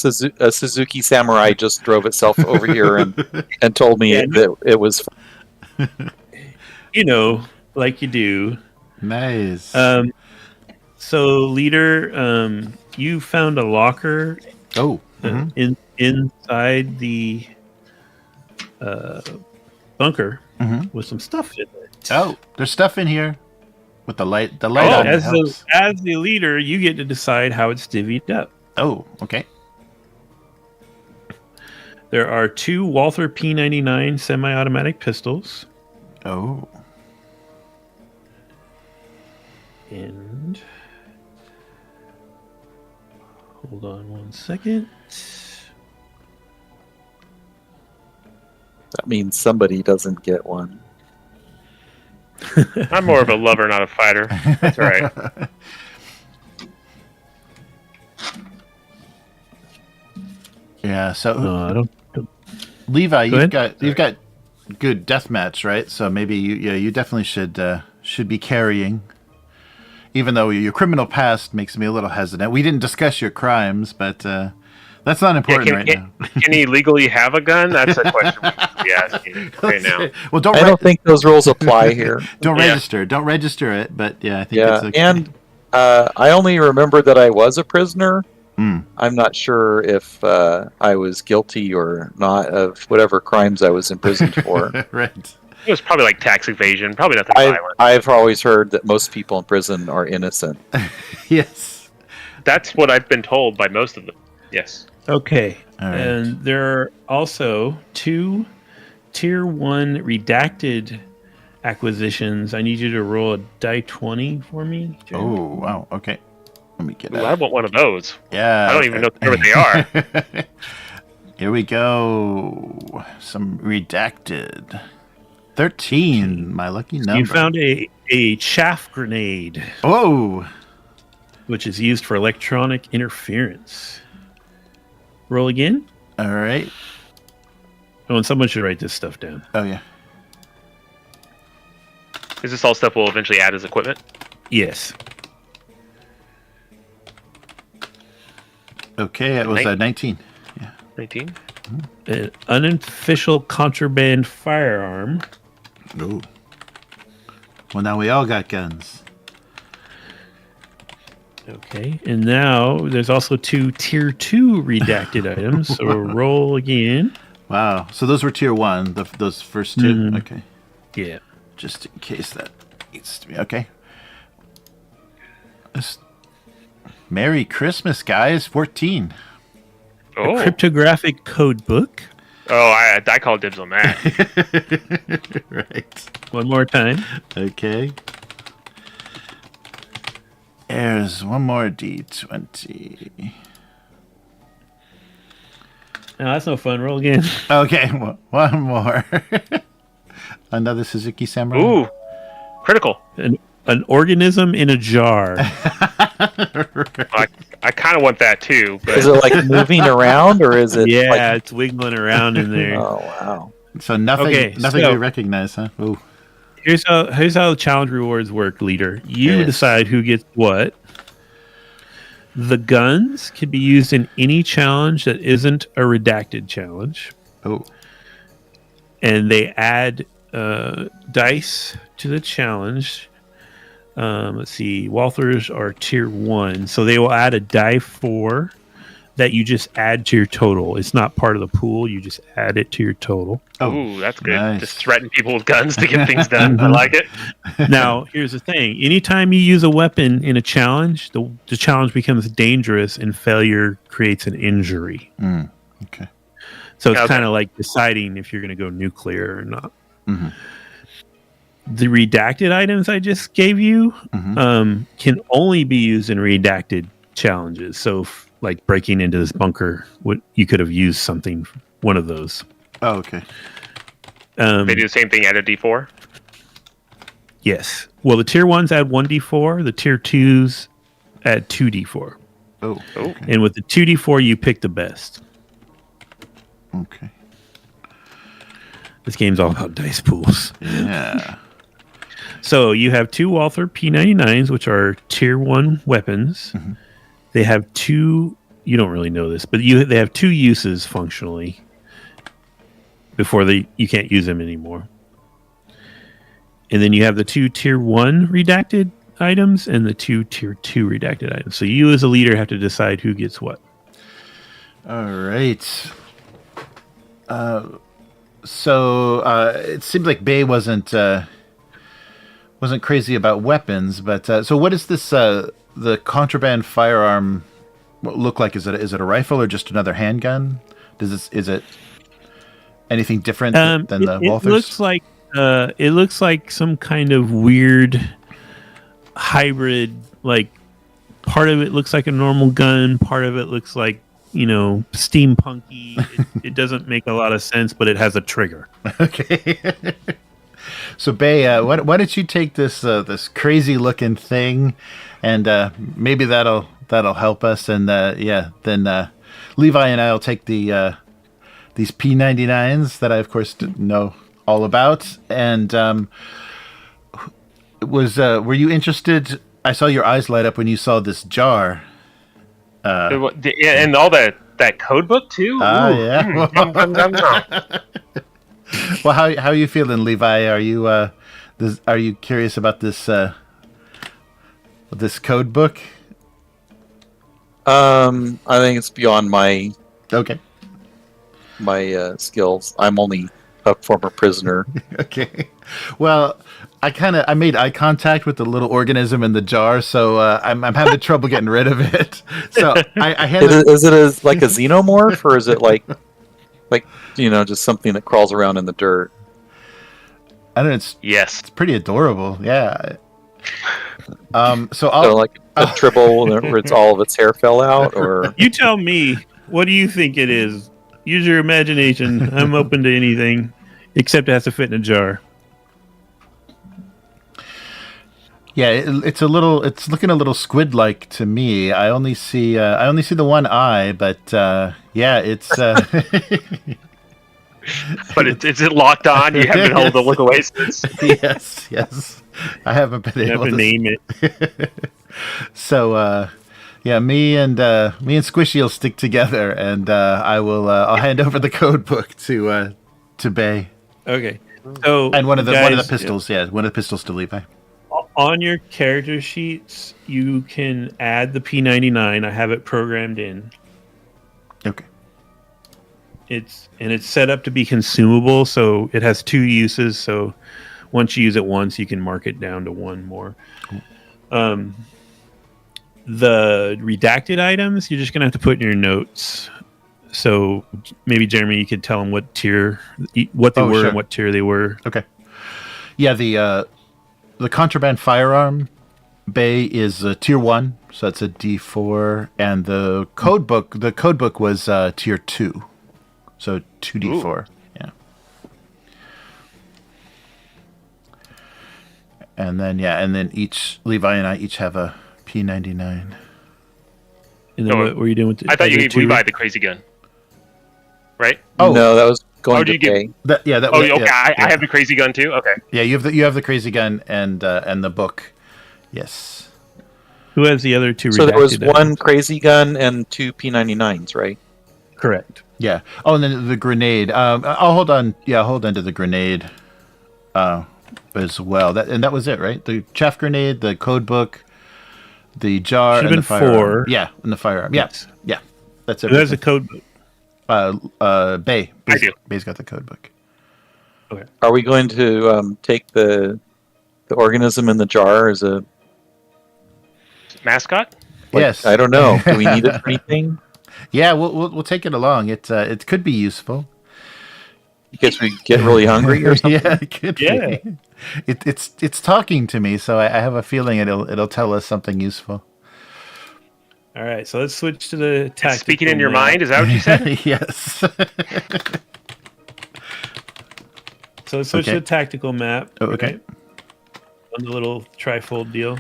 Suzuki Samurai just drove itself over here and told me that it was. Like you do. Nice. So leader, you found a locker. Oh, inside the bunker with some stuff in it. Oh, there's stuff in here with the light. The light on helps. As the leader, you get to decide how it's divvied up. Oh, okay. There are 2 Walther P99 semi-automatic pistols. Oh. And hold on one second. That means somebody doesn't get one. I'm more of a lover, not a fighter. That's all right. Yeah. So I don't. Levi, you've got good deathmatch, right? So maybe you definitely should be carrying. Even though your criminal past makes me a little hesitant. We didn't discuss your crimes, but that's not important now. Can he legally have a gun? That's a question we should be asking right now. Well, I don't think those rules apply here. Don't register it, but yeah, I think it's okay. And I only remember that I was a prisoner. I'm not sure if I was guilty or not of whatever crimes I was imprisoned for. Right. It was probably like tax evasion. Probably nothing violent. I've always heard that most people in prison are innocent. Yes. That's what I've been told by most of them. Yes. Okay. All right. And there are also 2 Tier 1 redacted acquisitions. I need you to roll a die 20 for me, Jerry. Oh, wow. Okay. Let me get Ooh, I want one of those. Yeah. I don't even know what they are. Here we go. Some redacted. 13, my lucky number. You found a chaff grenade. Oh. Which is used for electronic interference. Roll again. All right. Oh, and someone should write this stuff down. Oh, yeah. Is this all stuff we'll eventually add as equipment? Yes. Okay, it was 19. Yeah. 19. An unofficial contraband firearm. Ooh. Well, now we all got guns. Okay, and now there's also 2 Tier 2 redacted items. So roll again. Wow. So those were Tier 1, those first 2? Okay. Yeah. Just in case that needs to be. Okay. Merry Christmas, guys. 14. Oh, A cryptographic code book. oh, I call dibs on that. Right. One more time. Okay. There's one more D20. Oh, that's no fun. Roll again. Okay, one more. Another Suzuki Samurai. Ooh, critical. An organism in a jar. I kind of want that too. But Is it like moving around, or is it? Yeah, like, it's wiggling around in there. oh wow! So nothing we recognize, huh? Ooh. Here's how the challenge rewards work, leader. You Yes. decide who gets what. The guns can be used in any challenge that isn't a redacted challenge. Oh. And they add dice to the challenge. Let's see. Walthers are tier 1. So they will add a die 4 that you just add to your total. It's not part of the pool. You just add it to your total. Oh, ooh, that's good. nice. Just threaten people with guns to get things done. I like it. Now, here's the thing. Anytime you use a weapon in a challenge, the challenge becomes dangerous and failure creates an injury. Okay. So it's Okay. kind of like deciding if you're going to go nuclear or not. Mm-hmm. The redacted items I just gave you Mm-hmm. can only be used in redacted challenges. So, like breaking into this bunker, you could have used something, one of those. Oh, okay. They do the same thing. Add a D4. Yes. Well, the tier 1s add 1d4. The tier 2s add 2d4. Oh, Oh, okay. And with the 2d4, you pick the best. Okay. This game's all about dice pools. Yeah. So you have 2 Walther P99s, which are tier 1 weapons. Mm-hmm. They have 2. You don't really know this, but they have 2 uses functionally before you can't use them anymore. And then you have the 2 tier 1 redacted items and the 2 tier 2 redacted items. So you as a leader have to decide who gets what. All right. So it seems like Bay wasn't crazy about weapons, but so what is this? The contraband firearm look like? Is it a rifle or just another handgun? Is it anything different than the Walthers? It looks like some kind of weird hybrid. Like part of it looks like a normal gun, part of it looks like steampunky. It doesn't make a lot of sense, but it has a trigger. Okay. So Bay, why don't you take this crazy looking thing, and maybe that'll help us, and then Levi and I'll take the these P99s that I of course didn't know all about, and were you interested? I saw your eyes light up when you saw this jar. and all that code book too. Yeah. Well, how are you feeling, Levi? Are you curious about this this code book? I think it's beyond my Okay. skills. I'm only a former prisoner. Okay. Well, I made eye contact with the little organism in the jar, so I'm having trouble getting rid of it. So I had Is it like a xenomorph, or is it like just something that crawls around in the dirt? I don't know. Yes. It's pretty adorable. Yeah. So So I'll like a tribble where it's all of its hair fell out, or You tell me, what do you think it is? Use your imagination. I'm open to anything, except it has to fit in a jar. yeah, it's looking a little squid-like to me. I only see the one eye, but yeah, it's. But is it locked on? You haven't been able to look away since. yes. I haven't been You have able to to name it. So, yeah, me and Squishy will stick together, and I'll hand over the code book to Bay, Okay. So and one of the guys, pistols. Yeah, one of the pistols to Levi. on your character sheets, you can add the P99. I have it programmed in. Okay. It's set up to be consumable, so it has 2 uses. So once you use it once, you can mark it down to 1 more. The redacted items, you're just gonna have to put in your notes. So maybe Jeremy, you could tell them what tier, what they were, sure. and what tier they were. Okay. Yeah, the contraband firearm bay is tier 1, so that's a D4, and the code book was tier 2, so 2D4. Yeah. And then each Levi and I each have a P99. And then what were you doing with? I thought you gave Levi the crazy gun, right? Oh no, that was going to get. I have the crazy gun too. Okay. Yeah, you have the crazy gun and the book. Yes. Who has the other two? So there was one crazy gun and 2 P99s, right? Correct. Yeah. Oh, and then the grenade. I'll hold on. Yeah, I'll hold on to the grenade as well. That was it, right? The chaff grenade, the code book, the jar, and the firearm. 4. Yeah, and the firearm. Yes. Yeah. That's it. There's a code book. Bay. I do. Bay's got the code book. Okay. Are we going to take the organism in the jar as a mascot? Yes. I don't know. Do we need it for anything? Yeah, we'll take it along. It could be useful. Because we get really hungry or something. Yeah, it could be. It's talking to me, so I have a feeling it'll tell us something useful. All right, so let's switch to the tactical. Speaking in your mind, is that what you said? Yes. So let's switch to the tactical map. Oh, okay. Right? On the little trifold deal.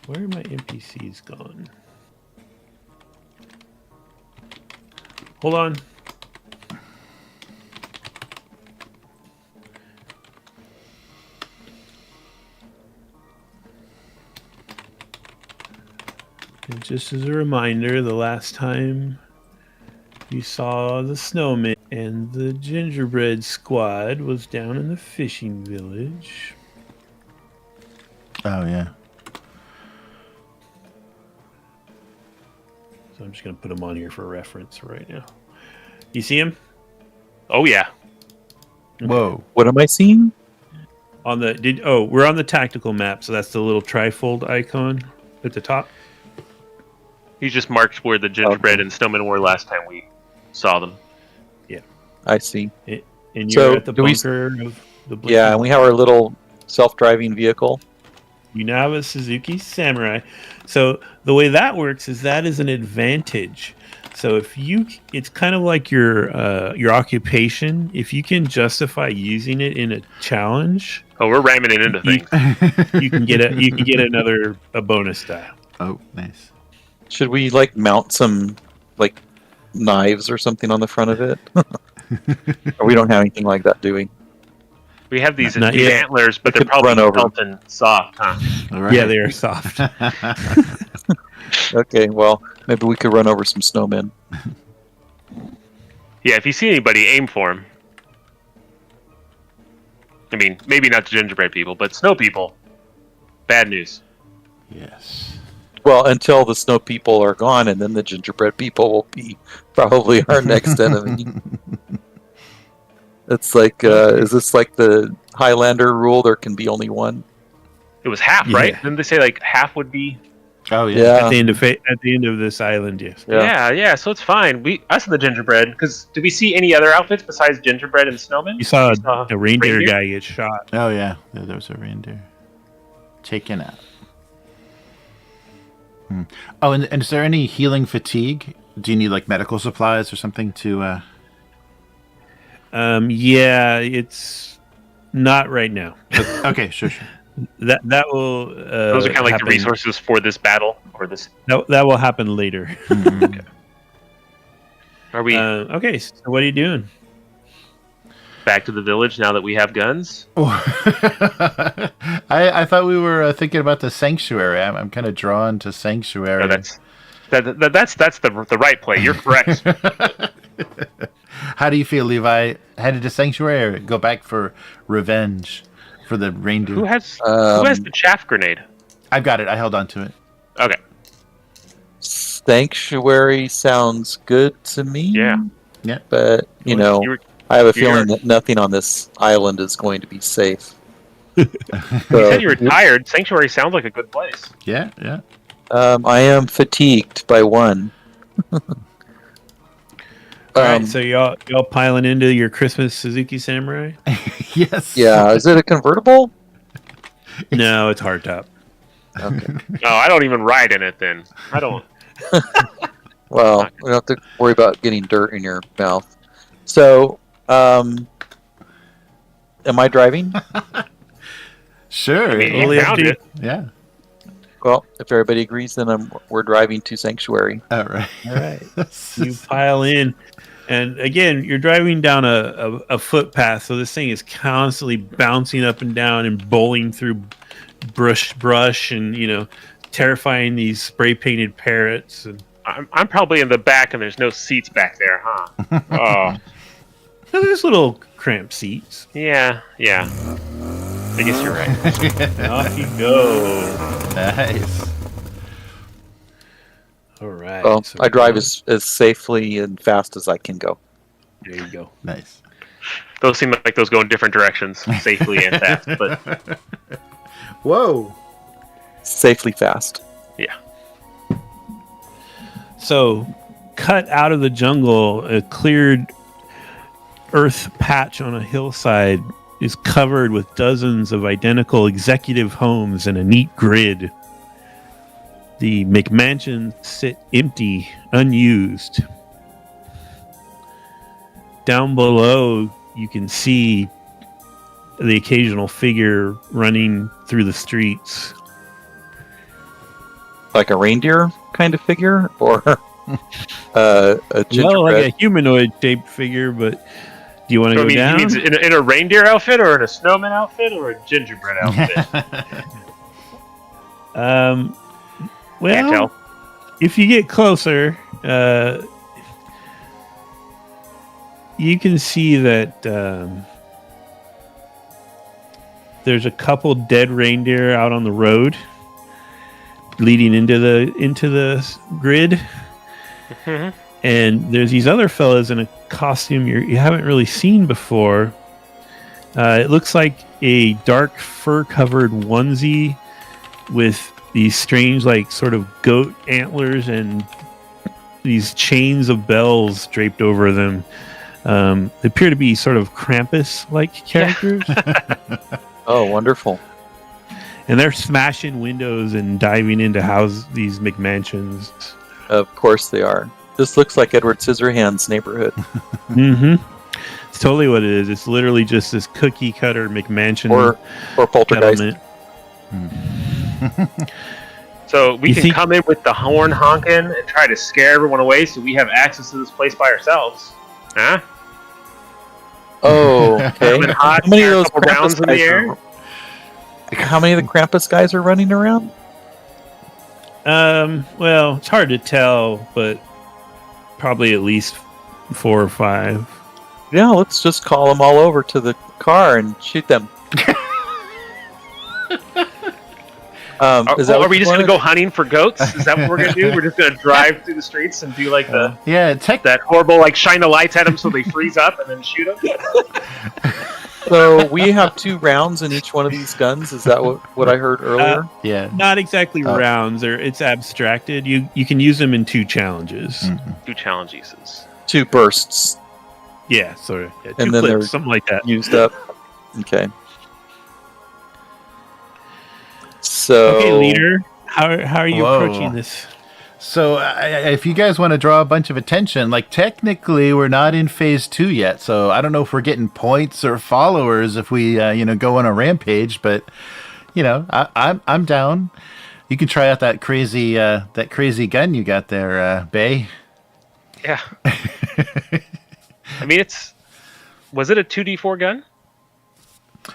Where are my NPCs gone? Hold on. And just as a reminder, the last time you saw the snowman and the gingerbread squad was down in the fishing village. Oh, yeah. So I'm just going to put them on here for reference right now. You see him? Oh, yeah. Whoa. What am I seeing? We're on the tactical map, so that's the little trifold icon at the top. He just marked where the gingerbread and snowmen were last time we saw them. Yeah. I see. And you're at the bunker of the Blink. Yeah, and we have our little self-driving vehicle. You now have a Suzuki Samurai. So the way that works is that is an advantage. So it's kind of like your occupation. If you can justify using it in a challenge, we're ramming it into things. You can get a bonus die. Oh, nice. Should we mount some knives or something on the front of it? Or we don't have anything like that, do we? We have these antlers, but they're probably felt and soft, huh? Right. Yeah, they are soft. Okay, well, maybe we could run over some snowmen. Yeah, if you see anybody, aim for them. I mean, maybe not the gingerbread people, but snow people. Bad news. Yes. Well, until the snow people are gone, and then the gingerbread people will be probably our next enemy. It's like, is this like the Highlander rule? There can be only one. It was half, right? Didn't they say half would be? Oh yeah. At the end of this island, yes. Yeah. So it's fine. Us and the gingerbread. Because did we see any other outfits besides gingerbread and snowmen? You saw a reindeer guy get shot. Oh yeah, there was a reindeer taken out. Oh, and is there any healing fatigue? Do you need medical supplies or something to? Yeah, it's not right now. Okay, sure. That will. Those are kind of like the resources for this battle, or this. That will happen later. Mm-hmm. Okay. Are we okay? So what are you doing? Back to the village now that we have guns. I thought we were thinking about the sanctuary. I'm kind of drawn to sanctuary. No, that's the right play. You're correct. How do you feel, Levi? Headed to sanctuary or go back for revenge for the reindeer? Who has the chaff grenade? I've got it. I held on to it. Okay. Sanctuary sounds good to me. Yeah. But I have a feeling that nothing on this island is going to be safe. You said you were tired. Sanctuary sounds like a good place. Yeah, yeah. I am fatigued by 1. All right, so y'all piling into your Christmas Suzuki Samurai? Yes. Yeah, is it a convertible? No, it's hardtop. Okay. No, I don't even ride in it. Then I don't. Well, we don't have to worry about getting dirt in your mouth. So, am I driving? Sure. I mean, Only you up found to you. it. Yeah. Well, if everybody agrees, then we're driving to Sanctuary. All right. All right. You pile in, and again, you're driving down a footpath, so this thing is constantly bouncing up and down and bowling through brush, and terrifying these spray painted parrots. And I'm probably in the back, and there's no seats back there, huh? Oh, no, there's little cramped seats. yeah. I guess you're right. Off you go. Nice. All right. Well, so I drive as safely and fast as I can go. There you go. Nice. Those seem like those go in different directions, safely and fast. But Whoa. Safely fast. yeah, So, cut out of the jungle, a cleared earth patch on a hillside is covered with dozens of identical executive homes and a neat grid. The McMansions sit empty, unused. Down below, you can see the occasional figure running through the streets. Like a reindeer kind of figure? Or a gingerbread? Well, like a humanoid-shaped figure, but do you want to so go down? He means in a reindeer outfit, or in a snowman outfit, or a gingerbread outfit. Can't Well, tell. if you get closer, you can see that there's a couple dead reindeer out on the road, leading into the grid, Mhm. and there's these other fellas in a costume you haven't really seen before. It looks like a dark fur-covered onesie with these strange, like, sort of goat antlers and these chains of bells draped over them. They appear to be sort of Krampus-like characters. Oh, wonderful. And they're smashing windows and diving into these McMansions. Of course they are. This looks like Edward Scissorhands' neighborhood. Mm-hmm. It's totally what it is. It's literally just this cookie-cutter McMansion Or Poltergeist. element. So we You can think- come in with the horn honking and try to scare everyone away, so we have access to this place by ourselves. Huh? Oh, okay. Coming hot, How many of fire a those couple rounds Krampus in the guys air? How many of the Krampus guys are running around? Well, it's hard to tell, but probably at least 4 or 5. Yeah, let's just call them all over to the car and shoot them. Are what we you just going to wanted? go hunting for goats? Is that what we're going to do? We're just going to drive through the streets and do like Yeah, that horrible, like, shine the lights at them so they freeze up and then shoot them? So we have 2 rounds in each one of these guns. Is that what I heard earlier? yeah. Not exactly rounds. It's abstracted. You can use them in 2 challenges. Mm-hmm. 2 challenges. 2 bursts Yeah, sort of. Yeah, 2 And then clips, they're- something like that. used up. Okay. So Okay, leader. How are you Whoa. approaching this? So, if you guys want to draw a bunch of attention, like, technically we're not in phase 2 yet. So I don't know if we're getting points or followers if we, go on a rampage. But, I'm down. You can try out that crazy gun you got there, Bay. Yeah. I mean, was it a 2d4 gun?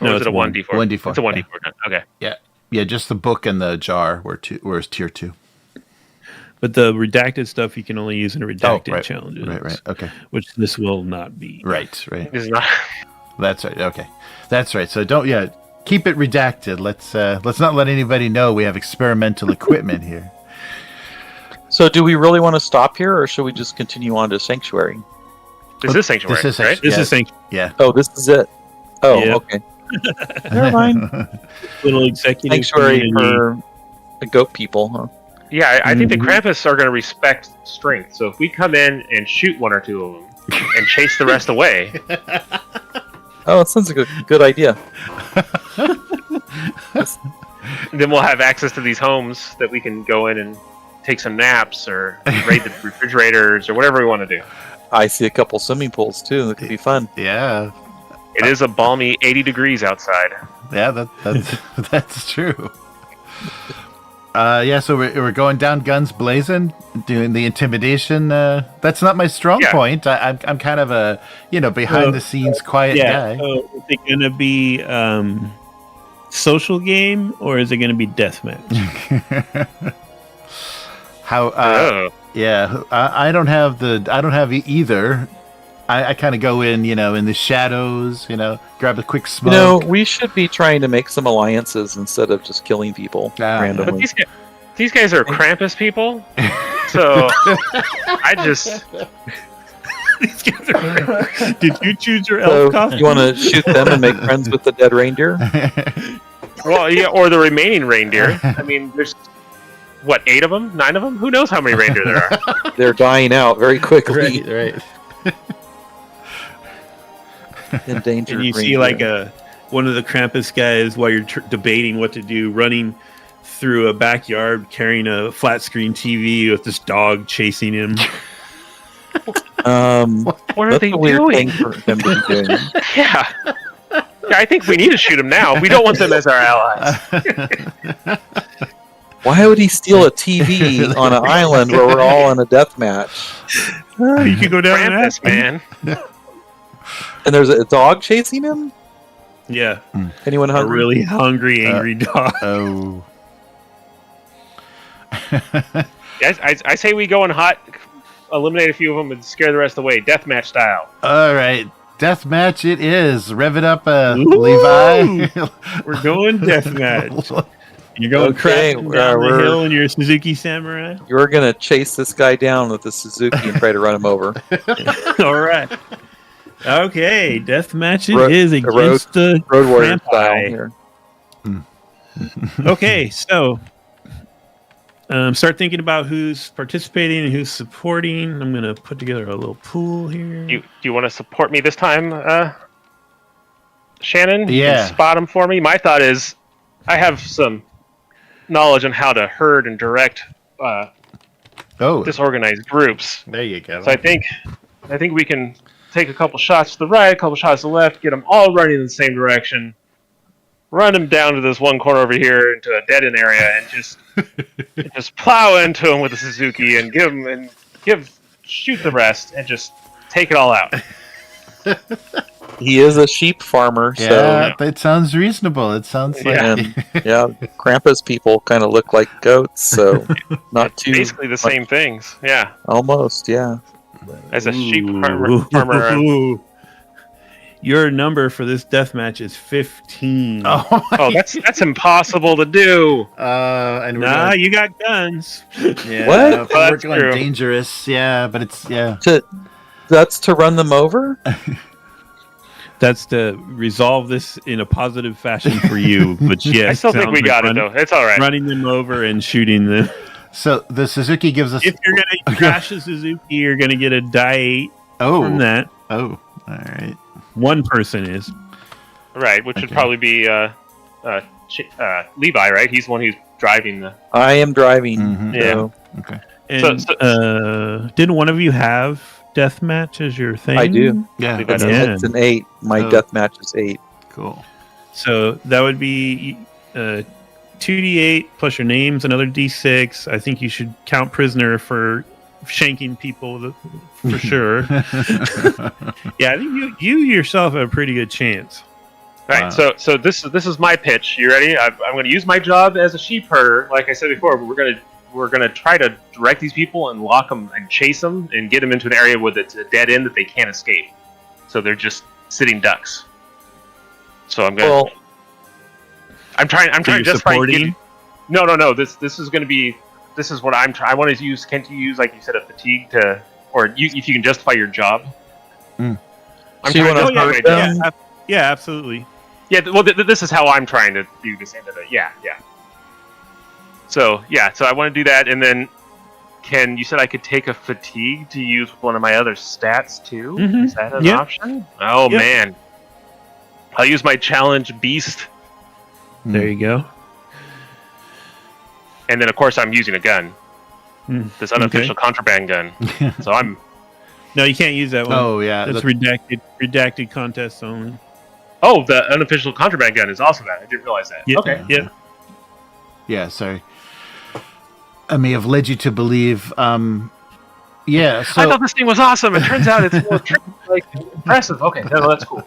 Or No, was it it's a 1d4? 1d4, It's a 1d4 gun. Okay. Yeah, just the book and the jar were tier 2. But the redacted stuff you can only use in redacted right. challenges. Right. Okay. Which this will not be. Right. This is not. That's right. Okay. That's right. So keep it redacted. Let's not let anybody know we have experimental equipment here. So do we really want to stop here, or should we just continue on to Sanctuary? This is Sanctuary, This is right? This Yeah. is Sanctuary. Yeah. Oh, this is it. Oh, Yeah. okay. Never mind. Little executive Sanctuary community. for goat people, huh? Yeah, I think the Mhm. Krampus are going to respect strength. So if we come in and shoot one or two of them and chase the rest away, Oh, it sounds like a good idea. then we'll have access to these homes that we can go in and take some naps or raid the refrigerators or whatever we want to do. I see a couple swimming pools too. That could be fun. Yeah. It is a balmy 80 degrees outside. Yeah, that's true. Yeah, so we're going down guns blazing, doing the intimidation. That's not my strong Yeah. point. I'm kind of a behind the scenes quiet guy. So is it going to be social game or is it going to be deathmatch? How? Oh. Yeah, I don't have either. I kind of go in, in the shadows, grab a quick smoke. We should be trying to make some alliances instead of just killing people Ah, randomly. But these guys are Krampus people, so I just... These guys are... Did you choose your elf So costume? you want to shoot them and make friends with the dead reindeer? Well, yeah, or the remaining reindeer. I mean, there's... What, 8 of them? 9 of them? Who knows how many reindeer there are? They're dying out very quickly. right. Endangered. And you see reindeer. one of the Krampus guys while you're debating what to do, running through a backyard carrying a flat screen TV with this dog chasing him. What are That's they a weird doing? thing for them to be doing. Yeah. I think we need to shoot them now. We don't want them as our allies. Why would he steal a TV on an island where we're all in a death match? You could go down Krampus, man. And there's a dog chasing him? Yeah, Anyone a hungry? really hungry, angry dog. Oh. I say we go in hot, eliminate a few of them, and scare the rest away. Deathmatch style. All right. Deathmatch it is. Rev it up, Ooh. Levi. We're going deathmatch. You're going Okay, crashing down the we're- hill in your Suzuki Samurai. You're going to chase this guy down with the Suzuki and try to run him over. All right. Okay, deathmatch it Road- is a against the Road Warrior Krampi. style here. Okay, so start thinking about who's participating and who's supporting. I'm gonna put together a little pool here. Do you want to support me this time, Shannon? You Yeah. can spot them for me. My thought is, I have some knowledge on how to herd and direct disorganized groups. There you go. So I think we can take a couple shots to the right, a couple shots to the left, get them all running in the same direction, run them down to this one corner over here into a dead-end area, and just plow into them with the Suzuki and shoot the rest and just take it all out. He is a sheep farmer, Yeah, so it sounds reasonable. It sounds like Yeah. Krampus people kind of look like goats, so not too Basically the same things. Yeah. almost, yeah. As a sheep Ooh. farmer. Your number for this deathmatch is 15. Oh, that's impossible to do. And we're Nah, going, you got guns. yeah, What? We're That's going true. dangerous. Yeah, but it's That's to run them over? That's to resolve this in a positive fashion for you. But yes, I still think we got it though. It's all right. Running them over and shooting them. So the Suzuki gives us. If you're gonna crash a Suzuki, you're gonna get a die 8 from that. Oh, all right. One person is. Right, which would Okay. probably be Levi, right? He's the one who's driving the. I am driving. Mhm. Yeah. So Okay. And didn't one of you have deathmatch as your thing? I do. Yeah. Levi it's, does. Yeah. it's an 8. My Oh. death match is 8. Cool. So that would be 2d8 plus your name's another d6. I think you should count prisoner for shanking people for sure. Yeah, I think you yourself have a pretty good chance. Right. Wow. So this is my pitch. You ready? I'm going to use my job as a sheep herder, like I said before. But we're gonna try to direct these people and lock them and chase them and get them into an area where it's a dead end that they can't escape. So they're just sitting ducks. So I'm gonna. Well, I'm trying So to you're just try and supporting? get. No. This is going to be. This is what I'm trying. I want to use. Can't you use, like you said, a fatigue to, or if you can justify your job? Mm. I'm So you trying wanna to hurt justify my them? job. Yeah, absolutely. Yeah, well, this is how I'm trying to do this end of it. Yeah. So I want to do that, and then you said I could take a fatigue to use one of my other stats too? Mm-hmm. Is that an option? Oh, man. I'll use my challenge beast. There you go. And then, of course, I'm using a gun. This unofficial contraband gun. So I'm... No, you can't use that one. Oh, yeah. That's redacted contests only. Oh, the unofficial contraband gun is also that. I didn't realize that. Yep. Okay. Yep. Yeah, sorry. I may have led you to believe. Yeah, so... I thought this thing was awesome. It turns out it's more impressive. Okay, no, that's cool.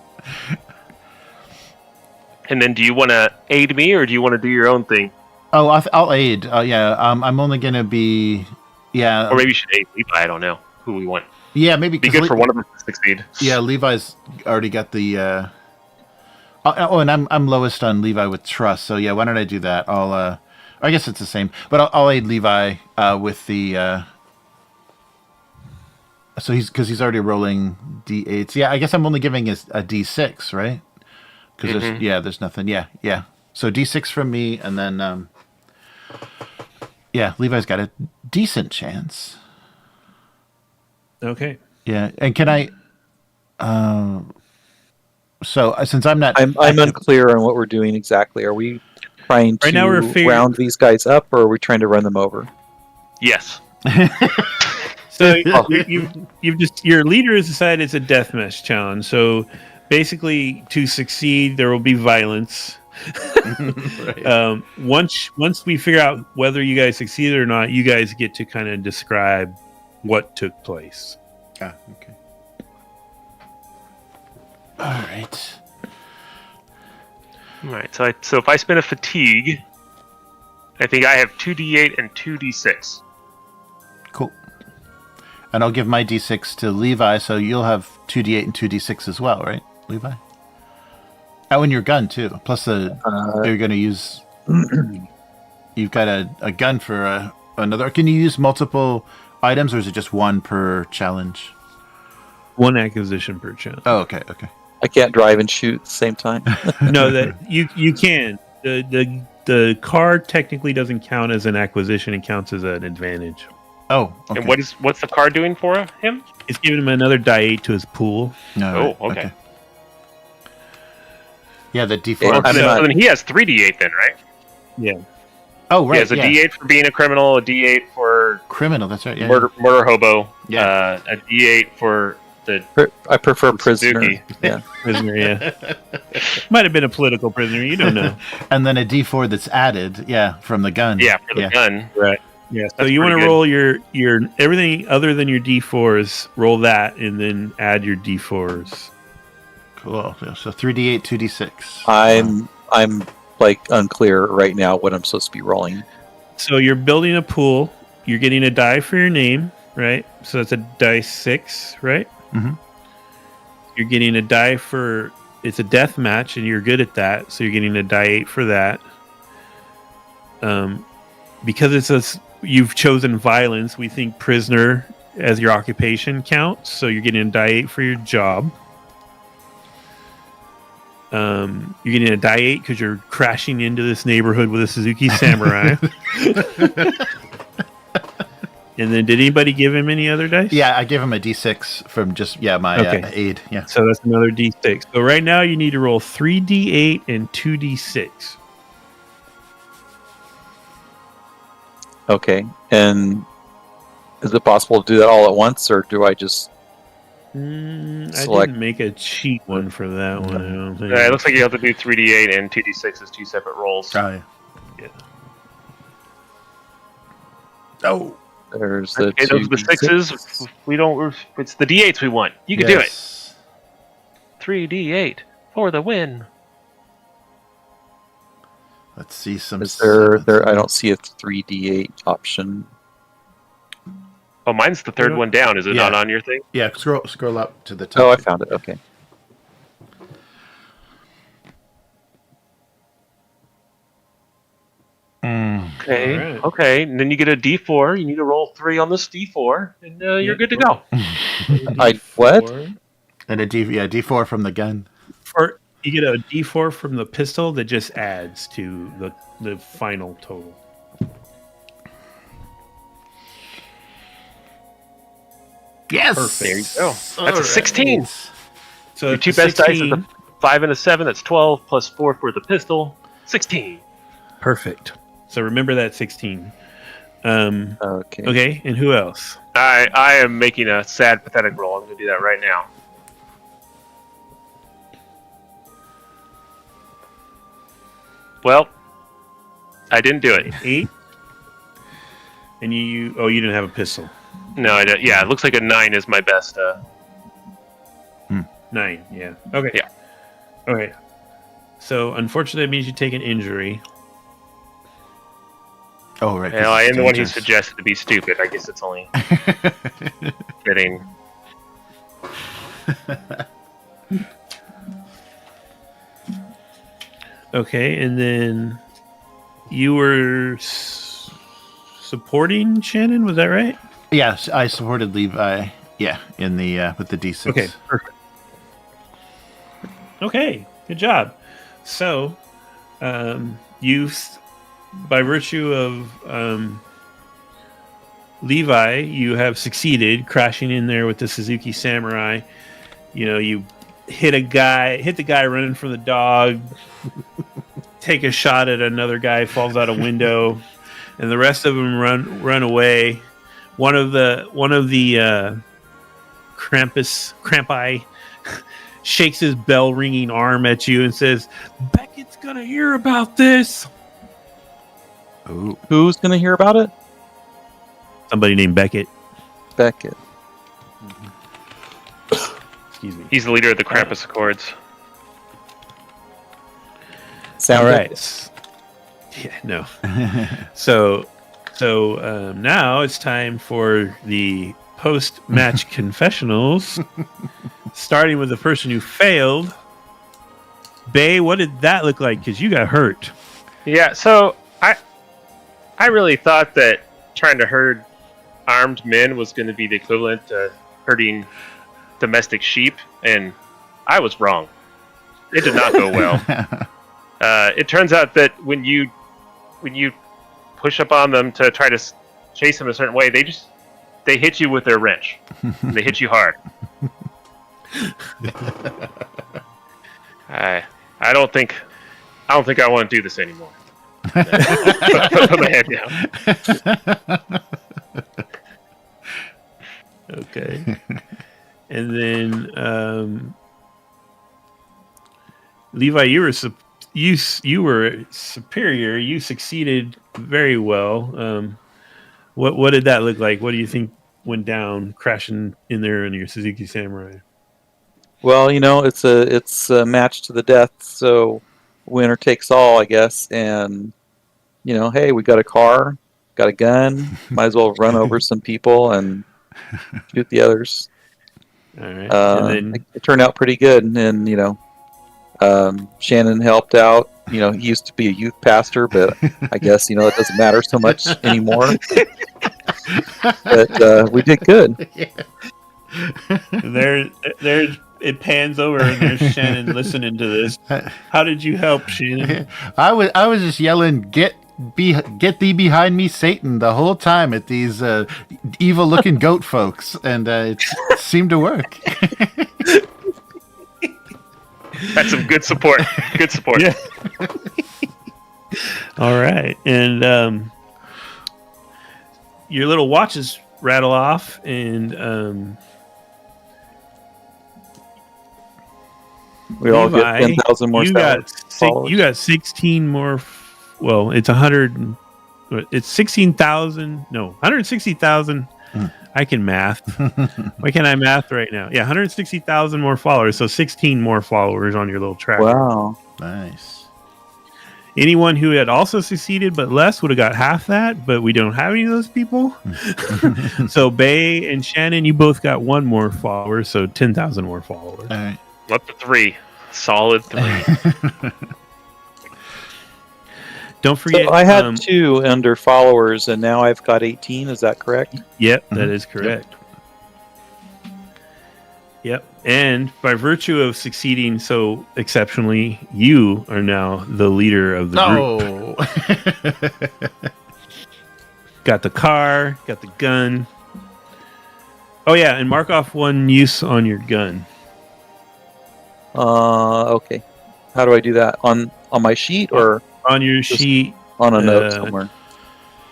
And then do you want to aid me, or do you want to do your own thing? Oh, I'll aid. Yeah, I'm only going to be... Yeah. Or maybe you should aid Levi. I don't know who we want. Yeah, maybe... Be good for one of them to succeed. Yeah, Levi's already got the... and I'm lowest on Levi with trust, so yeah, why don't I do that? I guess it's the same, but I'll aid Levi with the... So he's already rolling D8s. Yeah, I guess I'm only giving a D6, right? Because there's nothing. Yeah. So D6 from me, and then Levi's got a decent chance. Okay. Yeah, and can I? So since I'm not, I'm unclear on what we're doing exactly. Are we trying to now we're round these guys up, or are we trying to run them over? Yes. So your leader has decided it's a deathmatch challenge. So basically, to succeed, there will be violence. Right. Once we figure out whether you guys succeeded or not, you guys get to kind of describe what took place. Ah, okay. All right. All right. So if I spend a fatigue, I think I have 2d8 and 2d6. Cool. And I'll give my D6 to Levi, so you'll have 2d8 and 2d6 as well, right, Levi? Oh, and your gun, too. Plus, you're going to use... You've got a gun for another... Can you use multiple items, or is it just one per challenge? One acquisition per challenge. Oh, okay. I can't drive and shoot at the same time. No, that you can. The car technically doesn't count as an acquisition; it counts as an advantage. Oh, okay. And what's the card doing for him? It's giving him another die 8 to his pool. No, oh, okay. Yeah, the D4. So then he has 3d8 then, right? Yeah. Oh, right. He has a D8 for being a criminal, a D8 for criminal. That's right. Yeah. murder hobo. Yeah. A D8 for the. I prefer prisoner. Suzuki. Yeah. Prisoner, yeah. Might have been a political prisoner. You don't know. And then a D4 that's added, from the gun. Yeah, for the gun. Right. Yeah. So That's you want to pretty roll your everything other than your D4s. Roll that, and then add your D4s. Cool. Yeah, so 3d8, 2d6. I'm like unclear right now what I'm supposed to be rolling. So you're building a pool. You're getting a die for your name, right? So that's a die 6, right? Mm-hmm. You're getting a die for it's a death match, and you're good at that. So you're getting a die 8 for that. Because you've chosen violence, we think prisoner as your occupation counts. So you're getting a die 8 for your job. You're getting a die 8 because you're crashing into this neighborhood with a Suzuki Samurai. And then, did anybody give him any other dice? Yeah, I gave him a D6 from just my aid. Yeah. So that's another D6. So right now you need to roll 3D8 and 2D6. Okay. And is it possible to do that all at once, or do I just I select? didn't make a cheat one for that one. I don't think. It looks like you have to do 3d8 and 2d6 as two separate rolls. Oh, Yeah. Oh. There's the Okay, those are the 6s. We don't. It's the d8s we want. You can do it. 3d8 for the win. Let's see some. Is there? I don't see a 3d8 option. Oh, mine's the third one down. Is it not on your thing? Yeah, scroll up to the top. Oh, I found it. Okay. Okay. Alright. Okay. And then you get a d4. You need to roll 3 on this d4, and you're good to go. What? D4. And a D4 from the gun. You get a D4 from the pistol that just adds to the final total. Yes. Perfect. There you go. That's a 16. So Your it's two a best 16. dice is a 5 and a 7. That's 12 plus 4 for the pistol. 16. Perfect. So remember that 16. Okay. Okay, and who else? I am making a sad, pathetic roll. I'm going to do that right now. Well, I didn't do it. 8. And you didn't have a pistol. No, I didn't. Yeah, it looks like a 9 is my best. 9, yeah. Okay. Yeah. Okay. So unfortunately, that means you take an injury. Oh, right. Well, I am the one who suggested to be stupid. I guess it's only fitting. Okay, and then you were supporting Shannon, was that right? Yes, I supported Levi. Yeah, in the with the D6. Okay, perfect. Okay, good job. So, you, by virtue of Levi, you have succeeded crashing in there with the Suzuki Samurai. You know, you hit the guy running from the dog, take a shot at another guy, falls out a window, and the rest of them run away. One of the Crampi shakes his bell ringing arm at you and says, "Beckett's gonna hear about this." Ooh. Who's going to hear about it? Somebody named Beckett. Beckett. Excuse me. He's the leader of the Krampus Accords. Sound All Beckett. right. Yeah, no. So now it's time for the post-match confessionals. Starting with the person who failed. Bay, what did that look like? Because you got hurt. Yeah, so I really thought that trying to herd armed men was going to be the equivalent to herding domestic sheep, and I was wrong. It did not go well. It turns out that when you push up on them to try to chase them a certain way, they hit you with their wrench. They hit you hard. I don't think I want to do this anymore. Put my head down. Okay. And then Levi, you were superior. You succeeded very well. What did that look like? What do you think went down crashing in there in your Suzuki Samurai? Well, it's a match to the death, so winner takes all, I guess. And hey, we got a car, got a gun. Might as well run over some people and shoot the others. All right. And then it turned out pretty good, and Shannon helped out. He used to be a youth pastor, but I guess it doesn't matter so much anymore. But we did good. There it pans over and there's Shannon listening to this. How did you help, Shannon? I was just yelling, get thee behind me, Satan, the whole time at these evil looking goat folks, and it seemed to work. That's some good support. Good support. Yeah. All right. And your little watches rattle off, and we all get 10,000 more. You got 16 more. Well, it's 100. It's 16,000. No, 160,000. I can math. Why can't I math right now? Yeah, 160,000 more followers. So 16 more followers on your little tracker. Wow. Nice. Anyone who had also succeeded but less would have got half that, but we don't have any of those people. So Bay and Shannon, you both got one more follower, so 10,000 more followers. All right. Up to 3. Solid 3. Don't forget. So I had 2 under followers, and now I've got 18. Is that correct? Yep, that is correct. Yep. And by virtue of succeeding so exceptionally, you are now the leader of the group. Got the car, got the gun. Oh yeah, and mark off one use on your gun. Okay. How do I do that? On my sheet or on your sheet? On a note somewhere.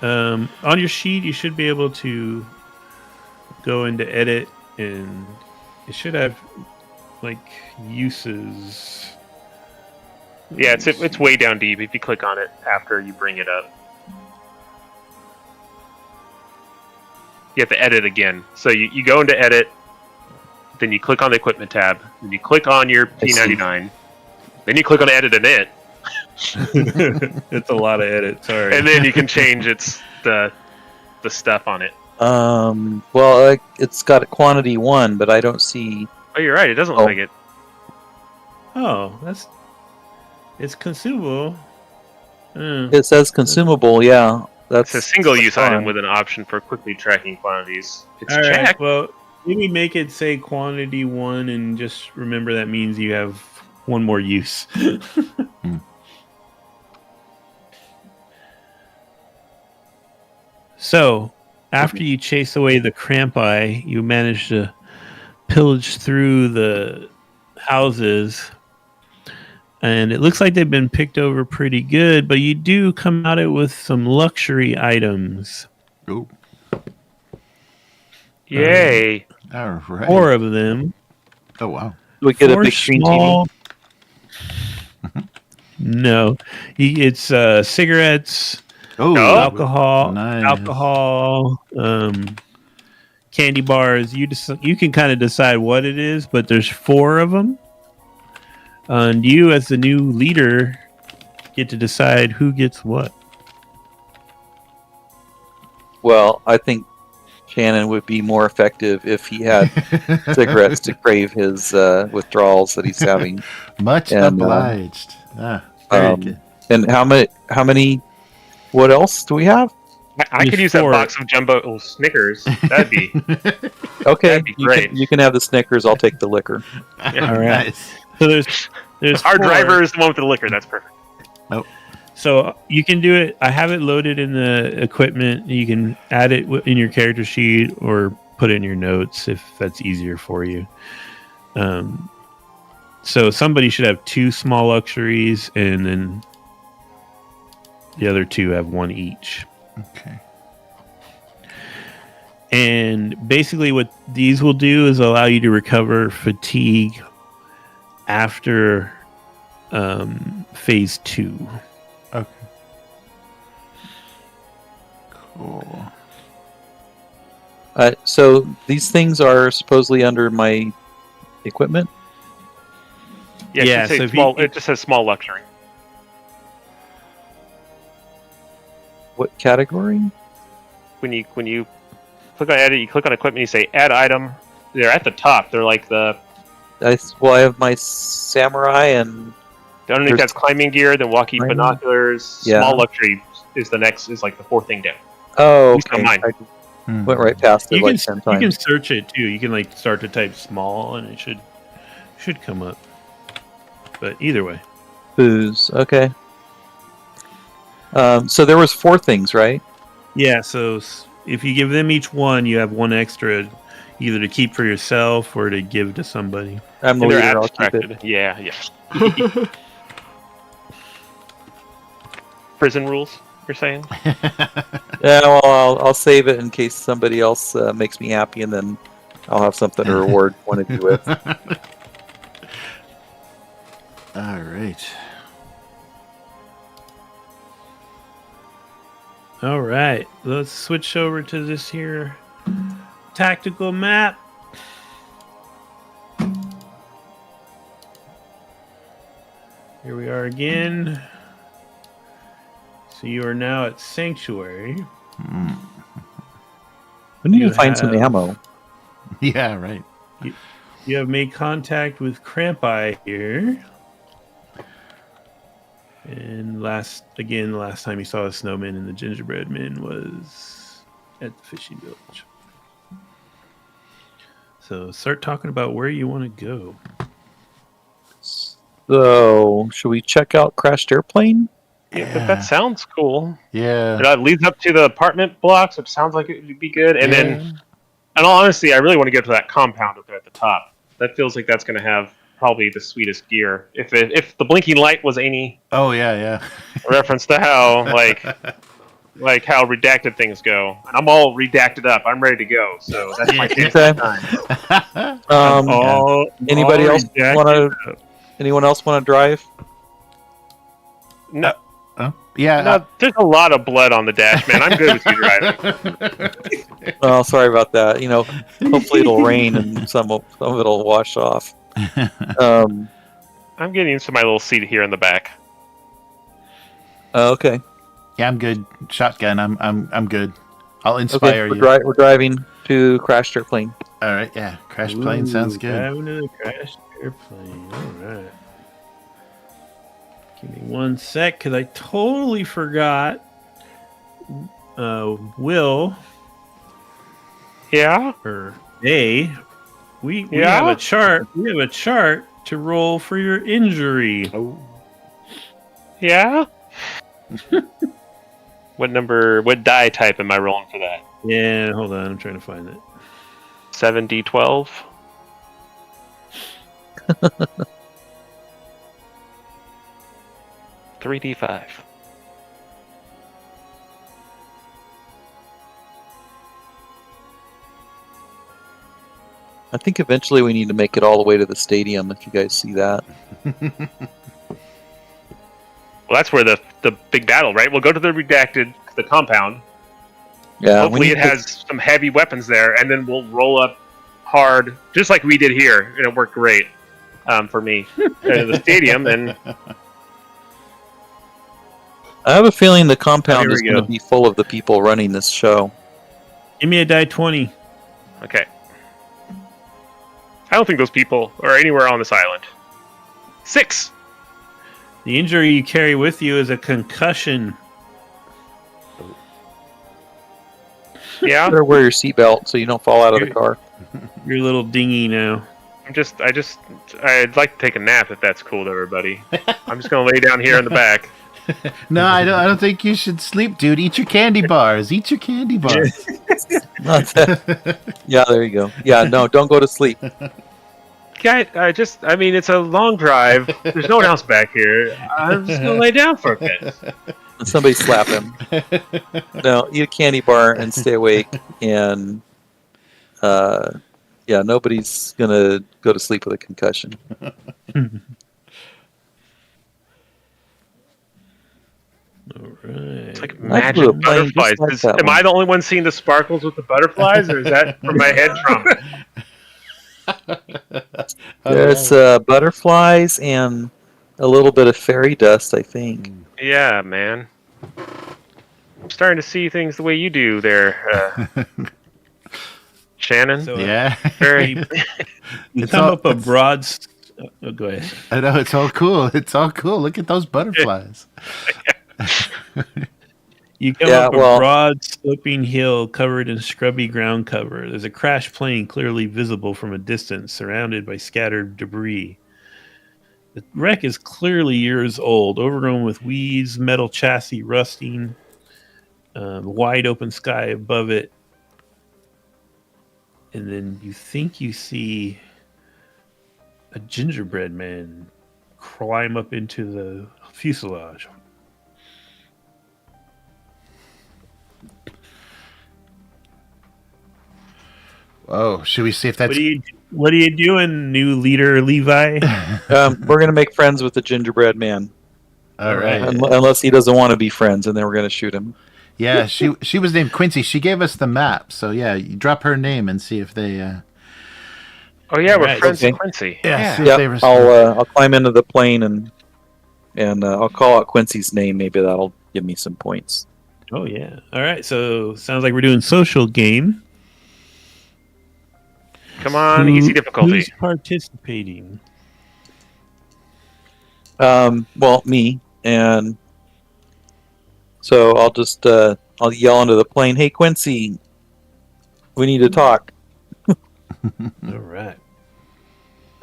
On your sheet, you should be able to go into edit, and it should have like uses. Yeah, it's way down deep if you click on it after you bring it up. You have to edit again. So you go into edit, then you click on the equipment tab, then you click on your P99, then you click on edit and it. It's a lot of edit, sorry. And then you can change the stuff on it. Well, it's got a quantity 1, but I don't see. Oh, you're right. It doesn't look like it. Oh, it's consumable. It says consumable, yeah. It's a single-use item with an option for quickly tracking quantities. It's checked. Right, well, maybe make it say quantity 1, and just remember that means you have one more use. So, after you chase away the Crampi, you manage to pillage through the houses. And it looks like they've been picked over pretty good, but you do come out it with some luxury items. Ooh. Yay. All right. 4 of them. Oh, wow. Do we get a big screen TV? No. It's cigarettes, alcohol, candy bars. You can kind of decide what it is, but there's 4 of them. And you, as the new leader, get to decide who gets what. Well, I think Shannon would be more effective if he had cigarettes to crave his withdrawals that he's having. Much obliged. Very good. And how many? What else do we have? I could use 4. That box of jumbo Snickers. That'd be okay. That'd be great. You can have the Snickers. I'll take the liquor. Yeah. All right. Nice. So there's our 4. driver is the one with the liquor. That's perfect. Nope. So you can do it. I have it loaded in the equipment. You can add it in your character sheet or put it in your notes if that's easier for you. So somebody should have 2 small luxuries, and then the other 2 have 1 each. Okay. And basically what these will do is allow you to recover fatigue after phase 2. Okay. Cool. So these things are supposedly under my equipment? Yeah, so it just says small luxury. What category? When you click on edit, you click on equipment, you say add item. They're at the top. They're like I have my samurai, and underneath that's climbing gear, then walkie binoculars. Yeah. Small luxury is the next, is like the 4th thing down. Oh, okay. I went right past it. You can search it too. You can start to type small, and it should come up. But either way, booze. Okay. So there was 4 things, right? Yeah. So if you give them each 1, you have 1 extra, either to keep for yourself or to give to somebody. I'm the leader. I'll keep it. Yeah. Prison rules, you're saying? Yeah. Well, I'll save it in case somebody else makes me happy, and then I'll have something to reward one of you with. All right. All right. Let's switch over to this here tactical map. Here we are again. So you are now at Sanctuary. We need to find some ammo. Yeah, right. You have made contact with Crampi here. And the last time you saw a snowman and the gingerbread man was at the fishing village. So start talking about where you want to go. So, should we check out Crashed Airplane? Yeah, that sounds cool. Yeah. It leads up to the apartment blocks, which sounds like it would be good. And then, in all honesty, I really want to get to that compound up there at the top. That feels like that's going to have probably the sweetest gear. If the blinking light was any reference to how like how redacted things go, and I'm all redacted up. I'm ready to go. So that's my chance time. Anybody else want to? Anyone else want to drive? No. Yeah. No, there's a lot of blood on the dash, man. I'm good with you driving. Oh, sorry about that. Hopefully it'll rain and some of it'll wash off. I'm getting into my little seat here in the back. Okay. Yeah, I'm good. Shotgun. I'm good. I'll inspire you. We're driving to Crashed Airplane. All right. Yeah, Crashed Plane sounds good. Driving to the Crashed Airplane. All right. Give me 1 sec, because I totally forgot. Will. Yeah. Or they. We have a chart. We have a chart to roll for your injury. Oh. Yeah. What die type am I rolling for that? Yeah, hold on. I'm trying to find it. 7d12. $3d5. I think eventually we need to make it all the way to the stadium, if you guys see that. Well, that's where the big battle, right? We'll go to the compound. Yeah. Hopefully it has some heavy weapons there, and then we'll roll up hard, just like we did here, and it worked great for me. And the stadium, then... I have a feeling the compound is going to be full of the people running this show. Give me a die 20. Okay. I don't think those people are anywhere on this island. 6! The injury you carry with you is a concussion. Yeah? Better wear your seatbelt so you don't fall out of the car. Your little dinghy now. I'd like to take a nap if that's cool to everybody. I'm just going to lay down here in the back. No, I don't think you should sleep, dude. Eat your candy bars. Eat your candy bars. Yeah, there you go. Yeah, no, don't go to sleep. I mean, it's a long drive. There's no one else back here. I'm just going to lay down for a bit. Somebody slap him. No, eat a candy bar and stay awake. And, yeah, nobody's going to go to sleep with a concussion. All right. It's like magic butterflies. Am I the only one seeing the sparkles with the butterflies, or is that from my head trauma? There's butterflies and a little bit of fairy dust, I think. Yeah, man. I'm starting to see things the way you do there, Shannon. So, yeah. You come up a broad... Oh, go ahead. I know, it's all cool. It's all cool. Look at those butterflies. You come up a broad sloping hill covered in scrubby ground cover. There's a crashed plane clearly visible from a distance, surrounded by scattered debris. The wreck is clearly years old, overgrown with weeds, metal chassis rusting, wide open sky above it. And then you think you see a gingerbread man climb up into the fuselage. Oh, should we see if that's... What are you doing, new leader Levi? We're going to make friends with the gingerbread man. All right. Unless he doesn't want to be friends, and then we're going to shoot him. Yeah, she was named Quincy. She gave us the map. So, yeah, you drop her name and see if they... Oh, yeah, we're friends with Quincy. Yeah, I'll climb into the plane and I'll call out Quincy's name. Maybe that'll give me some points. Oh, yeah. All right, so sounds like we're doing social game. Come on, easy difficulty. Who's participating? Well, me, and so I'll just I'll yell into the plane, "Hey, Quincy, we need to talk." All right.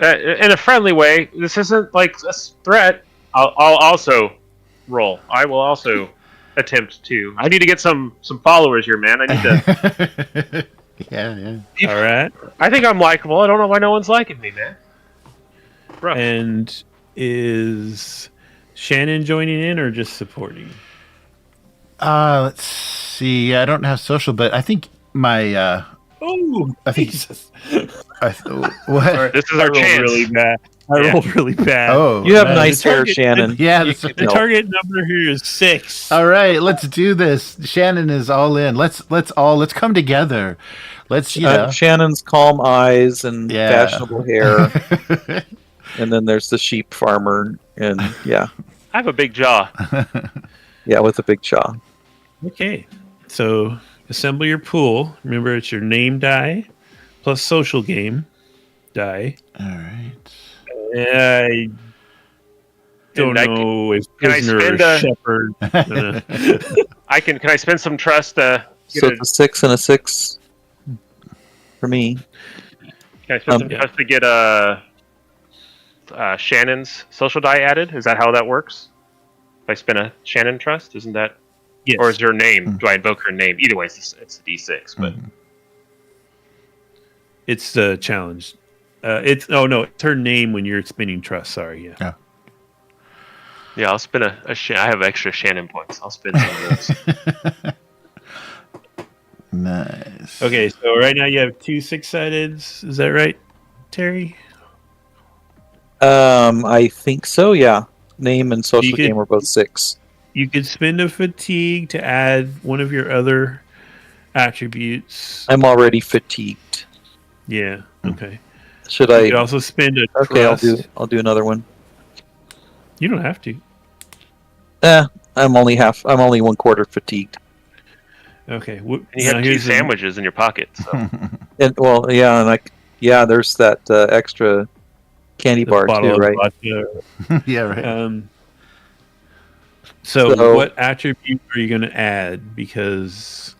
In a friendly way. This isn't like a threat. I'll also roll. I will also attempt to. I need to get some followers here, man. I need to. Yeah. All right. I think I'm likable. I don't know why no one's liking me, man. Rough. And is Shannon joining in or just supporting? Let's see. I don't have social, but I think my. I think. Jesus. What? This is our chance. Really bad. I rolled really bad. Oh, You have man. nice hair, Shannon. Yeah. The target number here is 6. All right, let's do this. Shannon is all in. Let's come together. Let's Shannon's calm eyes and fashionable hair, and then there's the sheep farmer, and I have a big jaw. with a big jaw. Okay, so assemble your pool. Remember, it's your name die plus social game die. All right. I don't know if prisoner or shepherd. Can I spend some trust? So it's a 6 and a 6 for me. Can I spend some trust to get Shannon's social die added? Is that how that works? If I spend a Shannon trust, isn't that? Yes. Or is her name? Do I invoke her name? Either way, it's a D6. But It's the challenge. It's her name when you're spinning trust. Sorry, yeah, I'll spin I have extra Shannon points. I'll spin some of those. Nice. Okay, so right now you have 2 6-sideds. Is that right, Terry? I think so. Yeah, name and social game are both 6. You could spend a fatigue to add one of your other attributes. I'm already fatigued. Yeah. Okay. Should You I? could also spend a Okay, trust. I'll do another one. You don't have to. I'm only 1/4 fatigued. Okay. And you have 2 sandwiches in your pocket. So. And there's that extra candy bar too, right? Yeah, right. So what attribute are you going to add? Because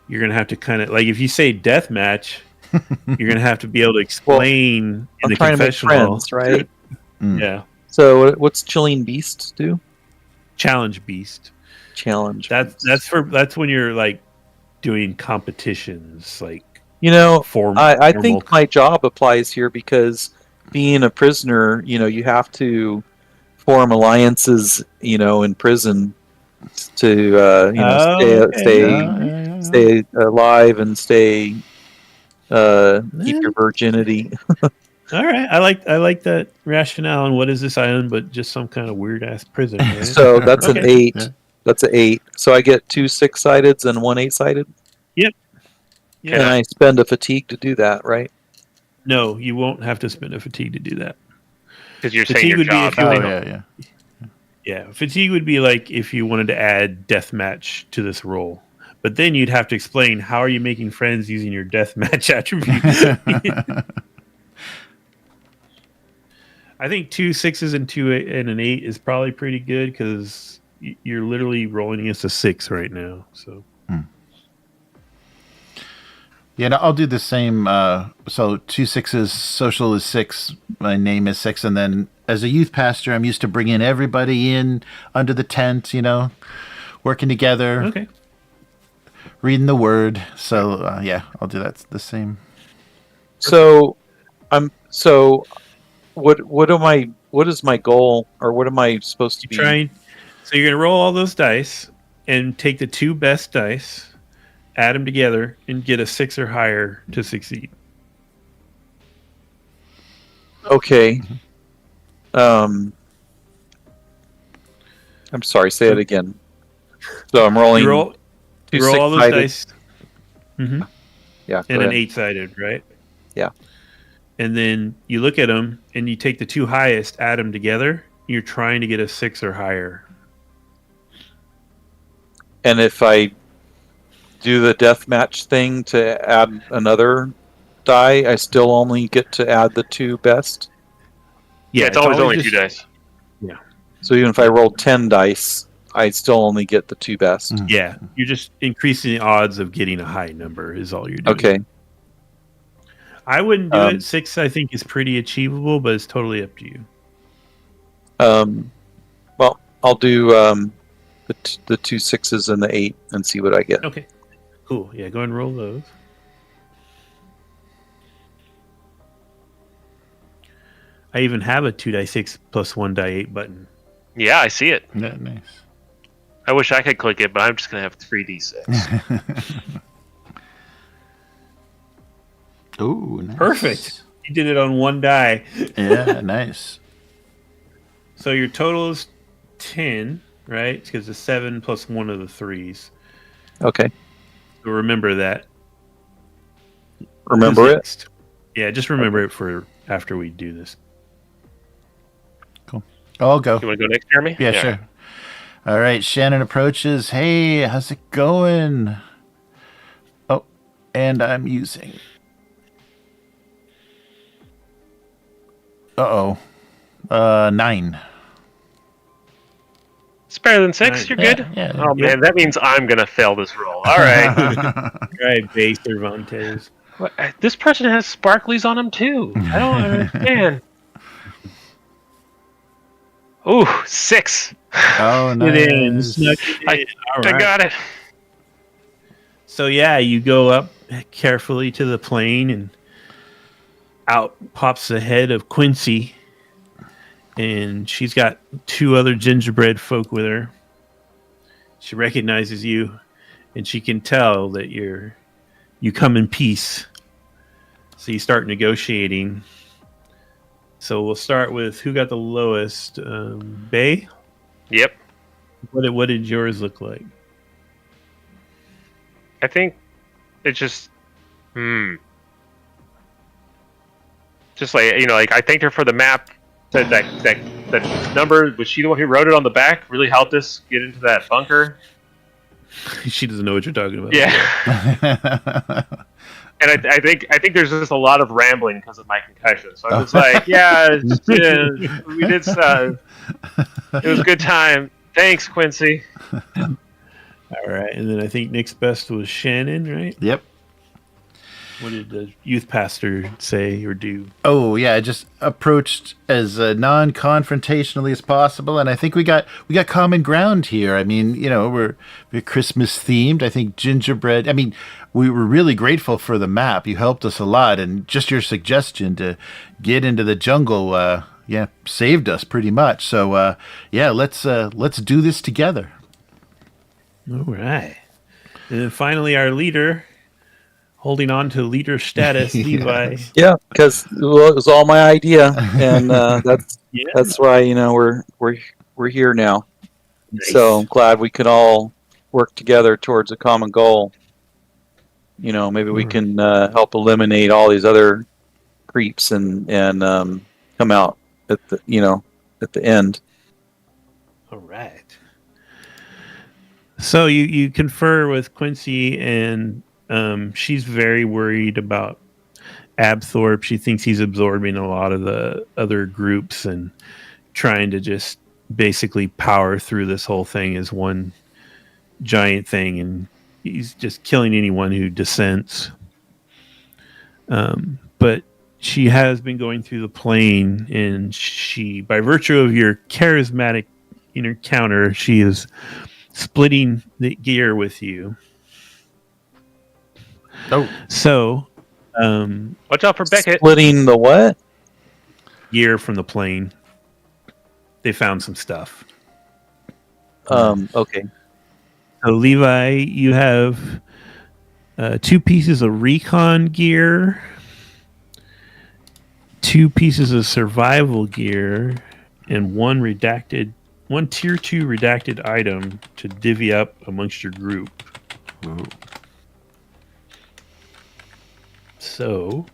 you're going to have to kind of like if you say deathmatch, you're going to have to be able to explain in the confessional, to make friends, right? Yeah. So what's Chilling Beast do? Challenge beast. Challenge. That's when you're like doing competitions, like I think my job applies here because being a prisoner, you have to form alliances, in prison to stay alive and stay keep your virginity. All right, I like that rationale. And what is this island but just some kind of weird ass prison? Right? So that's an 8. Yeah. That's an 8. So I get 2 6-sideds and 1 8-sided. Yep. Yeah. And I spend a fatigue to do that, right? No, you won't have to spend a fatigue to do that. Because you're saying your job. Yeah, fatigue would be like if you wanted to add deathmatch to this role. But then you'd have to explain how are you making friends using your deathmatch attribute. I think 2 6s and an 8 is probably pretty good because you're literally rolling against a 6 right now. So, yeah, no, I'll do the same. So 2 6s, social is 6, my name is 6, and then as a youth pastor, I'm used to bringing everybody in under the tent, working together, okay, reading the word. So I'll do that the same. So what is my goal, or what am I supposed to be trying? So you're going to roll all those dice and take the 2 best dice, add them together, and get a 6 or higher to succeed. Okay. I'm sorry. Say it again. So I'm rolling. You roll all those dice. Mm-hmm. Yeah. And an 8-sided, right? Yeah. And then you look at them and you take the 2 highest, add them together. You're trying to get a 6 or higher. And if I do the deathmatch thing to add another die, I still only get to add the 2 best? Yeah, it's always only 2 dice. Yeah. So even if I rolled 10 dice, I still only get the 2 best. Mm-hmm. Yeah. You're just increasing the odds of getting a high number is all you're doing. Okay. I wouldn't do it. 6, I think, is pretty achievable, but it's totally up to you. Well, I'll do the 2 6s and the 8 and see what I get. Okay, cool. Yeah, go ahead and roll those. I even have a 2d6 plus 1d8 button. Yeah, I see it. Yeah, nice. I wish I could click it, but I'm just gonna have 3d6. Ooh, nice. Perfect. You did it on 1 die. Yeah, nice. So your total is 10, right? Because it's 7 plus 1 of the 3s. Okay. So remember that. Remember it? Next? Yeah, just remember it for after we do this. Cool. I'll go. You want to go next, Jeremy? Yeah, sure. All right, Shannon approaches. Hey, how's it going? Oh, and I'm using. Uh-oh. 9. It's better than 6. 9. You're good. Yeah. Oh man, that means I'm gonna fail this roll. All right. All right, base Cervantes. This person has sparklies on him too. I don't understand. Ooh, 6. Oh, nice. It is. I got it. So yeah, you go up carefully to the plane, and out pops the head of Quincy, and she's got 2 other gingerbread folk with her. She recognizes you, and she can tell that you come in peace. So you start negotiating. So we'll start with who got the lowest. Bay? Yep. What did yours look like? I think it's just just like, like I thanked her for the map. That number, was she the one who wrote it on the back? Really helped us get into that bunker. She doesn't know what you're talking about. Yeah. And I think there's just a lot of rambling because of my concussion. So I'm just like, we did stuff. It was a good time. Thanks, Quincy. All right, and then I think next best was Shannon, right? Yep. What did the youth pastor say or do? Oh yeah, I just approached as non-confrontationally as possible, and I think we got common ground here. I mean, we're Christmas themed. I think gingerbread. I mean, we were really grateful for the map. You helped us a lot, and just your suggestion to get into the jungle, saved us pretty much. So let's do this together. All right, and then finally our leader. Holding on to leader status, Levi. Yeah, because it was all my idea, and that's why we're here now. Nice. So I'm glad we could all work together towards a common goal. Maybe we can help eliminate all these other creeps and come out at the end. All right. So you confer with Quincy and. She's very worried about Abthorpe. She thinks he's absorbing a lot of the other groups and trying to just basically power through this whole thing as one giant thing, and he's just killing anyone who dissents. But she has been going through the plane, and she, by virtue of your charismatic encounter, she is splitting the gear with you. Oh, so watch out for Beckett. Splitting the what? Gear from the plane. They found some stuff. Okay. So Levi, you have 2 pieces of recon gear, 2 pieces of survival gear, and one tier 2 redacted item to divvy up amongst your group. Ooh. So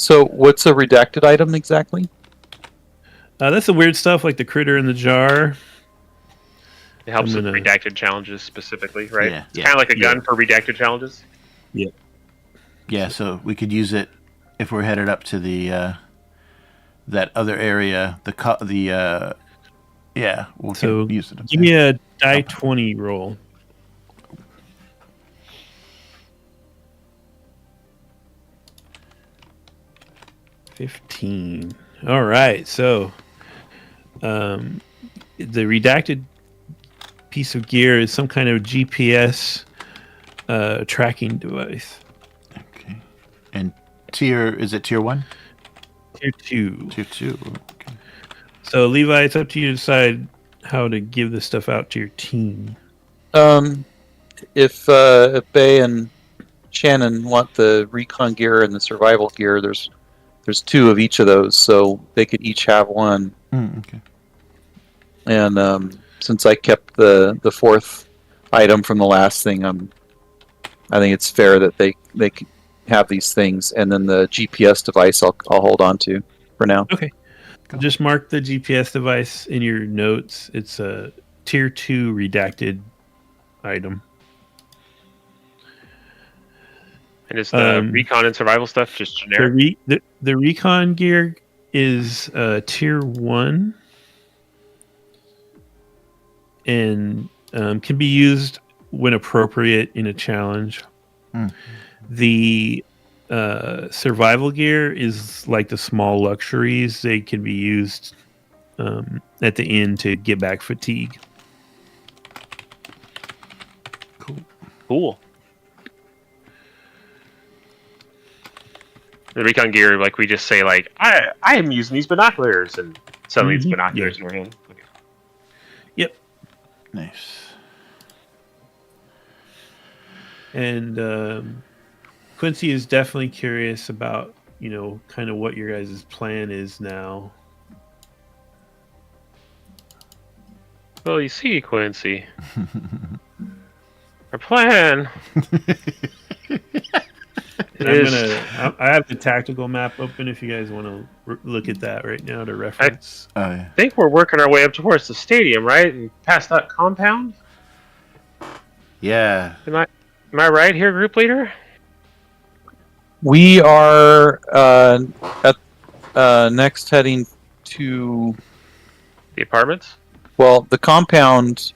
what's a redacted item exactly? That's the weird stuff like the critter in the jar. It helps with redacted challenges specifically, right? Yeah, it's kind of like a gun for redacted challenges. Yeah. Yeah, so we could use it if we're headed up to the that other area. We'll use it. Give me a die 20 roll. 15. All right, so the redacted piece of gear is some kind of GPS tracking device. Okay. And is it tier 1? Tier 2. Tier 2. Okay. So Levi, it's up to you to decide how to give this stuff out to your team. If Bay and Shannon want the recon gear and the survival gear, there's 2 of each of those, so they could each have one. Okay. And since I kept the 4th item from the last thing, I think it's fair that they can have these things, and then the GPS device I'll hold on to for now. Okay. Just mark the GPS device in your notes. It's a tier 2 redacted item. And is the recon and survival stuff just generic? The recon gear is tier 1 and can be used when appropriate in a challenge. The survival gear is like the small luxuries. They can be used at the end to get back fatigue. Cool. The recon gear, like we just say, like I am using these binoculars, and suddenly it's binoculars in your hand. Okay. Yep. Nice. And Quincy is definitely curious about, kind of what your guys' plan is now. Well, you see, Quincy, our plan I have the tactical map open if you guys want to look at that right now to reference. I think we're working our way up towards the stadium, right? And past that compound? Yeah. Am I right here, group leader? We are next heading to the apartments. Well, the compound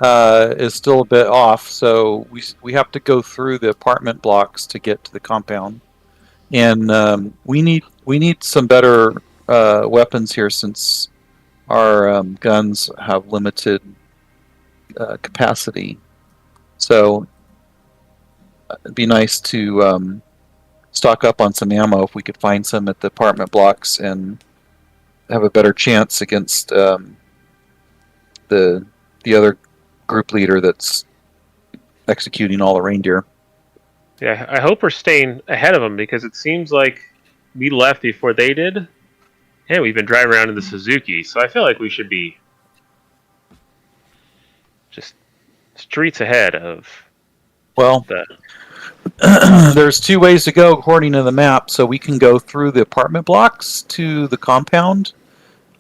is still a bit off, so we have to go through the apartment blocks to get to the compound, and we need some better weapons here since our guns have limited capacity. So it'd be nice to stock up on some ammo if we could find some at the apartment blocks and have a better chance against the other group leader that's executing all the reindeer. Yeah, I hope we're staying ahead of them because it seems like we left before they did, and we've been driving around in the Suzuki, so I feel like we should be just streets ahead of. Well, there's 2 ways to go according to the map, so we can go through the apartment blocks to the compound,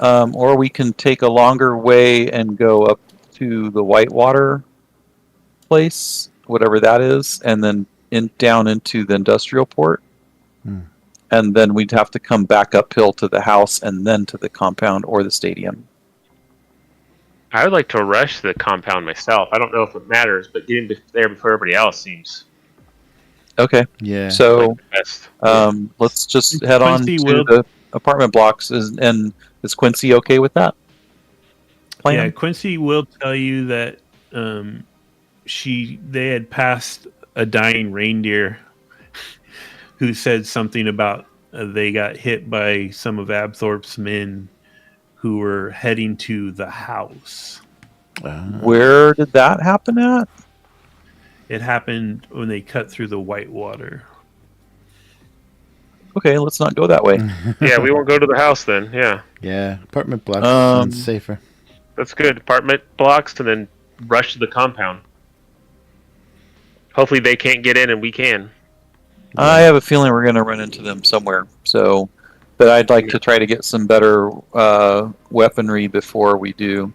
or we can take a longer way and go up to the Whitewater place, whatever that is, and then down into the industrial port. And then we'd have to come back uphill to the house and then to the compound or the stadium. I would like to rush the compound myself. I don't know if it matters, but getting there before everybody else seems okay. Yeah. So like the best. Let's just head on to the apartment blocks. And is Quincy okay with that plan? Yeah, Quincy will tell you that they had passed a dying reindeer who said something about they got hit by some of Abthorpe's men who were heading to the house. Where did that happen at? It happened when they cut through the Whitewater. Okay, let's not go that way. Yeah, we won't go to the house then. Yeah. Yeah, apartment blocks sounds safer. That's good. Apartment blocks and then rush to the compound. Hopefully they can't get in and we can. I have a feeling we're going to run into them somewhere. But I'd like to try to get some better weaponry before we do.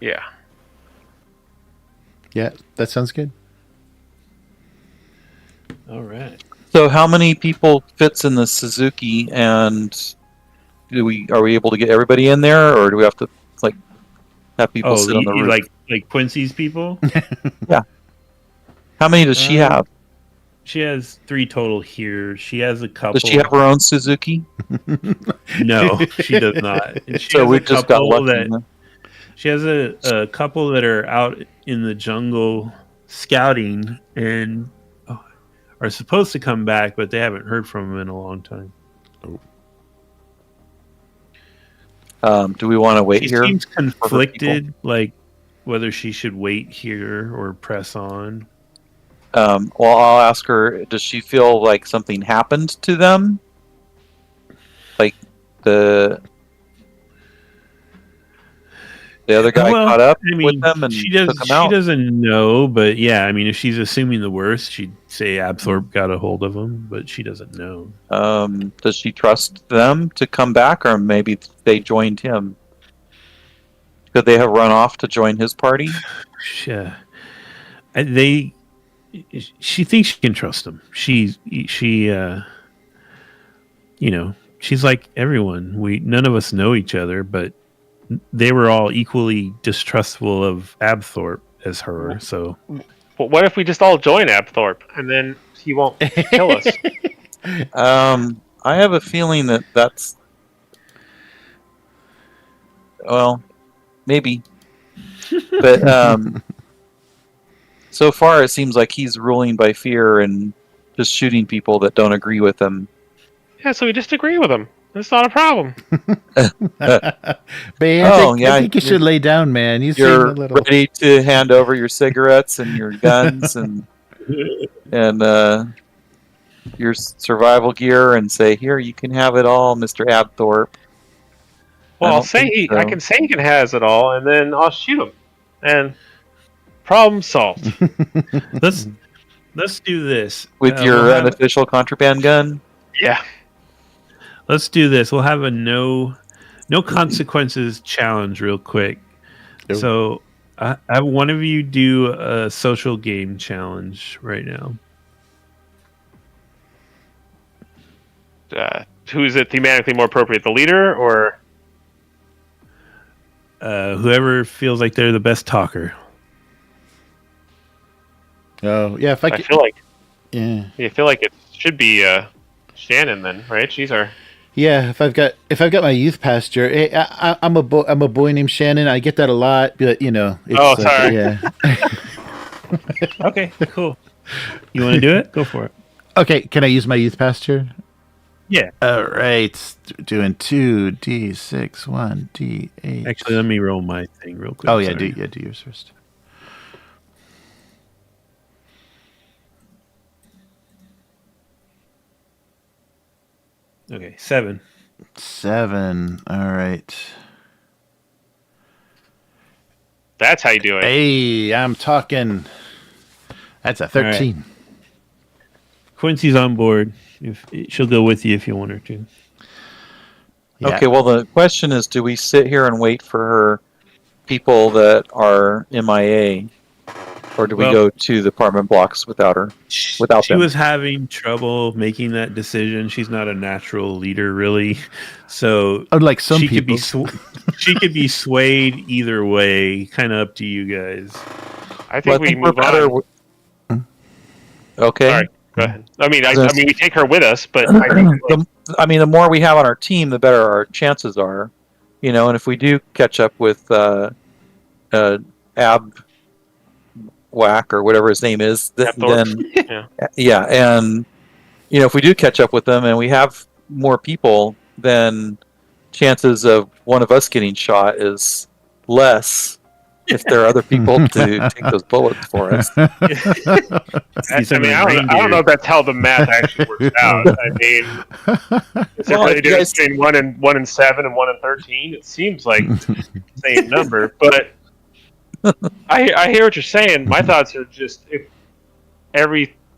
Yeah. Yeah, that sounds good. All right. So how many people fits in the Suzuki, and are we able to get everybody in there, or do we have to have people sit on the roof? Like Quincy's people? Yeah. How many does she have? She has 3 total here. She has a couple. Does she have her own Suzuki? No, she does not. And she So has we a just got couple lucky. that she has a couple that are out in the jungle scouting and are supposed to come back, but they haven't heard from them in a long time. Do we want to wait She here? seems conflicted, like whether she should wait here or press on. Well, I'll ask her. Does she feel like something happened to them? Like the other guy caught up with them and took them out? She doesn't know, but yeah, I mean, if she's assuming the worst, she'd say Abthorp got a hold of him, but she doesn't know. Does she trust them to come back, or maybe they joined him? Could they have run off to join his party? Yeah, she thinks she can trust them. She she's like everyone. None of us know each other, but they were all equally distrustful of Abthorp as her. So, but what if we just all join Abthorp and then he won't kill us? I have a feeling that's well, maybe, but so far it seems like he's ruling by fear and just shooting people that don't agree with him. Yeah, so we just agree with him. It's not a problem. Man, I think you should lay down, man. You're ready to hand over your cigarettes and your guns and your survival gear and say, "Here, you can have it all, Mr. Abthorp." Well, I can say he can has it all, and then I'll shoot him, and problem solved. Let's do this with your unofficial contraband gun. Yeah. Let's do this. We'll have a no consequences challenge real quick. Nope. So I have one of you do a social game challenge right now. Who is it thematically more appropriate, the leader or whoever feels like they're the best talker? Oh yeah, I feel like it should be Shannon then, right? She's our. Yeah, if I've got my youth pastor, hey, I'm a boy named Shannon. I get that a lot, but it's, sorry. Yeah. Okay, cool. You want to do it? Go for it. Okay, can I use my youth pastor? Yeah. All right, doing 2d6, 1d8. Actually, let me roll my thing real quick. Oh yeah, do yours first. Okay, 7. 7. All right. That's how you do it. Hey, I'm talking. That's a 13. Right. Quincy's on board. She'll go with you if you want her to. Yeah. Okay, well, the question is, do we sit here and wait for her people that are MIA? Or do we go to the apartment blocks without her? She was having trouble making that decision. She's not a natural leader, really. So, unlike some people, she could be swayed either way. Kind of up to you guys. I think we move on. Okay. Sorry. Go ahead. I mean, we take her with us, but the more we have on our team, the better our chances are. And if we do catch up with Ab. Whack or whatever his name is, then and if we do catch up with them and we have more people, then chances of one of us getting shot is less if there are other people to take those bullets for us. I don't know if that's how the math actually works out. I mean, is it really difference between 1 and 7 and 1 and 13? It seems like the same number, but I hear what you're saying. My thoughts are just the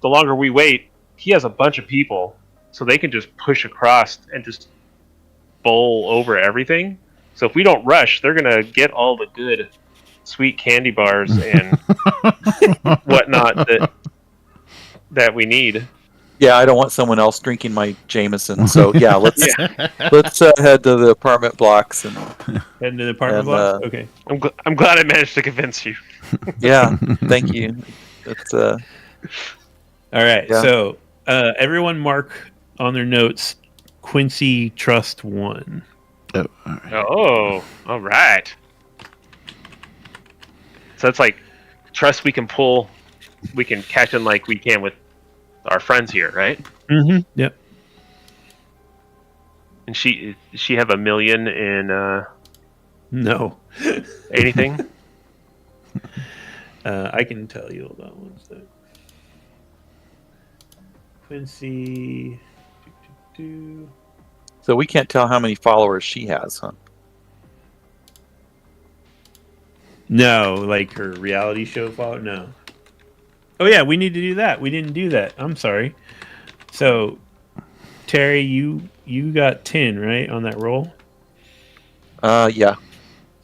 longer we wait, he has a bunch of people, so they can just push across and just bowl over everything. So if we don't rush, they're gonna get all the good, sweet candy bars and whatnot that we need. Yeah, I don't want someone else drinking my Jameson. So yeah, let's head to the apartment blocks and head to the apartment blocks. Okay, I'm glad I managed to convince you. Yeah, thank you. It's All right. Yeah. So everyone mark on their notes Quincy Trust 1. Oh, all right. Oh, all right. So it's like trust we can catch in like we can with our friends here, right? Mm-hmm. Yep. And she have $1 million in No. anything? I can tell you. Hold on one sec. Quincy. So we can't tell how many followers she has, huh? No, like her reality show follow. No. Oh yeah, we need to do that. We didn't do that. I'm sorry. So, Terry, you got 10 right on that roll. Yeah.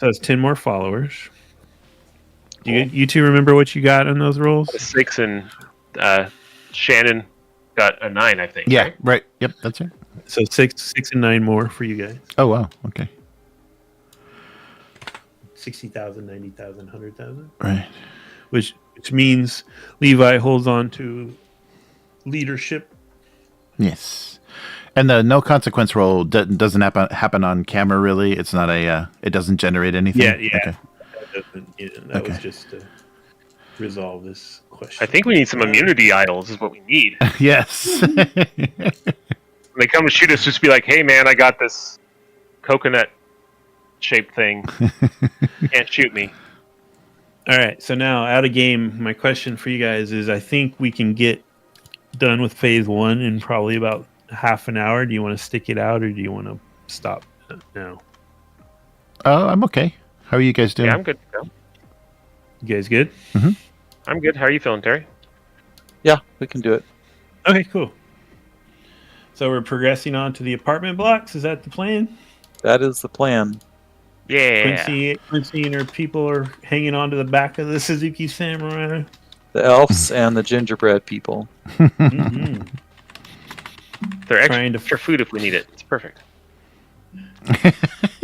So it's 10 more followers. Do you two remember what you got on those rolls? 6 and Shannon got a 9, I think. Yeah, right. Yep, that's it. So 6 and 9 more for you guys. Oh, wow. Okay. 60,000, 90,000, 100,000. Right. Which means Levi holds on to leadership. Yes. And the no consequence roll doesn't happen on camera, really. It's not it doesn't generate anything. Yeah. Okay. That was just to resolve this question. I think we need some immunity idols is what we need. Yes. When they come to shoot us, just be like, hey man, I got this coconut shaped thing. Can't shoot me. All right, so now out of game, my question for you guys is I think we can get done with phase 1 in probably about half an hour. Do you want to stick it out or do you want to stop now? I'm okay. How are you guys doing? Yeah, I'm good to go. You guys good? Mm-hmm. I'm good. How are you feeling, Terry? Yeah, we can do it. Okay, cool. So we're progressing on to the apartment blocks. Is that the plan? That is the plan. Yeah. Quincy and her people are hanging on to the back of the Suzuki Samurai. The elves and the gingerbread people. Mm-hmm. They're Trying to- extra food if we need it. It's perfect.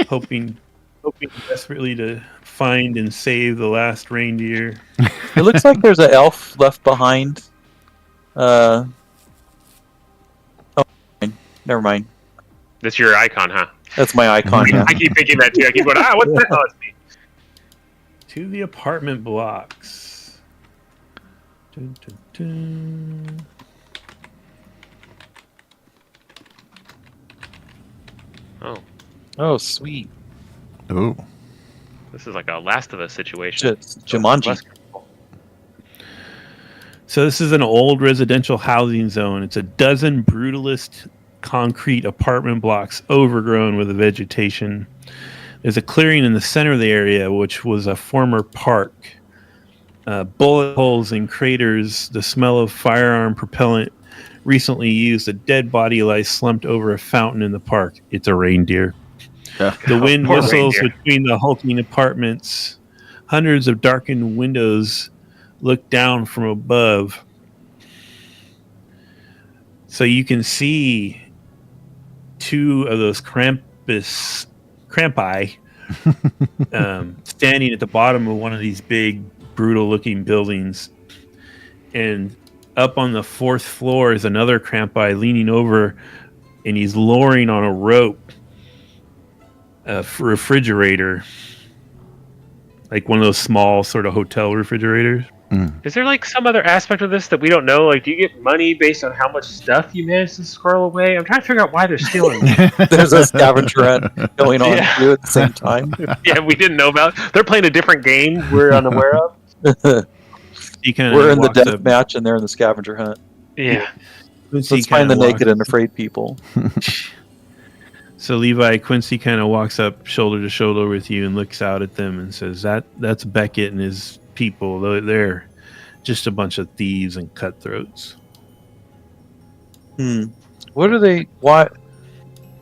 hoping desperately to find and save the last reindeer. It looks like there's an elf left behind. Oh, never mind. That's your icon, huh? That's my icon. Yeah. I keep thinking that too. I keep going, what's that? Oh, it's me. To the apartment blocks. Dun, dun, dun. Oh, sweet. Oh. This is like a Last of Us situation. Jumanji. So this is an old residential housing zone. It's a dozen brutalist concrete apartment blocks overgrown with vegetation. There's a clearing in the center of the area, which was a former park. Bullet holes and craters, the smell of firearm propellant recently used. A dead body lies slumped over a fountain in the park. It's a reindeer. The wind Poor whistles reindeer. between the hulking apartments. Hundreds of darkened windows look down from above. So you can see two of those crampi standing at the bottom of one of these big, brutal-looking buildings. And up on the fourth floor is another crampi leaning over, and he's lowering on a rope a refrigerator, like one of those small sort of hotel refrigerators. Is there like some other aspect of this that we don't know? Like, do you get money based on how much stuff you manage to squirrel away? I'm trying to figure out why they're stealing. There's a scavenger hunt going on Yeah. too at the same time. Yeah, we didn't know about. They're playing a different game we're unaware of. He kind We're in the death match and they're in the scavenger hunt. Yeah. Let's find the naked and afraid people. So Levi, Quincy kind of walks up shoulder to shoulder with you and looks out at them and says, that's Beckett and his people. They're just a bunch of thieves and cutthroats. What are they? Why?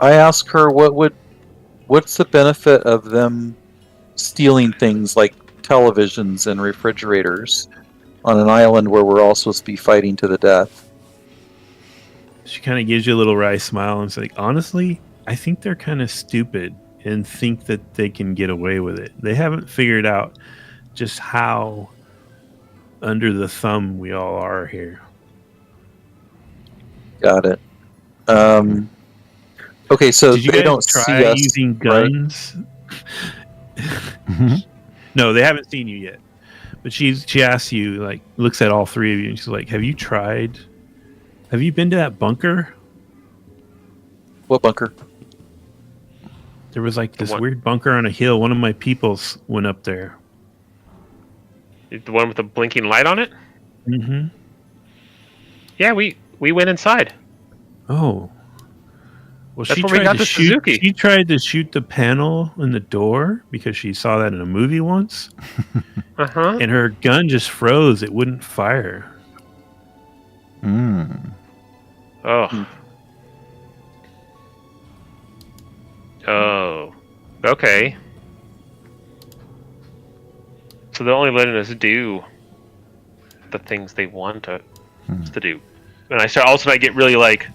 I asked her what's the benefit of them stealing things like televisions and refrigerators on an island where we're all supposed to be fighting to the death? She kind of gives you a little wry smile and is like, honestly, I think they're kind of stupid and think that they can get away with it. They haven't figured out just how under the thumb we all are here. Got it. Okay, so Did you they guys don't try see us using right? guns? No, they haven't seen you yet. But she asks you, like, looks at all three of you, and she's like, "Have you been to that bunker? What bunker? There was like this one- weird bunker on a hill. One of my peoples went up there." The one with the blinking light on it? Mm-hmm. Yeah, we went inside. Oh. Well, That's she where we tried got to the shoot. Suzuki. She tried to shoot the panel in the door because she saw that in a movie once, Uh-huh. and her gun just froze. It wouldn't fire. Oh. Oh. Okay. So they're only letting us do the things they want us to do. And I get really like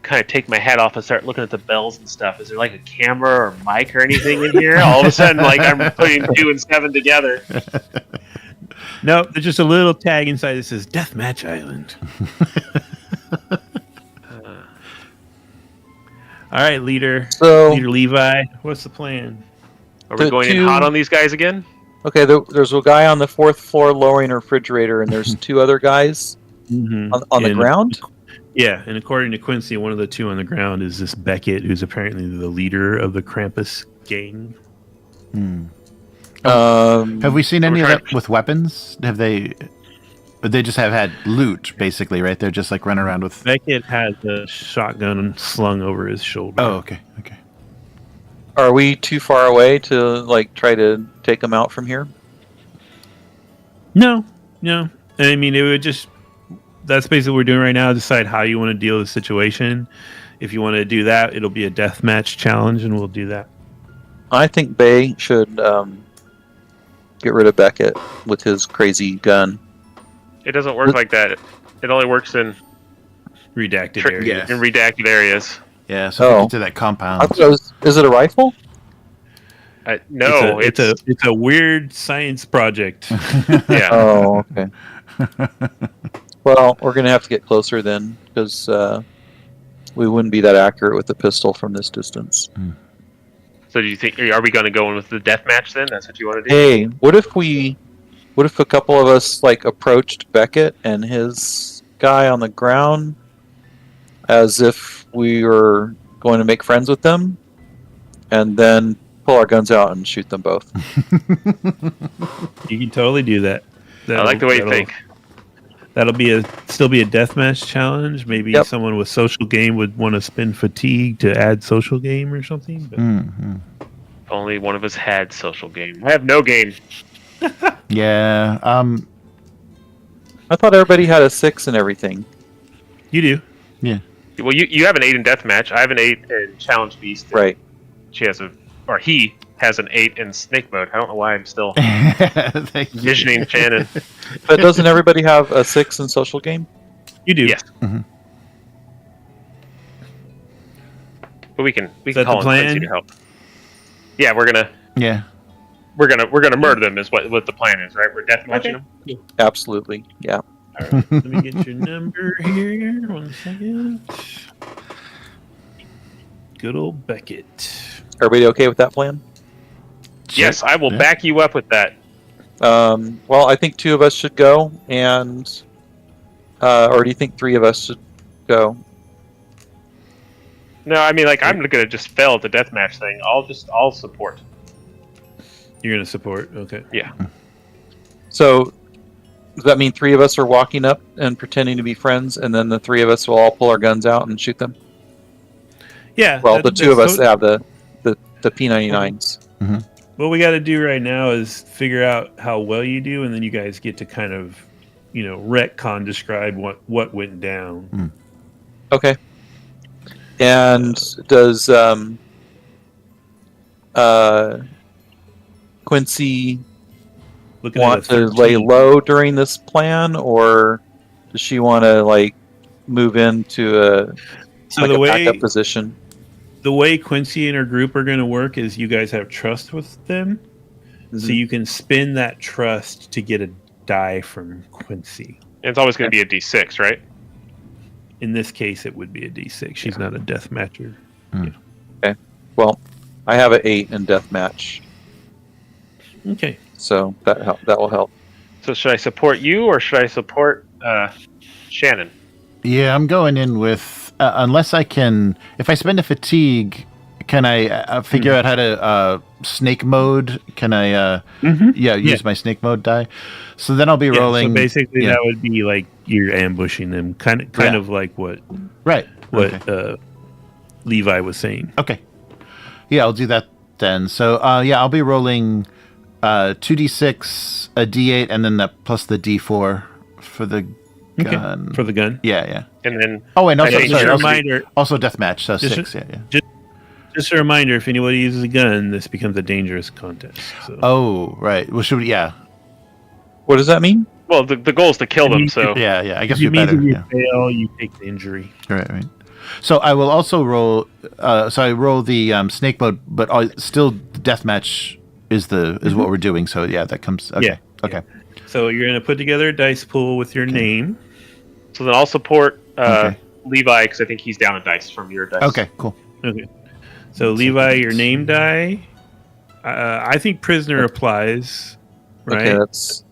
kind of take my hat off and start looking at the bells and stuff. Is there like a camera or mic or anything in here? All of a sudden, like I'm putting 2 and 7 together. No, there's just a little tag inside that says Deathmatch Island. All right, leader Levi, what's the plan? Are we going in hot on these guys again? Okay, there's a guy on the 4th floor lowering a refrigerator, and there's 2 other guys on the ground? Yeah, and according to Quincy, one of the 2 on the ground is this Beckett, who's apparently the leader of the Krampus gang. Have we seen any of that with weapons? But they just have had loot, basically, right? They're just like running around with... Beckett has a shotgun slung over his shoulder. Oh, okay. Are we too far away to like try to take them out from here? No. I mean, it would just... That's basically what we're doing right now. Decide how you want to deal with the situation. If you want to do that, it'll be a deathmatch challenge, and we'll do that. I think Bay should get rid of Beckett with his crazy gun. It doesn't work like that. It only works in redacted areas. In redacted areas. Yeah, so we get to that compound. I thought it was, is it a rifle? No, it's a weird science project. Yeah. Oh, okay. Well, we're gonna have to get closer then, because we wouldn't be that accurate with the pistol from this distance. So do you think? Are we going to go in with the deathmatch then? That's what you want to do? Hey, what if a couple of us like approached Beckett and his guy on the ground as if we were going to make friends with them, and then pull our guns out and shoot them both? You can totally do that. I like the way you think. That'll still be a deathmatch challenge. Maybe someone with social game would want to spend fatigue to add social game or something. But... Only one of us had social game. I have no game. Yeah. I thought everybody had a 6 and everything. You do. Yeah. Well, you have an 8 in deathmatch. I have an 8 in challenge beast. Right. He has an 8 in snake mode. I don't know why I'm still visioning Shannon. But doesn't everybody have a 6 in social game? You do. Yes. But we can call on Quincy to help. Yeah, we're gonna murder them is what the plan is, right? We're deathmatching them. Absolutely. Yeah. All right. Let me get your number here. 1 second. Good old Beckett. Everybody okay with that plan? Yes, I will back you up with that. Well, I think 2 of us should go, and or do you think 3 of us should go? No, I mean, like, I'm gonna just fail at the deathmatch thing. I'll support. You're gonna support, okay? Yeah. So does that mean 3 of us are walking up and pretending to be friends, and then the 3 of us will all pull our guns out and shoot them? Yeah. Well, the 2 of us have the P99s. What we got to do right now is figure out how well you do, and then you guys get to kind of, retcon describe what went down. Okay. And does Quincy want to lay low during this plan, or does she want to like move into a backup position? The way Quincy and her group are going to work is you guys have trust with them, so you can spin that trust to get a die from Quincy. And it's always going to be a D6, right? in this case, it would be a D6. She's not a death matcher. Mm. Okay. Well, I have an 8 in deathmatch, Okay. so that will help. So should I support you or should I support Shannon? Yeah, I'm going in with unless I can. If I spend a fatigue, can I figure out how to snake mode? Can I use my snake mode die? So then I'll be rolling. So basically, that would be like you're ambushing them, kind of like what Levi was saying. Okay. Yeah, I'll do that then. So I'll be rolling 2d6, a d8, and then plus the d4 for the gun. For the gun. Yeah. And then also deathmatch. So just 6. Just a reminder: if anybody uses a gun, this becomes a dangerous contest. So. Oh, right. Well, should we? Yeah. What does that mean? Well, the goal is to kill them. So yeah. I guess you better. If you fail, you take the injury. Right. So I will also roll. So I roll the snake mode, but still deathmatch is what we're doing. So that comes. Okay. Okay. So you're gonna put together a dice pool with your name. So then I'll support Levi because I think he's down a dice from your dice. Okay. Cool. Okay. So Levi, your name die. I think prisoner applies. Right. Okay, that's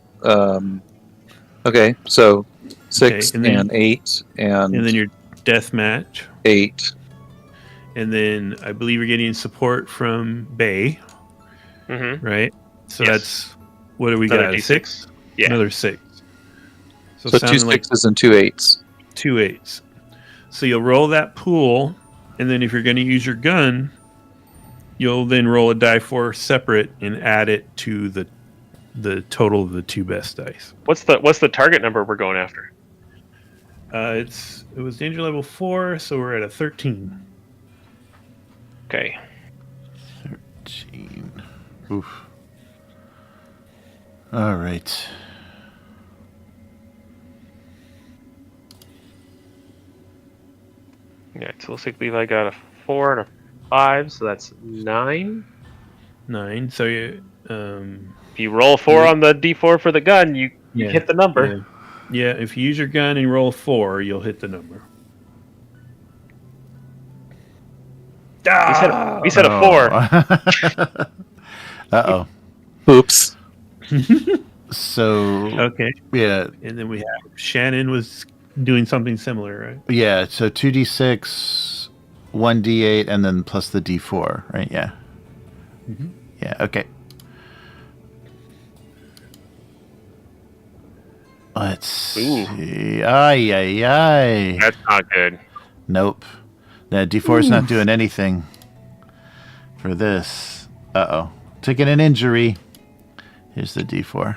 okay. So 6 and 8 and then your death match 8. And then I believe you're getting support from Bay. Mm-hmm. Right. So that's what do we got? D6? 6. Yeah. Another 6. So 2 6s and 2 8s. 2 8s. So you'll roll that pool, and then if you're going to use your gun, you'll then roll a die 4 separate and add it to the total of the 2 best dice. What's the target number we're going after? It was danger level 4, so we're at a 13. Okay. 13. Oof. All right. Yeah, so it looks like Levi got a 4 and a 5, so that's 9. 9. So you if you roll 4 on the D4 for the gun, you hit the number. Yeah, if you use your gun and roll 4, you'll hit the number. We said a 4. Uh-oh. Oops. So okay. Yeah. And then we have Shannon was doing something similar, right? Yeah, so 2d6, 1d8, and then plus the d4, right? Yeah. Mm-hmm. Yeah, okay. Let's see. Ay. That's not good. Nope. That d4 is not doing anything for this. Uh-oh. Taking an injury. Here's the d4.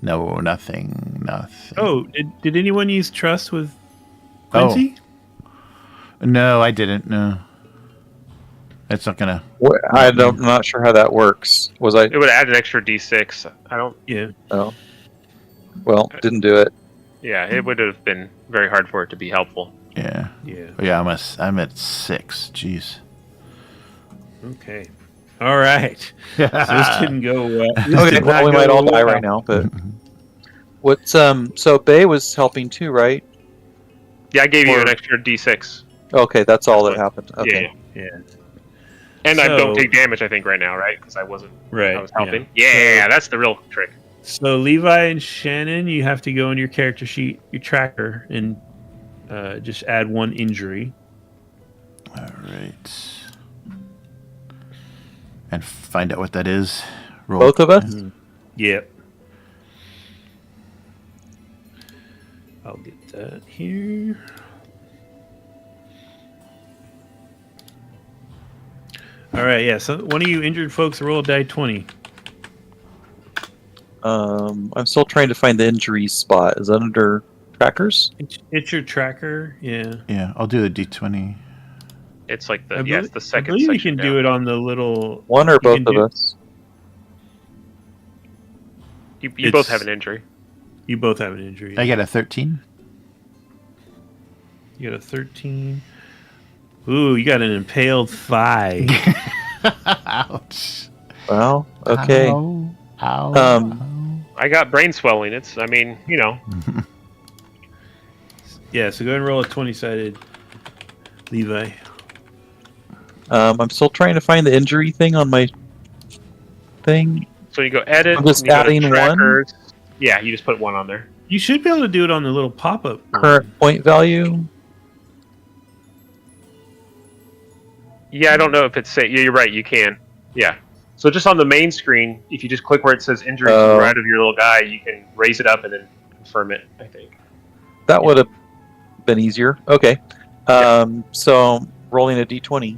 No, nothing. Oh, did anyone use trust with Quincy? Oh. No, I didn't. No. It's not gonna. I'm not sure how that works. It would add an extra D6. I don't. Yeah. Oh. Well, didn't do it. Yeah, it would have been very hard for it to be helpful. Yeah. Yeah. I'm at 6. Jeez. Okay. All right. So this didn't go. Okay. Well, we might all die right now, but what's So Bay was helping too, right? Yeah, I gave you an extra D6. Okay, that's all that happened. Okay. Yeah. And I don't take damage, I think, right now, right? Because I wasn't. Right. I was helping. Yeah, that's the real trick. So Levi and Shannon, you have to go in your character sheet, your tracker, and just add 1 injury. All right. And find out what that is. Roll. Both of us? Mm-hmm. Yep. I'll get that here. All right, yeah. So one of you injured folks roll a die 20. I'm still trying to find the injury spot. Is that under trackers? It's your tracker, yeah. Yeah, I'll do a d20. It's like it's the second. I believe you section can do it on the little. One or both of us. You both have an injury. You both have an injury. I get a 13. You got a 13. Ooh, you got an impaled thigh. Ouch. Well, okay. Ow. I got brain swelling. Yeah, so go ahead and roll a 20-sided Levi. I'm still trying to find the injury thing on my thing. So you go edit. I'm just you go to adding one. trackers. Yeah, you just put one on there. You should be able to do it on the little pop-up. Current point value. Yeah, I don't know if it's yeah, you're right. You can. Yeah. So just on the main screen, if you just click where it says injury to the right of your little guy, you can raise it up and then confirm it. I think that would have been easier. Okay. So rolling a d20.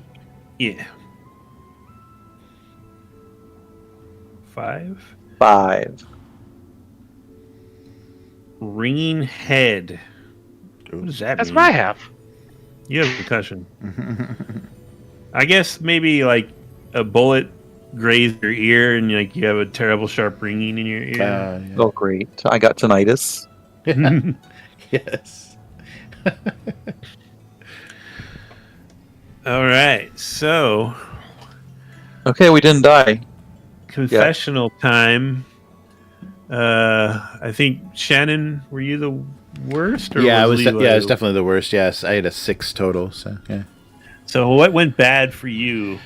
Yeah. 5. 5. Ringing head. What does that that's mean? what I have. You have a concussion. I guess maybe like a bullet grazed your ear and like you have a terrible sharp ringing in your ear. Yeah. Oh, great. I got tinnitus. Yes. All right. So, Okay, we didn't die. confessional time. I think Shannon, were you the worst? Or Yeah, I was. Levi Yeah, I was definitely the worst. Yes, I had a 6 total. So yeah. So what went bad for you?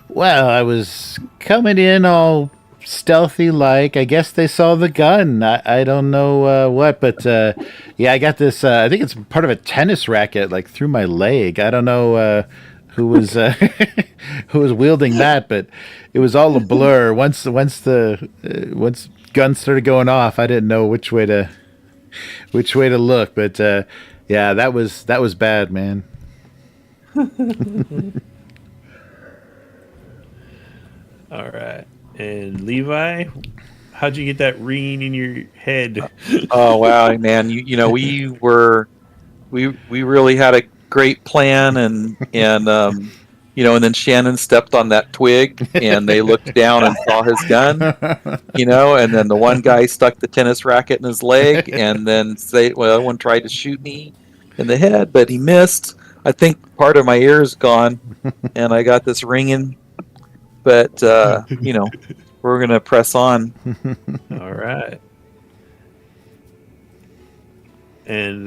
Well, I was coming in all stealthy like. I guess they saw the gun. I don't know what, but yeah, I got this. I think it's part of a tennis racket, like through my leg. I don't know who was who was wielding that, but it was all a blur. Once guns started going off, I didn't know which way to look. But yeah, that was bad, man. All right. And Levi, how'd you get that ringing in your head? Oh wow, man! You know we really had a great plan, and you know, and then Shannon stepped on that twig, and they looked down and saw his gun, you know, and then the one guy stuck the tennis racket in his leg, and then one tried to shoot me in the head, but he missed. I think part of my ear is gone, and I got this ringing. But you know, we're gonna press on. All right. And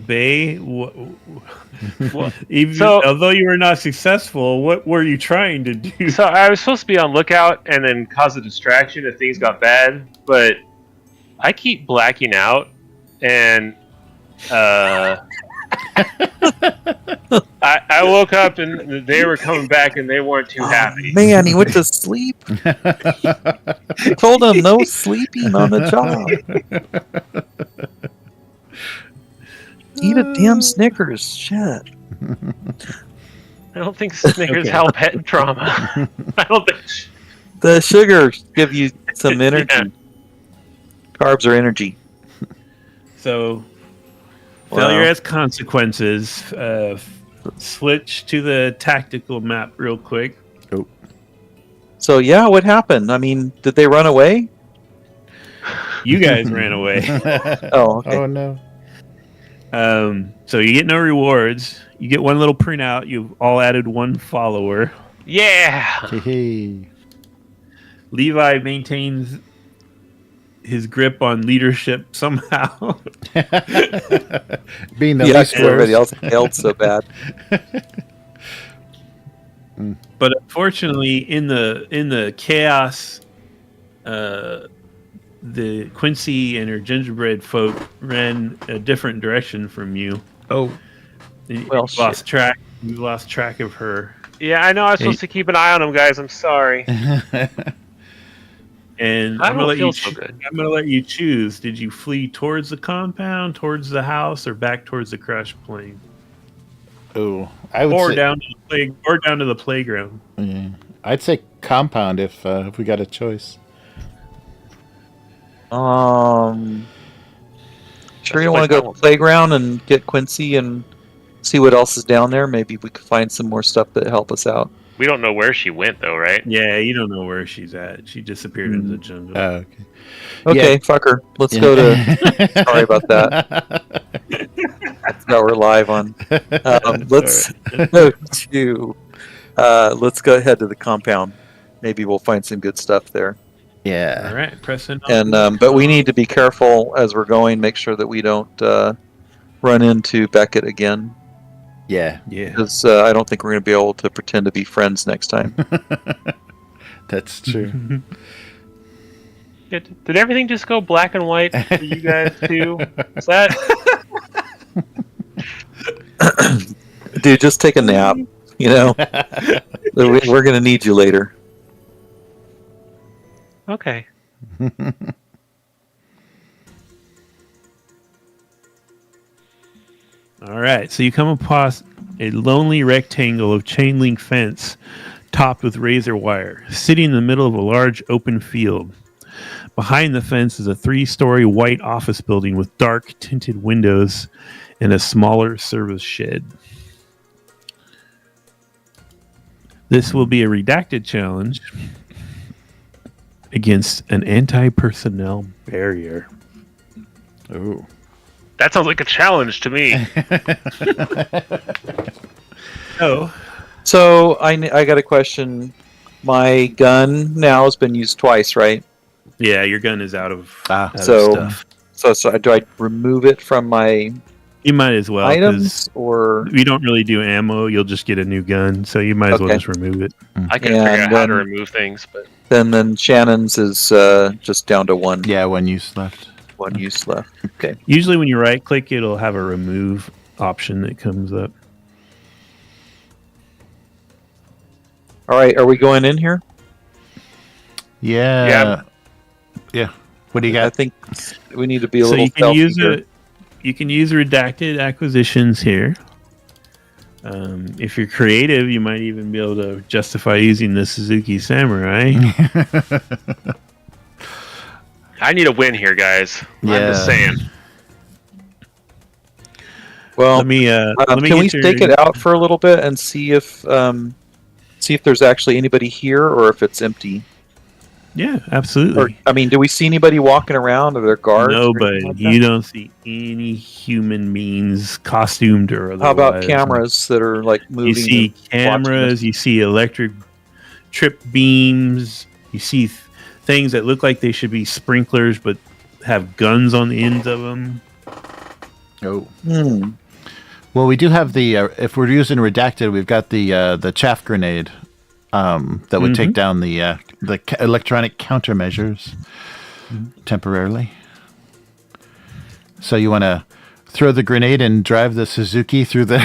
Bay, although you were not successful, what were you trying to do? So I was supposed to be on lookout and then cause a distraction if things got bad, but I keep blacking out, and I woke up and they were coming back and they weren't too happy. Man, he went to sleep. Told him no sleeping on the job. Eat a damn Snickers. Shit. I don't think Snickers help head trauma. I don't think the sugar give you some energy. Yeah. Carbs are energy. So, failure has consequences. Switch to the tactical map real quick. Oh. So yeah, what happened? I mean, did they run away? You guys ran away. Oh, okay. Oh no. So you get no rewards. You get one little printout. You've all added one follower. Yeah. Hey. Levi maintains his grip on leadership somehow. Being the least everybody else failed so bad. But unfortunately, in the chaos, the Quincy and her gingerbread folk ran a different direction from you. Oh, well, lost track. You lost track of her. Yeah, I know. I was supposed to keep an eye on them, guys. I'm sorry. And I'm gonna let you choose. Did you flee towards the compound, towards the house, or back towards the crash plane? Oh, I would say down to the playground. Yeah. I'd say compound if we got a choice. Sure, you don't want to go to the playground and get Quincy and see what else is down there. Maybe we could find some more stuff that help us out. We don't know where she went, though, right? Yeah, you don't know where she's at. She disappeared into the jungle. Okay. Okay, yeah. Fuck her. Let's go to... Sorry about that. Now we're live on. Let's go to... let's go ahead to the compound. Maybe we'll find some good stuff there. Yeah. All right, pressing. And but we need to be careful as we're going. Make sure that we don't run into Beckett again. Yeah. Because I don't think we're going to be able to pretend to be friends next time. That's true. Did everything just go black and white for you guys too? Is that? Dude, just take a nap. You know, we're going to need you later. Okay. All right, so you come across a lonely rectangle of chain link fence topped with razor wire, sitting in the middle of a large open field. Behind the fence is a 3-story white office building with dark tinted windows and a smaller service shed. This will be a redacted challenge against an anti-personnel barrier. Oh. That sounds like a challenge to me. So I got a question. My gun now has been used twice, right? Yeah, your gun is out of stuff. So do I remove it from my You might as well. items, or we don't really do ammo. You'll just get a new gun, so you might as well just remove it. I can figure out how to remove things, but then Shannon's is just down to one. Yeah, one use left. One use left. Okay. Usually, when you right click, it'll have a remove option that comes up. All right, are we going in here? Yeah. What do you got? I think we need to be a little stealthy here. You can use redacted acquisitions here. If you're creative, you might even be able to justify using the Suzuki Samurai. I need a win here, guys. I'm just saying. Well, let me can we stake it out for a little bit and see if there's actually anybody here or if it's empty? Yeah, absolutely. Or, do we see anybody walking around? Are there guards? Nobody. Like you don't see any human beings costumed or otherwise. How about cameras that are like moving? You see cameras. You see electric trip beams. You see things that look like they should be sprinklers, but have guns on the ends of them. Oh. Well, we do have the. If we're using redacted, we've got the chaff grenade that would take down the electronic countermeasures temporarily. So you want to throw the grenade and drive the Suzuki through the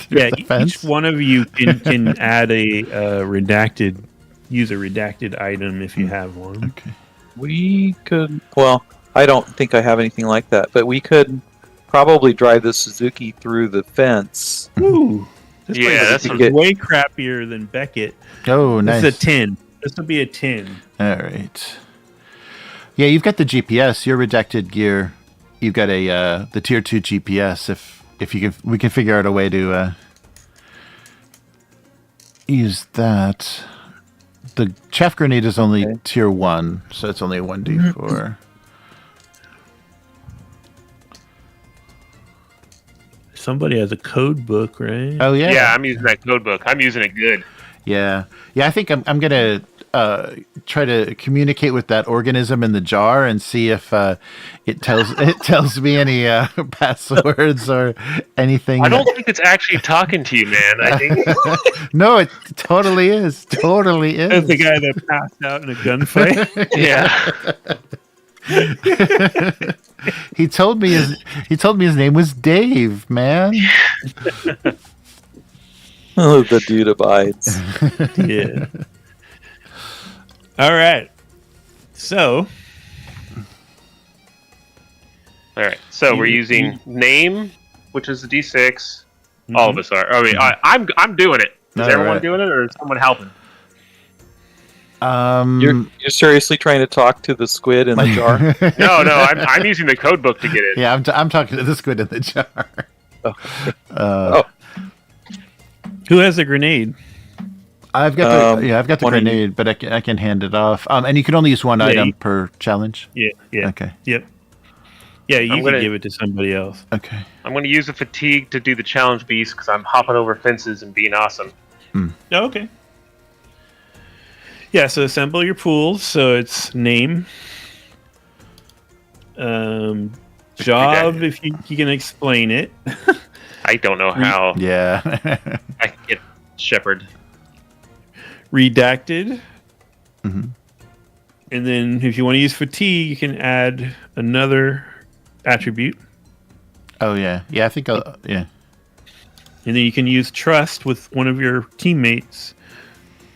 the fence? Each one of you can add a redacted. Use a redacted item if you have one. Okay. We could. Well, I don't think I have anything like that, but we could probably drive the Suzuki through the fence. Ooh. That's way crappier than Beckett. Oh, nice. This is a 10. This will be a 10. All right. Yeah, you've got the GPS. Your redacted gear. You've got the tier 2 GPS. If you can, we can figure out a way to use that. The chaff grenade is only tier 1, so it's only a 1d4. Somebody has a code book, right? Oh yeah. Yeah, I'm using that code book. I'm using it good. Yeah. I think I'm gonna try to communicate with that organism in the jar and see if it tells me any passwords or anything. I don't think it's actually talking to you, man. I think no, it totally is. Totally is. That's the guy that passed out in a gunfight. Yeah. He told me his name was Dave, man. Oh, the dude abides. Yeah. All right. So we're using name, which is the D6. All of us are. I mean, I'm doing it. Is everyone doing it, or is someone helping? You're seriously trying to talk to the squid in the jar? No, I'm using the code book to get it. Yeah, I'm talking to the squid in the jar. Who has the grenade? I've got the grenade, but I can hand it off. And you can only use one item per challenge. Yeah. Okay. Yep. Yeah, you can give it to somebody else. Okay. I'm going to use the fatigue to do the challenge beast because I'm hopping over fences and being awesome. Oh, okay. Yeah, so assemble your pools. So it's name, job, if you can explain it. I don't know how Yeah. I can get Shepherd. Redacted. Mhm. And then if you want to use fatigue, you can add another attribute. Oh yeah. Yeah, I think yeah. And then you can use trust with one of your teammates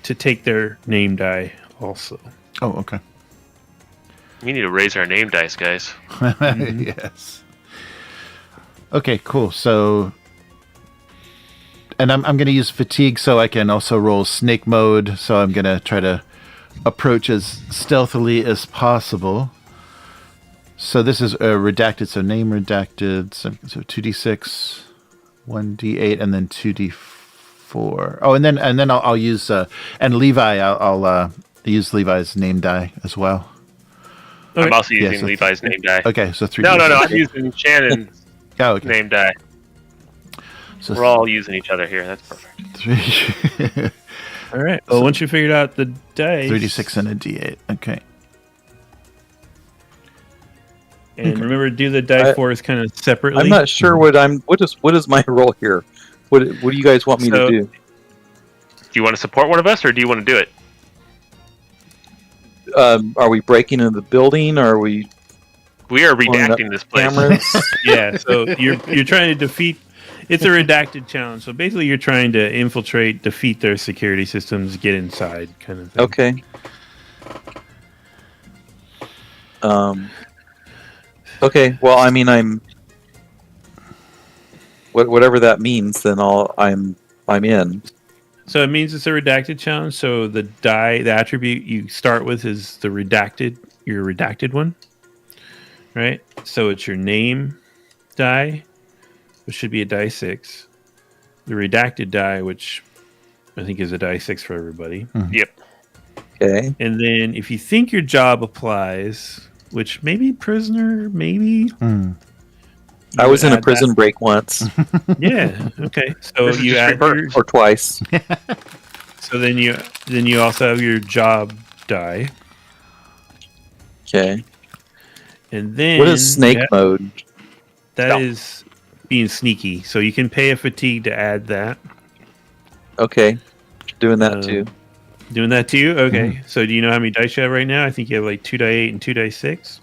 to take their name die also. Oh, okay. We need to raise our name dice, guys. Yes. Okay, cool. So, and I'm going to use fatigue so I can also roll snake mode. So I'm going to try to approach as stealthily as possible. So this is redacted. So name redacted. So 2d6, 1d8, and then 2d4. Oh, and then I'll use and Levi. I'll use Levi's name die as well. Okay. I'm also using Levi's name die. Okay, so 3. No. I'm using Shannon's name die. So we're all using each other here. That's perfect. 3. All right. Well, once you figured out the dice, 3d6 and a d8. Okay. And remember, do the die force kind of separately. I'm not sure what is my role here. What do you guys want me to do? Do you want to support one of us, or do you want to do it? Are we breaking into the building? Or are we? We are redacting this place. Cameras? Yeah. So you're trying to defeat. It's a redacted challenge. So basically, you're trying to infiltrate, defeat their security systems, get inside, kind of thing. Okay. Okay. Well, I mean, I'm. Whatever that means, then I'm in. So it means it's a redacted challenge. So the attribute you start with is your redacted one, right? So it's your name die, which should be a die 6. The redacted die, which I think is a die 6 for everybody. Mm-hmm. Yep. Okay. And then if you think your job applies, which maybe prisoner, maybe. I was in a prison break once. Yeah. Okay. So you add or twice. So then you also have your job die. Okay. And then what is snake mode? That is being sneaky. So you can pay a fatigue to add that. Okay. Doing that too. Doing that too? Okay. So do you know how many dice you have right now? I think you have like 2 die 8 and 2 die 6.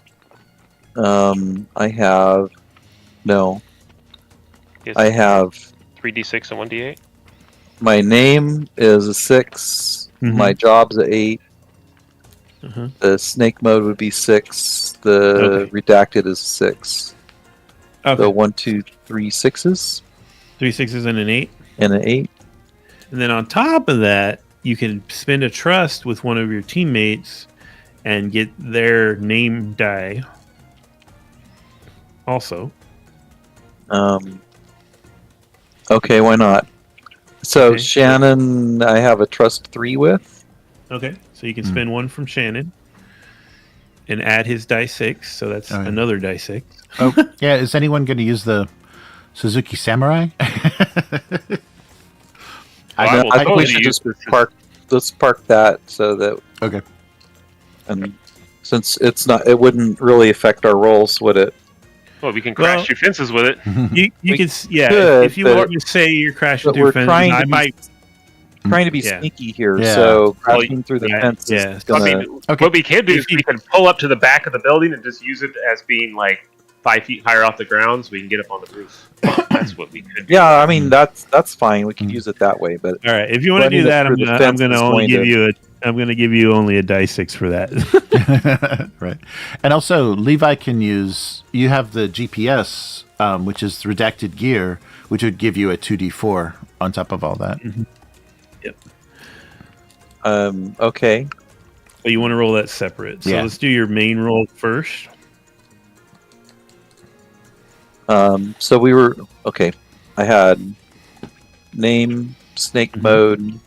I have no. Yes. I have 3d6 and 1d8. My name is a 6. My job's a 8. The snake mode would be 6. The redacted is 6. Okay. So 1, 2, 3 6s. 3 6s and an 8. And an 8. And then on top of that, you can spend a trust with one of your teammates and get their name die. Also. Okay, why not? So Shannon, I have a trust 3 with. Okay, so you can spend one from Shannon and add his die 6. So that's another die 6. Oh, yeah. Is anyone going to use the Suzuki Samurai? I think we should just park. Let's park that so that. Okay. And since it wouldn't really affect our rolls, would it? Well, we can crash through fences with it. You can, could, if you want to say you're crashing through fences, I might. Trying to be sneaky here, so crashing through the fence is gonna... What we can do is we can pull up to the back of the building and just use it as being like 5 feet higher off the ground, so we can get up on the roof. That's what we could do. Yeah, I mean that's fine. We can use it that way, but all right. If you want to do that, I'm going to only give you I'm going to give you only a die 6 for that. Right. And also, Levi can use. You have the GPS, which is redacted gear, which would give you a 2d4 on top of all that. Yep. Okay. But you want to roll that separate. So let's do your main roll first. So we were okay. I had name, snake mode,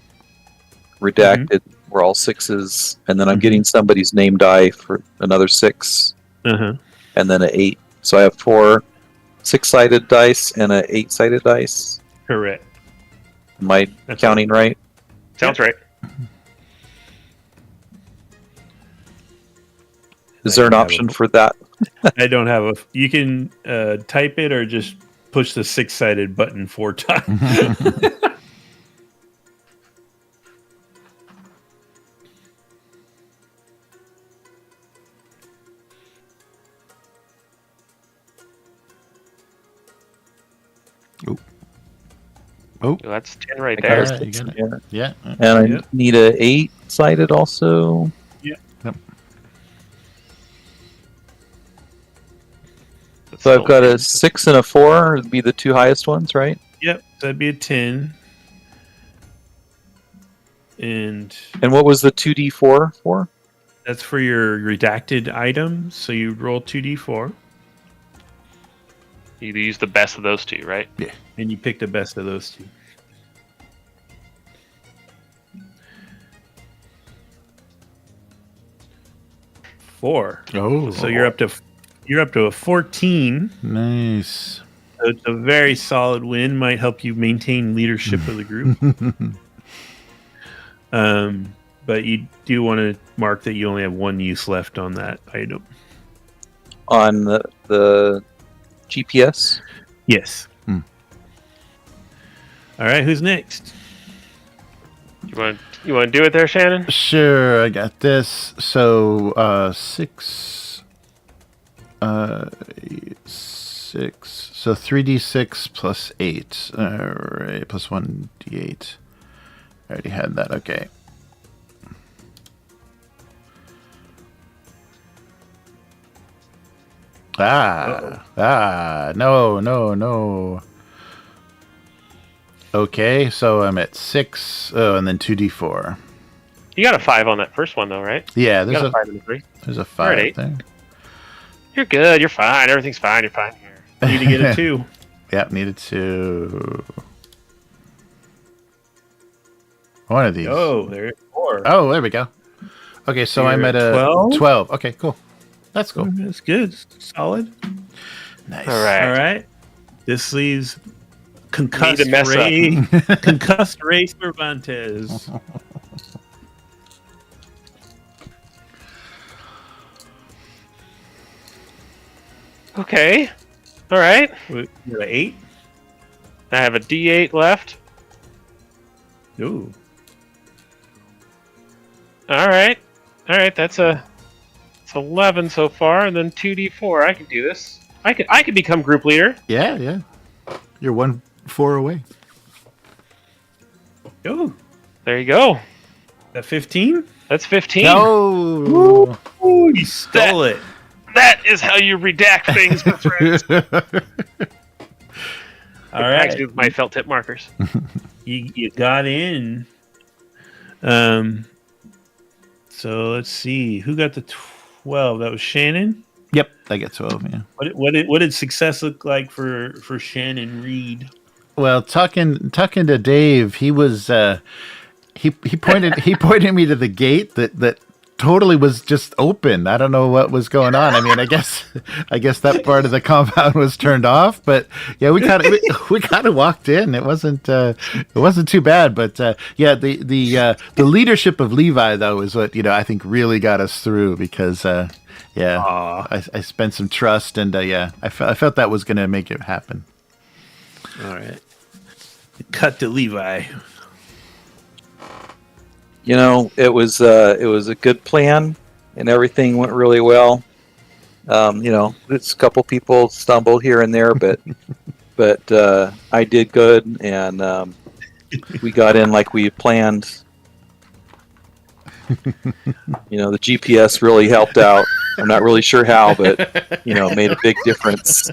redacted. We're all 6s, and then I'm getting somebody's name die for another 6, and then an 8. So I have 4 6-sided dice and an 8-sided dice. Correct. Am I counting right? Sounds right. Is there an option for that? I don't have a. You can type it or just push the 6-sided button 4 times. Oh, that's 10 right I there. got you got it. Yeah. Yeah. And I need a 8-sided also. Yeah. Yep. So I've got a 6 and a 4 would be the 2 highest ones, right? Yep, that'd be a 10. And what was the 2d4 for? that's for your redacted items. So you roll 2d4. You use the best of those 2, right? Yeah. And you pick the best of those 2. Four. Oh. So you're up to a 14. Nice. So it's a very solid win. Might help you maintain leadership of the group. But you do want to mark that you only have 1 use left on that item. On the GPS? Yes. All right, who's next? You want to do it there, Shannon? Sure, I got this. So 6, 6. So 3d6 plus 8. All right, plus 1d8. I already had that. Okay. No. Okay, so I'm at 6. Oh, and then 2d4. You got a 5 on that first one, though, right? Yeah, You there's got a 5 and a 3. there's a 5 You're at 8. there. You're good. You're fine. Everything's fine. You're fine here. You need to get a 2. Yep, needed 2. One of these. Oh, there's 4. Oh, there we go. Okay, so You're I'm at a 12? 12. Okay, cool. That's cool. That's good. Solid. Nice. All right. All right. This leaves concussed Need to mess up. concussed Ray Cervantes. Okay. All right. You're at 8. I have a D8 left. Ooh. All right. That's 11 so far, and then 2d4. I can do this. I could become group leader. Yeah. You're 1-4 away. Oh, There you go. that 15? That's 15. No. Ooh, you stole it. That is how you redact things, my friends. All right. Actually, with my felt tip markers. You got in. So let's see. Who got the 12? That was Shannon? Yep, I get 12, yeah. What did success look like for Shannon Reed? Well, talking to Dave, he was he pointed me to the gate that totally was just open. I don't know what was going on. I mean, I guess that part of the compound was turned off, but yeah, we kind of walked in. It wasn't too bad, but yeah, the leadership of Levi though is what I think really got us through because I spent some trust and I felt that was going to make it happen. All right. Cut to Levi. It was a good plan, and everything went really well. It's a couple people stumbled here and there, but I did good, and we got in like we planned. The GPS really helped out. I'm not really sure how, but made a big difference.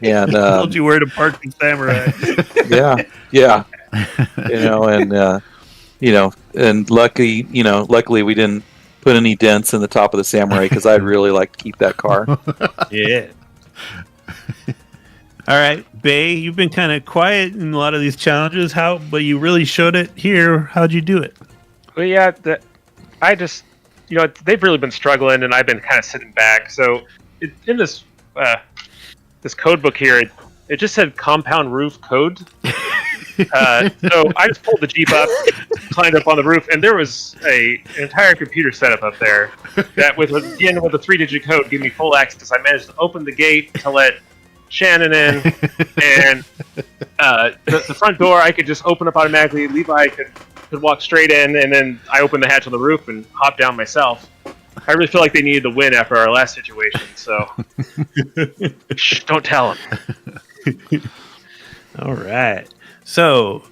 And Told you where to park the samurai. yeah. And luckily we didn't put any dents in the top of the Samurai because I'd really like to keep that car. Yeah. All right, Bay, you've been kind of quiet in a lot of these challenges. But you really showed it here. How'd you do it? Well, yeah, I just, they've really been struggling, and I've been kind of sitting back. So in this code book here, it just said compound roof code. So I just pulled the Jeep up, climbed up on the roof, and there was an entire computer setup up there that, with a 3-digit code, gave me full access. I managed to open the gate to let Shannon in, and the front door I could just open up automatically. Levi could walk straight in, and then I opened the hatch on the roof and hopped down myself. I really feel like they needed the win after our last situation, so shh, don't tell them. All right. So,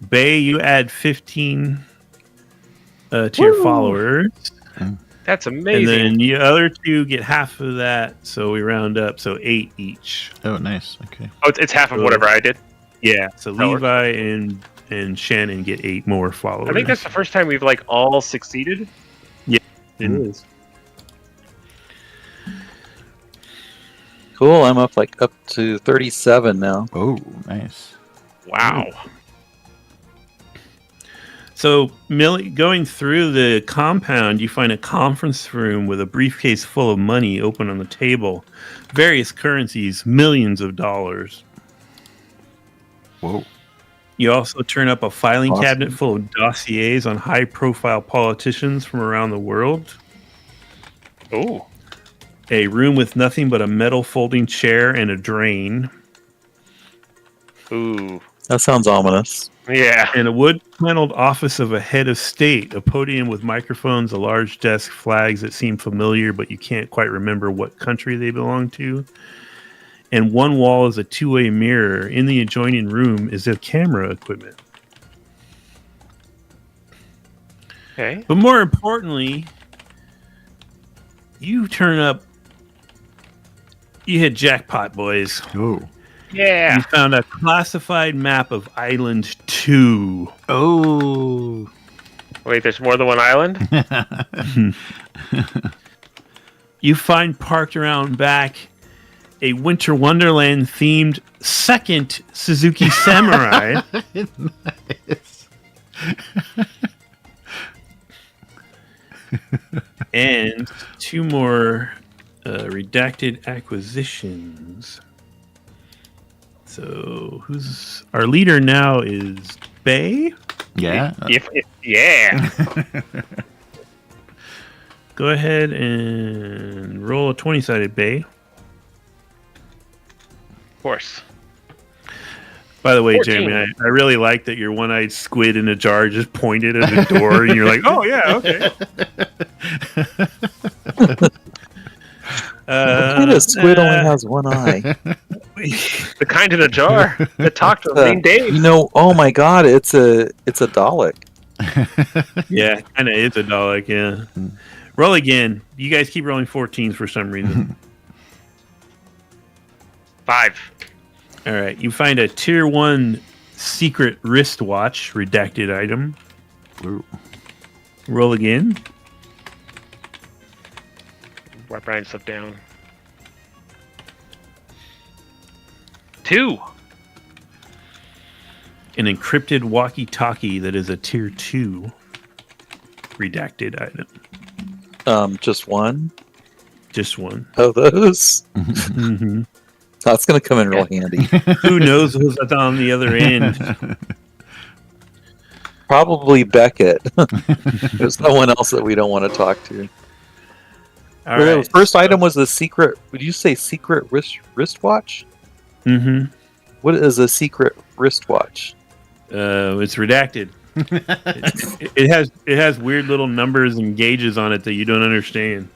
Bay, you add 15 to your followers. That's amazing. And then the other 2 get half of that, so we round up, so 8 each. Oh, nice. Okay. Oh, it's half of whatever I did. Yeah, so Levi and Shannon get 8 more followers. I think that's the first time we've all succeeded. Yeah, it is. Cool. I'm up to 37 now. Oh, nice. Wow. So, Millie, going through the compound, you find a conference room with a briefcase full of money open on the table. Various currencies, millions of dollars. Whoa. You also turn up a filing cabinet full of dossiers on high-profile politicians from around the world. Oh. A room with nothing but a metal folding chair and a drain. Ooh. That sounds ominous. Yeah. And a wood-paneled office of a head of state. A podium with microphones, a large desk, flags that seem familiar, but you can't quite remember what country they belong to. And one wall is a two-way mirror. In the adjoining room is a camera equipment. Okay. But more importantly, you turn up. You hit jackpot, boys. Oh. Yeah. You found a classified map of Island 2. Oh. Wait, there's more than one island? You find parked around back a Winter Wonderland themed second Suzuki Samurai. Nice. And 2 more redacted acquisitions. So, who's our leader now is Bay? Yeah. Yeah. Go ahead and roll a 20-sided Bay. Of course. By the way, 14. Jeremy, I really like that your one-eyed squid in a jar just pointed at the door, and you're like, "Oh yeah, okay." What kind of squid only has one eye? The kind in a jar that talked to named Dave. Oh my god, it's a Dalek. Yeah, kind of is a Dalek, yeah. Roll again. You guys keep rolling 14s for some reason. 5. All right, you find a tier 1 secret wristwatch, redacted item. Ooh. Roll again. Wipe Brian stuff down. 2. An encrypted walkie-talkie that is a tier 2 redacted item. Just one? Just one. Oh, those? Mm-hmm. That's going to come in real handy. Who knows who's on the other end? Probably Beckett. There's no one else that we don't want to talk to. All right. The first item was the secret. Would you say secret wristwatch? Mm-hmm. What is a secret wristwatch? It's redacted. It has weird little numbers and gauges on it that you don't understand.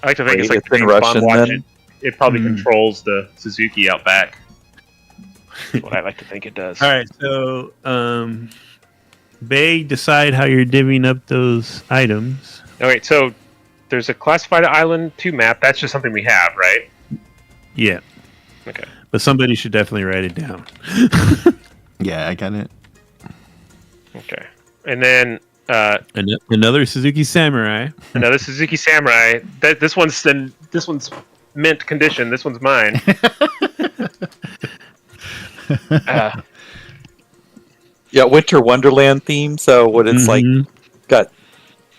I like to think it's like in Russian. Then it probably controls the Suzuki out back. That's what I like to think it does. All right, so Bay, decide how you're divvying up those items. All right, so there's a classified Island 2 map. That's just something we have, right? Yeah. Okay. But somebody should definitely write it down. Yeah, I got it. Okay. And then another Suzuki Samurai. Another Suzuki Samurai. This one's mint condition. This one's mine. Yeah, Winter Wonderland theme. So what it's like, got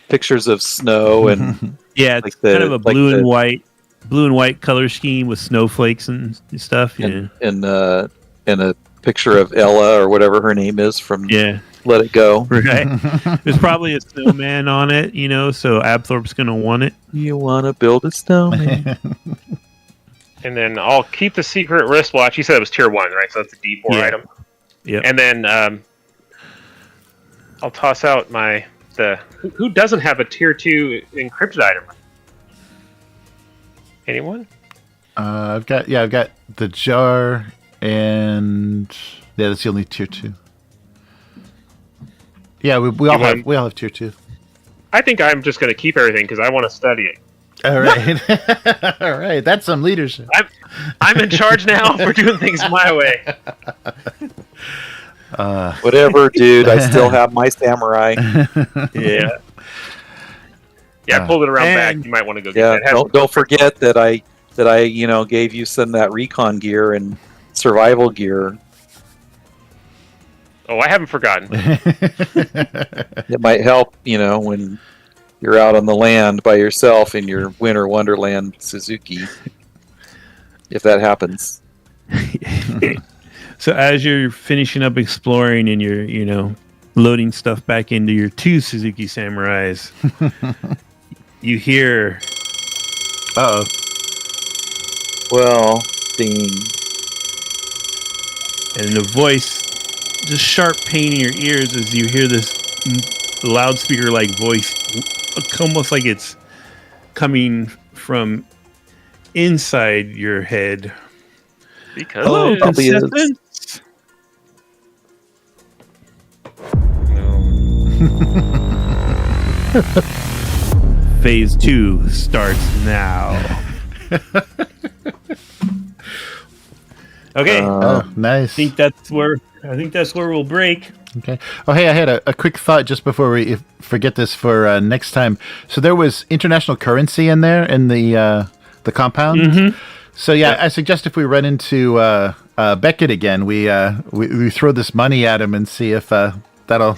pictures of snow and yeah, it's like kind of a blue and white color scheme with snowflakes and stuff. Yeah, and a picture of Ella or whatever her name is from Let It Go. Right. There's probably a snowman on it, so Abthorpe's going to want it. You want to build a snowman? And then I'll keep the secret wristwatch. You said it was tier 1, right? So that's a D4 item. Yeah. And then I'll toss out who doesn't have a tier 2 encrypted item? Anyone? I've got the jar, and that's the only tier 2. Yeah, we all have tier 2. I think I'm just going to keep everything because I want to study it. All right, all right. That's some leadership. I'm in charge now. We're doing things my way. Whatever, dude. I still have my samurai. Yeah. Yeah, I pulled it around back. You might want to go get that. Don't forget that I gave you some of that recon gear and survival gear. Oh, I haven't forgotten. It might help, when you're out on the land by yourself in your Winter Wonderland Suzuki. If that happens. So as you're finishing up exploring and you're, loading stuff back into your 2 Suzuki Samurais, you hear... Uh-oh. Well, ding. And the voice, just sharp pain in your ears as you hear this loudspeaker-like voice, almost like it's coming from inside your head. Because hello, contestants. Phase 2 starts now. Okay. Nice. I think that's where we'll break. Okay. Oh, hey, I had a quick thought just before we forget this for next time. So there was international currency in there in the compound. Mm-hmm. So I suggest if we run into Beckett again, we throw this money at him and see if that'll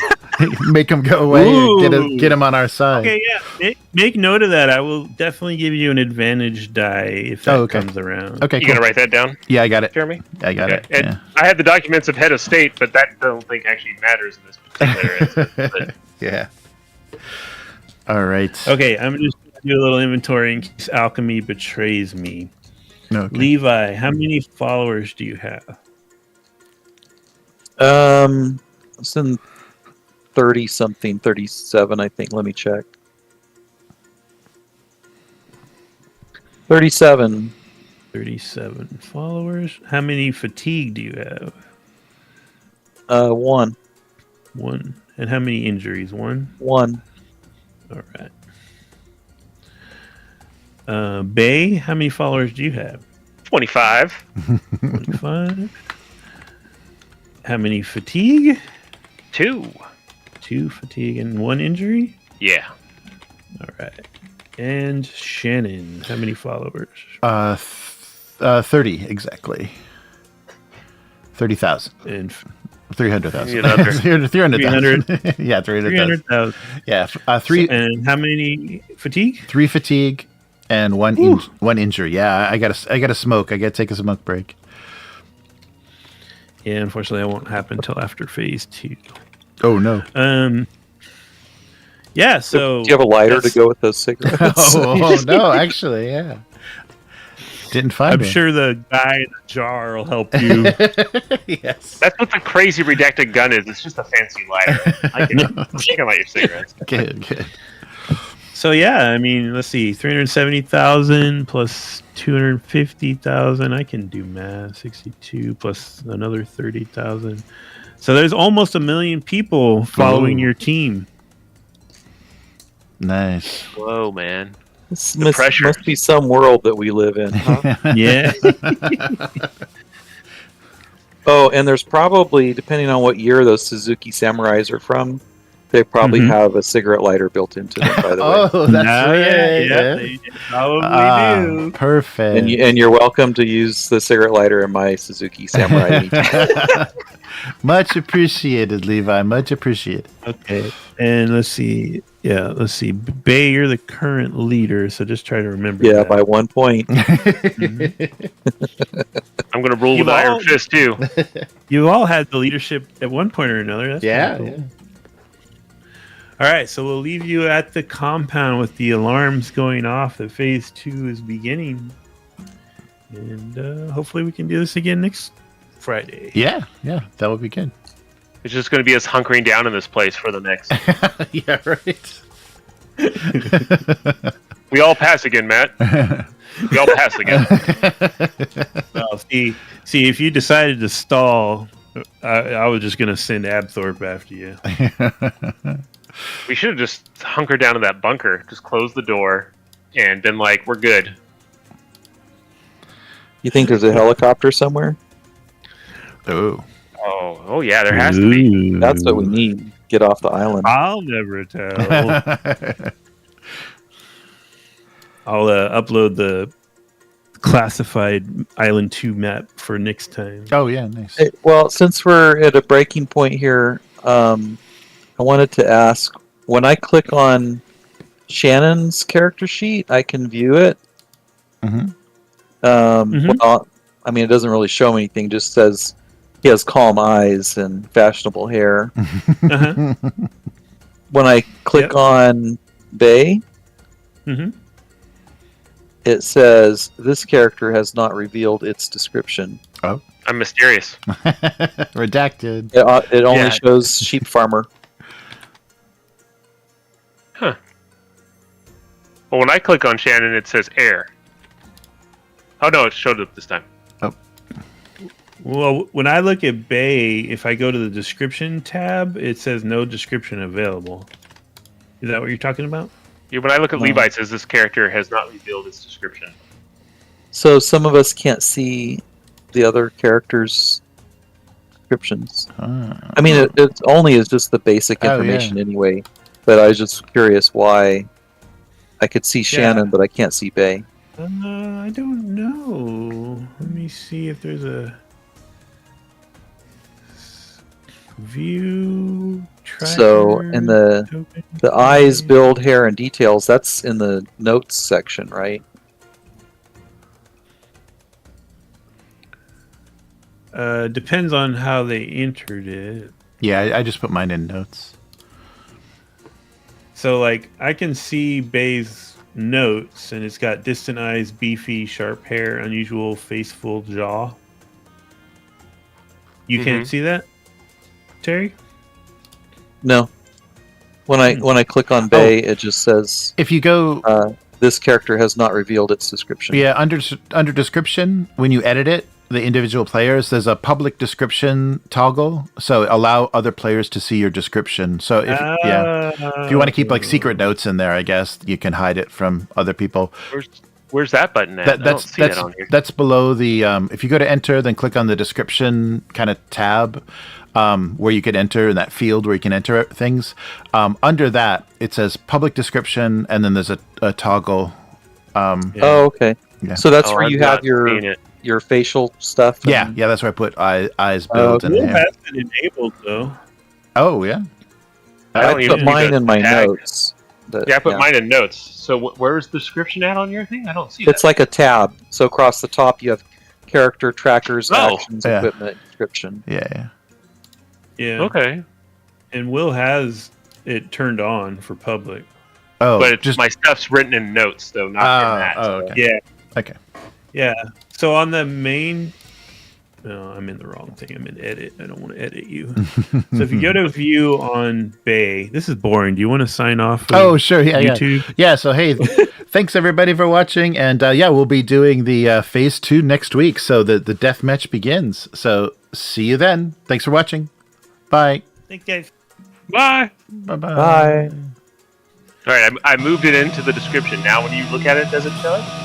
make him go away and get him on our side. Okay, yeah. Make note of that. I will definitely give you an advantage die if that comes around. Okay, you gonna write that down? Yeah, I got it. Jeremy? I got it. And I had the documents of head of state, but that I don't think actually matters in this particular instance. Yeah. All right. Okay, I'm just going to do a little inventory in case alchemy betrays me. Okay. Levi, how many followers do you have? It's in 30-something, 37, I think. Let me check. 37. 37 followers. How many fatigue do you have? 1. 1. And how many injuries? 1? 1. All right. Bay, how many followers do you have? 25. 25. How many fatigue? 2. 2 fatigue and 1 injury? Yeah. All right. And Shannon, how many followers? 30 exactly. 30,000. And 300,000. 300,000. Yeah, 300,000. Yeah, 3. And how many fatigue? 3 fatigue and 1 injury. Yeah, I gotta smoke. I gotta take a smoke break. Yeah, unfortunately, that won't happen until after phase 2. Oh no. Yeah. So do you have a lighter to go with those cigarettes? Oh no, actually, yeah. Didn't find. I'm sure the guy in the jar will help you. Yes. That's what the crazy redacted gun is. It's just a fancy lighter. I can light your cigarettes. Good. So yeah, I mean, let's see, 370,000 plus 250,000. I can do math. 62 plus another 30,000. So there's almost 1 million people following your team. Nice. Whoa, man. This must be some world that we live in, huh? Yeah. Oh, and there's probably, depending on what year those Suzuki Samurais are from, they probably have a cigarette lighter built into them, by the way. Oh, that's right. Yeah, they probably do. Perfect. And you're welcome to use the cigarette lighter in my Suzuki Samurai anytime. Much appreciated, Levi. Much appreciated. Okay. And let's see. Yeah, let's see. Bay, you're the current leader, so just try to remember that. by 1 point. I'm going to rule with Iron Fist, too. You all had the leadership at one point or another. That's Yeah, cool. All right, so we'll leave you at the compound with the alarms going off that phase 2 is beginning. And hopefully we can do this again next Friday. Yeah, that would be good. It's just going to be us hunkering down in this place for the next. Yeah, right. We all pass again, Matt. We all pass again. Well, see, if you decided to stall, I was just going to send Abthorpe after you. We should have just hunkered down in that bunker, just closed the door, and been like, we're good. You think there's a helicopter somewhere? Oh yeah, there has to be. That's what we need. Get off the island. I'll never tell. I'll upload the classified Island 2 map for next time. Oh, yeah, nice. Hey, well, since we're at a breaking point here, I wanted to ask, when I click on Shannon's character sheet, I can view it. Mm-hmm. Well, I mean, it doesn't really show me anything. Just says he has calm eyes and fashionable hair. Uh-huh. When I click on Bay, it says this character has not revealed its description. Oh, I'm mysterious. Redacted. It only shows sheep farmer. Huh. Well, when I click on Shannon, it says air. Oh no, it showed up this time. Well, when I look at Bay, if I go to the description tab, it says no description available. Is that what you're talking about? Yeah, when I look at Levi, it says this character has not revealed its description. So some of us can't see the other characters' descriptions. I mean, it only is just the basic information anyway. But I was just curious why I could see Shannon, but I can't see Bay. I don't know. Let me see if there's a view tracker. So in the eyes, build, hair, and details, that's in the notes section, right? Depends on how they entered it. Yeah, I just put mine in notes. So, like, I can see Bay's notes, and it's got distant eyes, beefy, sharp hair, unusual faceful jaw. You can't see that, Terry? No. When I click on Bay, it just says if you go, this character has not revealed its description. Yeah, under description, when you edit it, the individual players, there's a public description toggle, so allow other players to see your description. So if you want to keep like secret notes in there, I guess you can hide it from other people. Where's that button at? I don't see that on here. That's below the if you go to enter, then click on the description kind of tab where you could enter in that field where you can enter things. Under that, it says public description, and then there's a toggle. Oh, okay. Yeah. So that's where you have your facial stuff. Yeah, that's where I put eyes, build, and hair. hair. Has it enabled though? Oh yeah. I put mine in my notes. I put mine in notes. So where's the description at on your thing? I don't see It's like a tab. So across the top, you have character, trackers, actions, equipment, description. Yeah. Okay. And Will has it turned on for public. Oh, but my stuff's written in notes, though, not in that. Oh, okay. Yeah. Okay. Yeah. So on the main... No, I'm in the wrong thing. I'm in edit. I don't want to edit you. So if you go to view on Bay... This is boring. Do you want to sign off? Oh, sure. Yeah, YouTube? Yeah, so hey, thanks everybody for watching. And we'll be doing the Phase 2 next week. So the deathmatch begins. So see you then. Thanks for watching. Bye. Thanks, guys. Bye. Bye-bye. Bye. All right, I moved it into the description. Now when you look at it, does it show it?